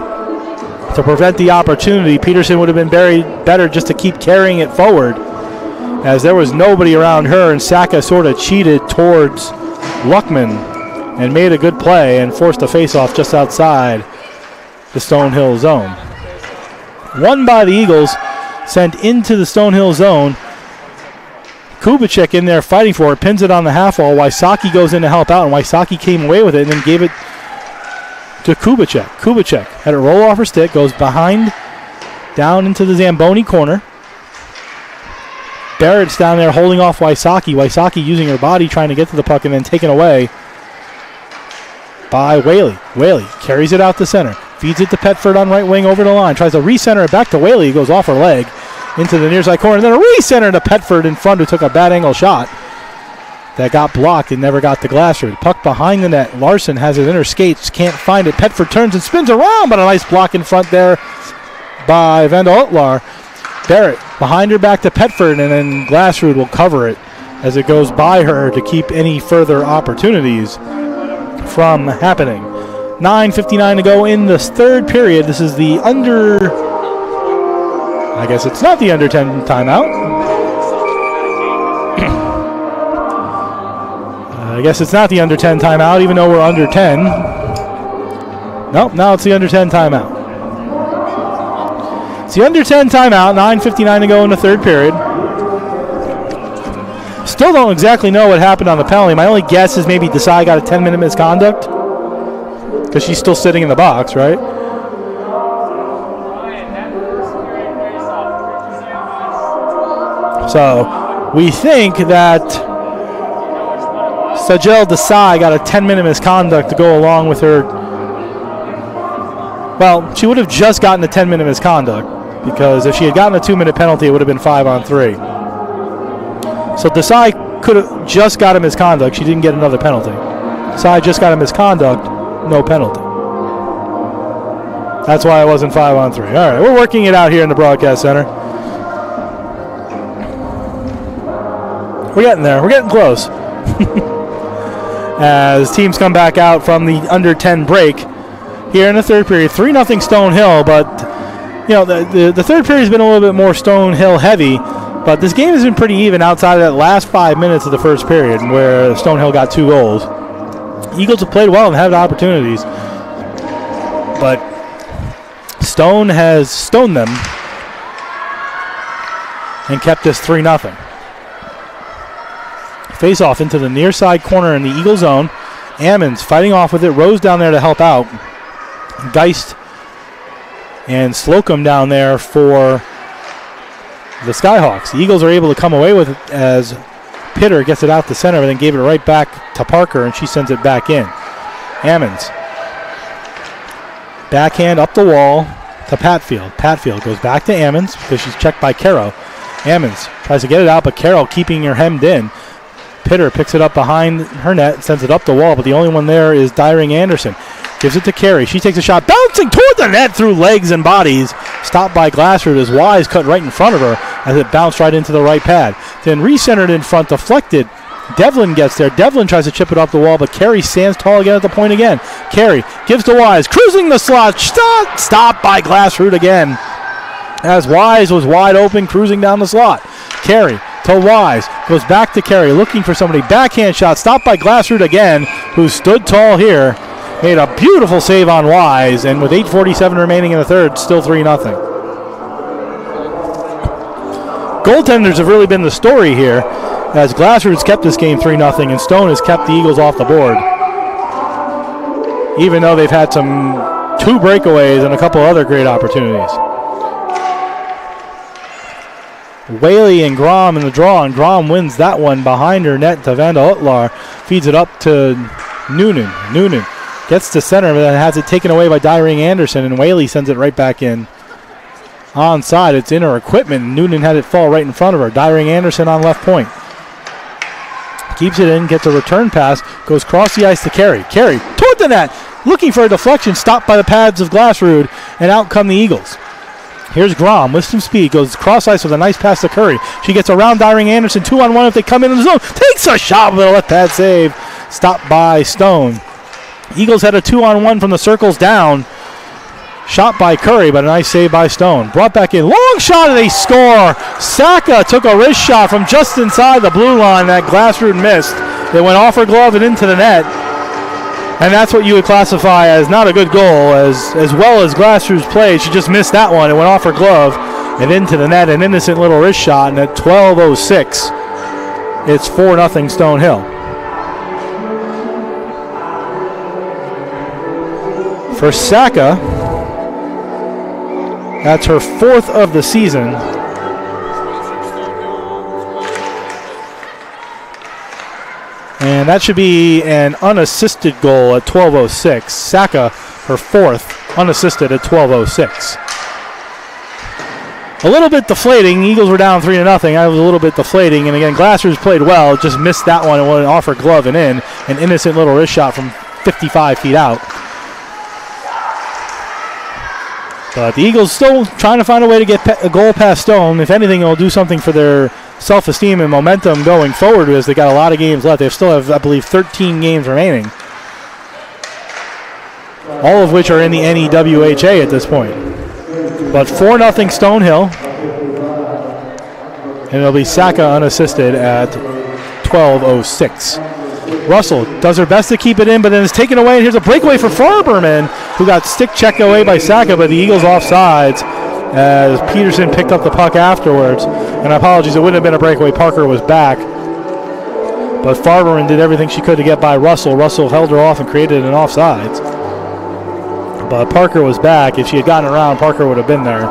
to prevent the opportunity. Peterson would have been better just to keep carrying it forward, as there was nobody around her, and Saka sort of cheated towards Luckman and made a good play and forced a face-off just outside the Stonehill zone. Won by the Eagles. Sent into the Stonehill zone. Kubicek in there fighting for it. Pins it on the half wall. Wysocki goes in to help out, and Wysocki came away with it and then gave it to Kubicek. Kubicek had it roll off her stick. Goes behind, down into the Zamboni corner. Barrett's down there holding off Wysocki. Wysocki using her body trying to get to the puck and then taken away by Whaley. Whaley carries it out the center. Feeds it to Petford on right wing over the line. Tries to recenter it back to Whaley. He goes off her leg into the near side corner. And then a recenter to Petford in front who took a bad angle shot that got blocked and never got to Glassford. Puck behind the net. Larson has it in her skates. Can't find it. Petford turns and spins around, but a nice block in front there by Vandal Utlar. Barrett behind her back to Petford, and then Glassrud will cover it as it goes by her to keep any further opportunities from happening. 9:59 to go in the third period. This is the I guess it's not the under 10 timeout. I guess it's not the under 10 timeout, even though we're under 10. Nope, now it's the under 10 timeout. It's the under 10 timeout, 9:59 to go in the third period. Still don't exactly know what happened on the penalty. My only guess is maybe Desai got a 10-minute misconduct because she's still sitting in the box, right? So we think that Sajel Desai got a 10-minute misconduct to go along with her. Well, she would have just gotten a 10-minute misconduct because if she had gotten a 2-minute penalty, it would have been 5-on-3. So Desai could have just got a misconduct. She didn't get another penalty. Desai just got a misconduct, no penalty. That's why it wasn't 5-on-3. All right, we're working it out here in the broadcast center. We're getting there. We're getting close. As teams come back out from the under 10 break here in the third period. 3-0 Stonehill, but you know the third period has been a little bit more Stonehill heavy, but this game has been pretty even outside of that last 5 minutes of the first period where Stonehill got 2 goals. Eagles have played well and had opportunities, but Stone has stoned them and kept this 3-0. Face off into the near side corner in the Eagle zone. Ammons fighting off with it. Rose down there to help out. Geist and Slocum down there for the Skyhawks. The Eagles are able to come away with it as Pitter gets it out the center and then gave it right back to Parker, and she sends it back in. Ammons. Backhand up the wall to Patfield. Patfield goes back to Ammons because she's checked by Caro. Ammons tries to get it out, but Caro keeping her hemmed in. Pitter picks it up behind her net, sends it up the wall, but the only one there is Dyring Anderson. Gives it to Carey. She takes a shot, bouncing toward the net through legs and bodies. Stopped by Glassford as Wise cut right in front of her as it bounced right into the right pad. Then recentered in front, deflected. Devlin gets there. Devlin tries to chip it off the wall, but Carey stands tall again at the point again. Carey gives to Wise, cruising the slot. Stopped by Glassford again as Wise was wide open, cruising down the slot. Carey to Wise, goes back to Carey, looking for somebody. Backhand shot, stopped by Glassrud again, who stood tall here. Made a beautiful save on Wise, and with 8:47 remaining in the third, still 3-0. Goaltenders have really been the story here, as Glassrud's kept this game 3-0, and Stone has kept the Eagles off the board. Even though they've had two breakaways and a couple other great opportunities. Whaley and Grom in the draw, and Grom wins that one behind her net to Vandal Utlar. Feeds it up to Noonan. Noonan gets to center, but then has it taken away by Dyring Anderson, and Whaley sends it right back in. Onside, it's in her equipment. Noonan had it fall right in front of her. Dyring Anderson on left point. Keeps it in, gets a return pass, goes across the ice to Carey. Carey toward the net, looking for a deflection, stopped by the pads of Glassrud, and out come the Eagles. Here's Grom with some speed, goes cross ice with a nice pass to Curry. She gets around Dyring Anderson, 2-on-1 if they come in the zone. Takes a shot with a left pad save, stopped by Stone. Eagles had a 2-on-1 from the circles down. Shot by Curry, but a nice save by Stone. Brought back in, long shot and they score. Saka took a wrist shot from just inside the blue line that Glassrud missed. It went off her glove and into the net. And that's what you would classify as not a good goal. As well as Glasser's played, she just missed that one. It went off her glove and into the net, an innocent little wrist shot. And at 12:06, it's 4-0 Stonehill. For Saka, that's her 4th of the season. And that should be an unassisted goal at 12:06. Saka, her 4th, unassisted at 12:06. A little bit deflating. Eagles were down 3-0. I was a little bit deflating. And again, Glasser's played well. Just missed that one and went off her glove and in. An innocent little wrist shot from 55 feet out. But the Eagles still trying to find a way to get a goal past Stone. If anything, it'll do something for their self-esteem and momentum going forward, as they got a lot of games left. They still have, I believe, 13 games remaining, all of which are in the NEWHA at this point. But 4-0 Stonehill, and it'll be Saka unassisted at 12:06. Russell does her best to keep it in, but then it's taken away, and here's a breakaway for Farberman, who got stick checked away by Saka, but the Eagles offsides as Peterson picked up the puck afterwards. And apologies, it wouldn't have been a breakaway. Parker was back. But Farberman did everything she could to get by Russell. Russell held her off and created an offsides. But Parker was back. If she had gotten around, Parker would have been there,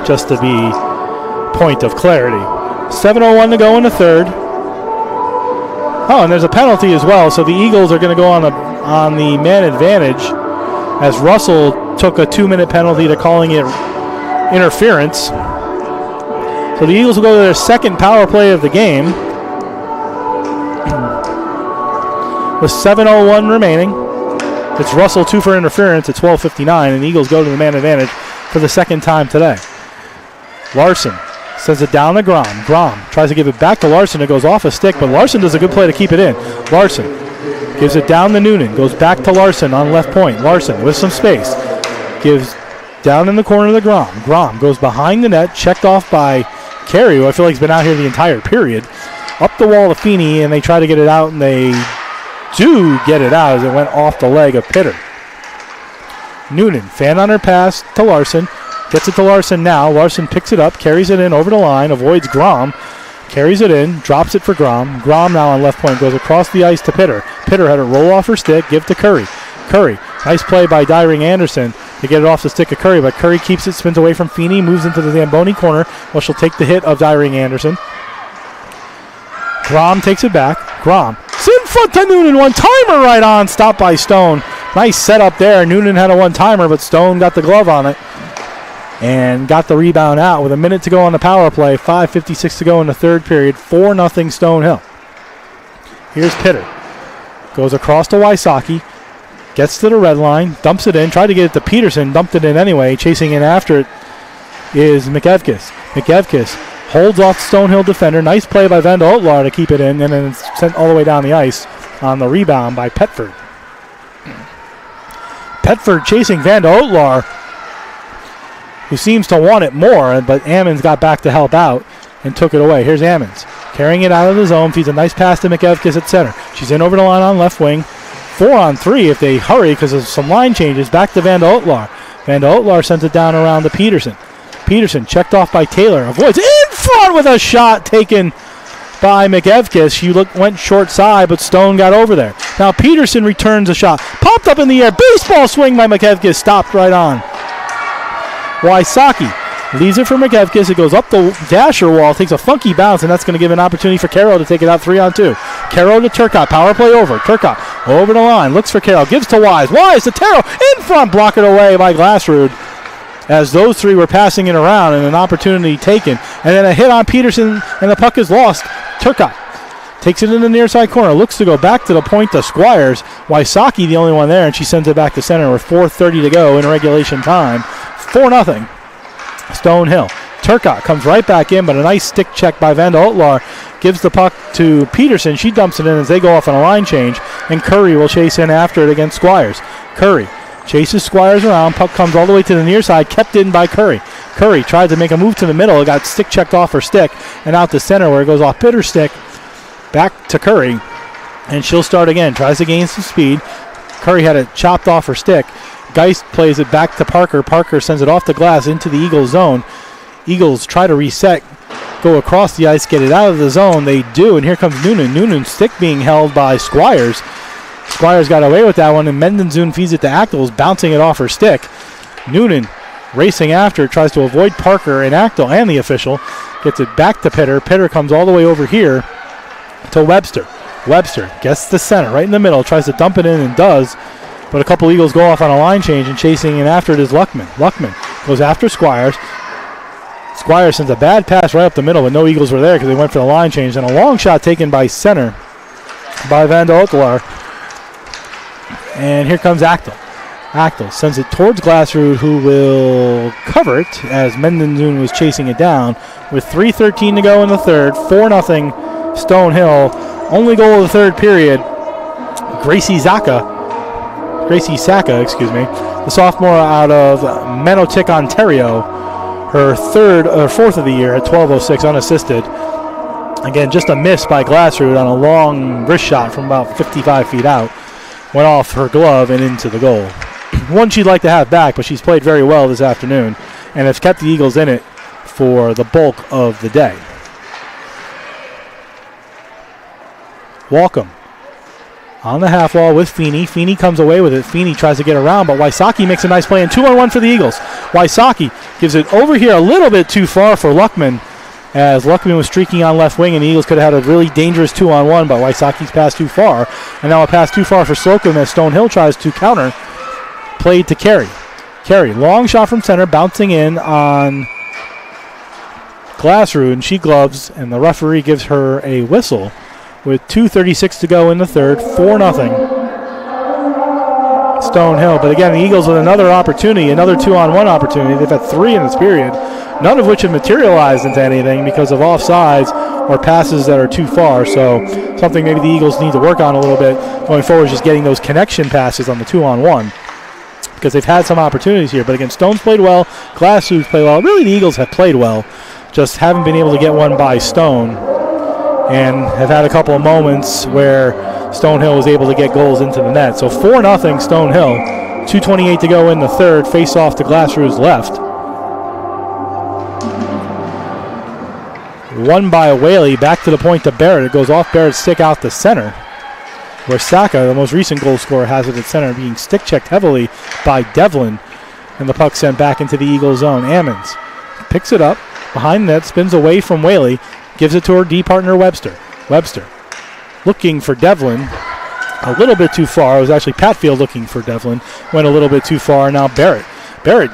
just to be point of clarity. 7:01 to go in the third. Oh, and there's a penalty as well, so the Eagles are going to go on the man advantage, as Russell took a 2-minute penalty to calling it interference. So the Eagles will go to their second power play of the game with 7:01 remaining. It's Russell 2 for interference at 12:59, and the Eagles go to the man advantage for the second time today. Larson sends it down to Grom. Grom tries to give it back to Larson. It goes off a stick, but Larson does a good play to keep it in. Larson gives it down to Noonan. Goes back to Larson on left point. Larson with some space. Gives down in the corner to Grom. Grom goes behind the net, checked off by Carey, who I feel like has been out here the entire period. Up the wall to Feeney, and they try to get it out, and they do get it out as it went off the leg of Pitter. Noonan, fan on her pass to Larson. Gets it to Larson now. Larson picks it up, carries it in over the line, avoids Grom, carries it in, drops it for Grom. Grom now on left point goes across the ice to Pitter. Pitter had it roll off her stick, give to Curry. Curry, nice play by Dyring Anderson to get it off the stick of Curry, but Curry keeps it, spins away from Feeney, moves into the Zamboni corner, while she'll take the hit of Dyring Anderson. Grom takes it back. Grom, in front to Noonan, one-timer right on, stopped by Stone. Nice setup there. Noonan had a one-timer, but Stone got the glove on it and got the rebound out with a minute to go on the power play. 5:56 to go in the third period. 4-0 Stonehill. Here's Pitter. Goes across to Wysocki. Gets to the red line. Dumps it in. Tried to get it to Peterson. Dumped it in anyway. Chasing in after it is McEvkis. McEvkis holds off the Stonehill defender. Nice play by Vanda Otlar to keep it in, and then it's sent all the way down the ice on the rebound by Petford. Petford chasing Vanda Otlar, who seems to want it more, but Ammons got back to help out and took it away. Here's Ammons carrying it out of the zone, feeds a nice pass to McEvkis at center. She's in over the line on left wing. 4-on-3 if they hurry because of some line changes. Back to Vanda Otlar. Vanda Otlar sends it down around to Peterson. Peterson checked off by Taylor. Avoids in front with a shot taken by McEvkis. She went short side, but Stone got over there. Now Peterson returns a shot. Popped up in the air. Baseball swing by McEvkis. Stopped right on. Wysocki leaves it for McEvkis. It goes up the dasher wall, takes a funky bounce, and that's going to give an opportunity for Carroll to take it out 3-on-2. Carroll to Turcotte. Power play over. Turcotte over the line. Looks for Carroll. Gives to Wise. Wise to Terrell. In front. Block it away by Glassrud, as those three were passing it around and an opportunity taken. And then a hit on Peterson, and the puck is lost. Turcotte takes it in the near side corner. Looks to go back to the point to Squires. Wysocki the only one there, and she sends it back to center with 4:30 to go in regulation time. 4-0 Stonehill. Turcotte comes right back in, but a nice stick check by Vanda Otlar gives the puck to Peterson. She dumps it in as they go off on a line change, and Curry will chase in after it against Squires. Curry chases Squires around. Puck comes all the way to the near side, kept in by Curry. Curry tried to make a move to the middle. It got stick checked off her stick and out to center where it goes off Pitter's stick. Back to Curry, and she'll start again. Tries to gain some speed. Curry had it chopped off her stick. Geist plays it back to Parker. Parker sends it off the glass into the Eagles zone. Eagles try to reset, go across the ice, get it out of the zone. They do, and here comes Noonan. Noonan's stick being held by Squires. Squires got away with that one, and Mendenzun feeds it to Actels, bouncing it off her stick. Noonan racing after, tries to avoid Parker and Actel and the official. Gets it back to Pitter. Pitter comes all the way over here to Webster. Webster gets the center right in the middle, tries to dump it in and does, but a couple Eagles go off on a line change, and chasing and after it is Luckman. Luckman goes after Squires. Squires sends a bad pass right up the middle, but no Eagles were there because they went for the line change, and a long shot taken by center by Van de Otelaar. And here comes Actel. Actel sends it towards Glassrud, who will cover it as Mendenzun was chasing it down with 3:13 to go in the third. 4-0 Stonehill. Only goal of the third period. Gracie Saka, the sophomore out of Manotick, Ontario. Her fourth of the year at 12:06 unassisted. Again, just a miss by Glassrud on a long wrist shot from about 55 feet out. Went off her glove and into the goal. One she'd like to have back, but she's played very well this afternoon and has kept the Eagles in it for the bulk of the day. Walcom on the half wall with Feeney. Feeney comes away with it. Feeney tries to get around, but Wysocki makes a nice play, and 2-on-1 for the Eagles. Wysocki gives it over here a little bit too far for Luckman, as Luckman was streaking on left wing, and the Eagles could have had a really dangerous 2-on-1, but Wysocki's pass too far. And now a pass too far for Slocum as Stonehill tries to counter. Played to Carey. Carey, long shot from center, bouncing in on Glassrud, and she gloves, and the referee gives her a whistle with 2:36 to go in the third. 4-0 Stonehill. But again, the Eagles with another opportunity, another 2-on-1 opportunity. They've had 3 in this period, none of which have materialized into anything because of offsides or passes that are too far. So something maybe the Eagles need to work on a little bit going forward is just getting those connection passes on the 2-on-1, because they've had some opportunities here. But again, Stone's played well, Glassrud's played well. Really, the Eagles have played well, just haven't been able to get one by Stone, and have had a couple of moments where Stonehill was able to get goals into the net. So 4-0 Stonehill, 2:28 to go in the third, face off to Glassrud's left. Won by Whaley, back to the point to Barrett. It goes off Barrett's stick out to center, where Saka, the most recent goal scorer, has it at center, being stick-checked heavily by Devlin, and the puck sent back into the Eagles zone. Ammons picks it up behind net, spins away from Whaley, gives it to her D partner Webster. Webster looking for Devlin, a little bit too far. It was actually Patfield looking for Devlin, went a little bit too far. Now Barrett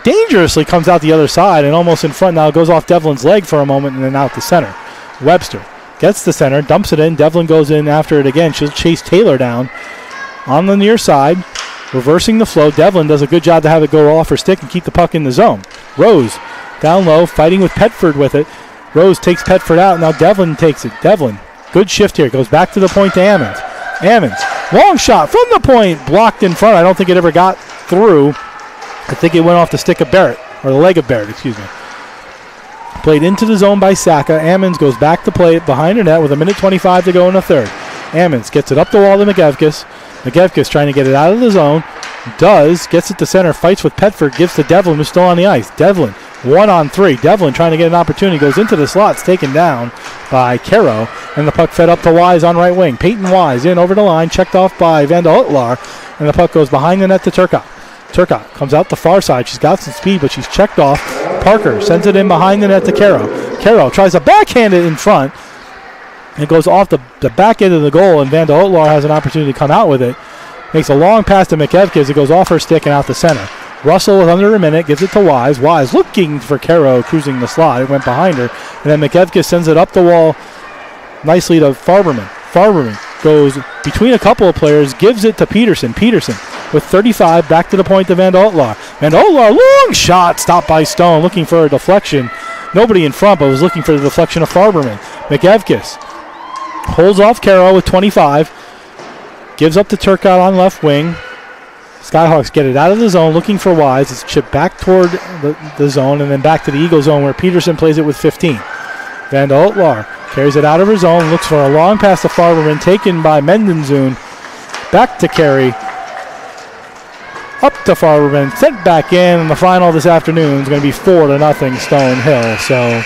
dangerously comes out the other side and almost in front now, goes off Devlin's leg for a moment and then out the center. Webster gets the center, dumps it in. Devlin goes in after it again. She'll chase Taylor down on the near side, reversing the flow. Devlin does a good job to have it go off her stick and keep the puck in the zone. Rose down low, fighting with Petford with it. Rose takes Petford out. Now Devlin takes it. Devlin, good shift here. Goes back to the point to Ammons. Ammons, long shot from the point, blocked in front. I don't think it ever got through. I think it went off the stick of Barrett, or the leg of Barrett, excuse me. Played into the zone by Saka. Ammons goes back to play it behind her net with 1:25 to go in the third. Ammons gets it up the wall to McGevkis. McGevkis trying to get it out of the zone. Does. Gets it to center. Fights with Petford. Gives to Devlin, who's still on the ice. Devlin, 1-on-3. Devlin trying to get an opportunity. Goes into the slots. Taken down by Caro. And the puck fed up to Wise on right wing. Peyton Wise in over the line. Checked off by Van de Otelaar. And the puck goes behind the net to Turcotte. Turcotte comes out the far side. She's got some speed, but she's checked off. Parker sends it in behind the net to Caro. Caro tries to backhand it in front. It goes off the back end of the goal, and Van de Otelaar has an opportunity to come out with it. Makes a long pass to McEvkes. It goes off her stick and out the center. Russell with under a minute gives it to Wise. Wise looking for Caro, cruising the slot. It went behind her. And then McEvkes sends it up the wall nicely to Farberman. Farberman goes between a couple of players, gives it to Peterson. Peterson with 35, back to the point to Van de Otelaar. Van de Otelaar, long shot, stopped by Stone, looking for a deflection. Nobody in front, but was looking for the deflection of Farberman. McEvkes holds off Caro with 25, gives up to Turcotte on left wing. Skyhawks get it out of the zone, looking for Wise. It's chipped back toward the zone and then back to the Eagle zone where Peterson plays it with 15. Van de Otelaar carries it out of her zone, looks for a long pass to Farberman, taken by Mendenzun. Back to Carey. up to Farberman, sent back in, and the final this afternoon is going to be 4-0 Stonehill. So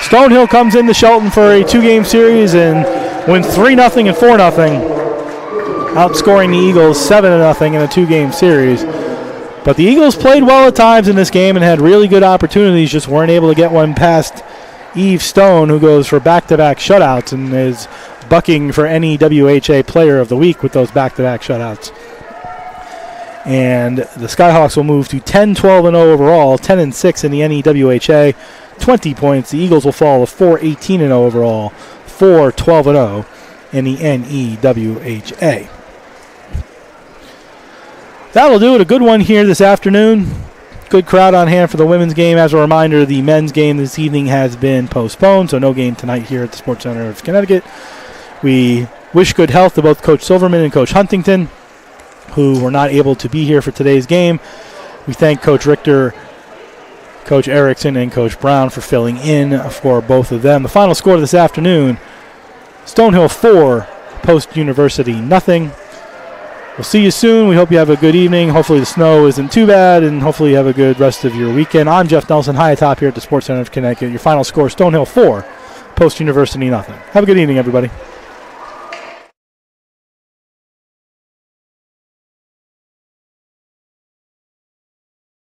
Stonehill comes into Shelton for a 2-game series and wins 3-0 and 4-0, outscoring the Eagles 7-0 in a 2-game series. But the Eagles played well at times in this game and had really good opportunities, just weren't able to get one past Eve Stone, who goes for back-to-back shutouts and is bucking for NEWHA Player of the Week with those back-to-back shutouts. And the Skyhawks will move to 10-12-0 overall, 10-6 in the NEWHA, 20 points. The Eagles will fall to 4-18-0 overall, 4-12-0 in the NEWHA. That'll do it. A good one here this afternoon. Good crowd on hand for the women's game. As a reminder, the men's game this evening has been postponed, so no game tonight here at the Sports Center of Connecticut. We wish good health to both Coach Silverman and Coach Huntington, who were not able to be here for today's game. We thank Coach Richter, Coach Erickson, and Coach Brown for filling in for both of them. The final score this afternoon, Stonehill 4, Post University nothing. We'll see you soon. We hope you have a good evening. Hopefully the snow isn't too bad, and hopefully you have a good rest of your weekend. I'm Jeff Nelson, high atop here at the Sports Center of Connecticut. Your final score, Stonehill 4, Post University nothing. Have a good evening, everybody.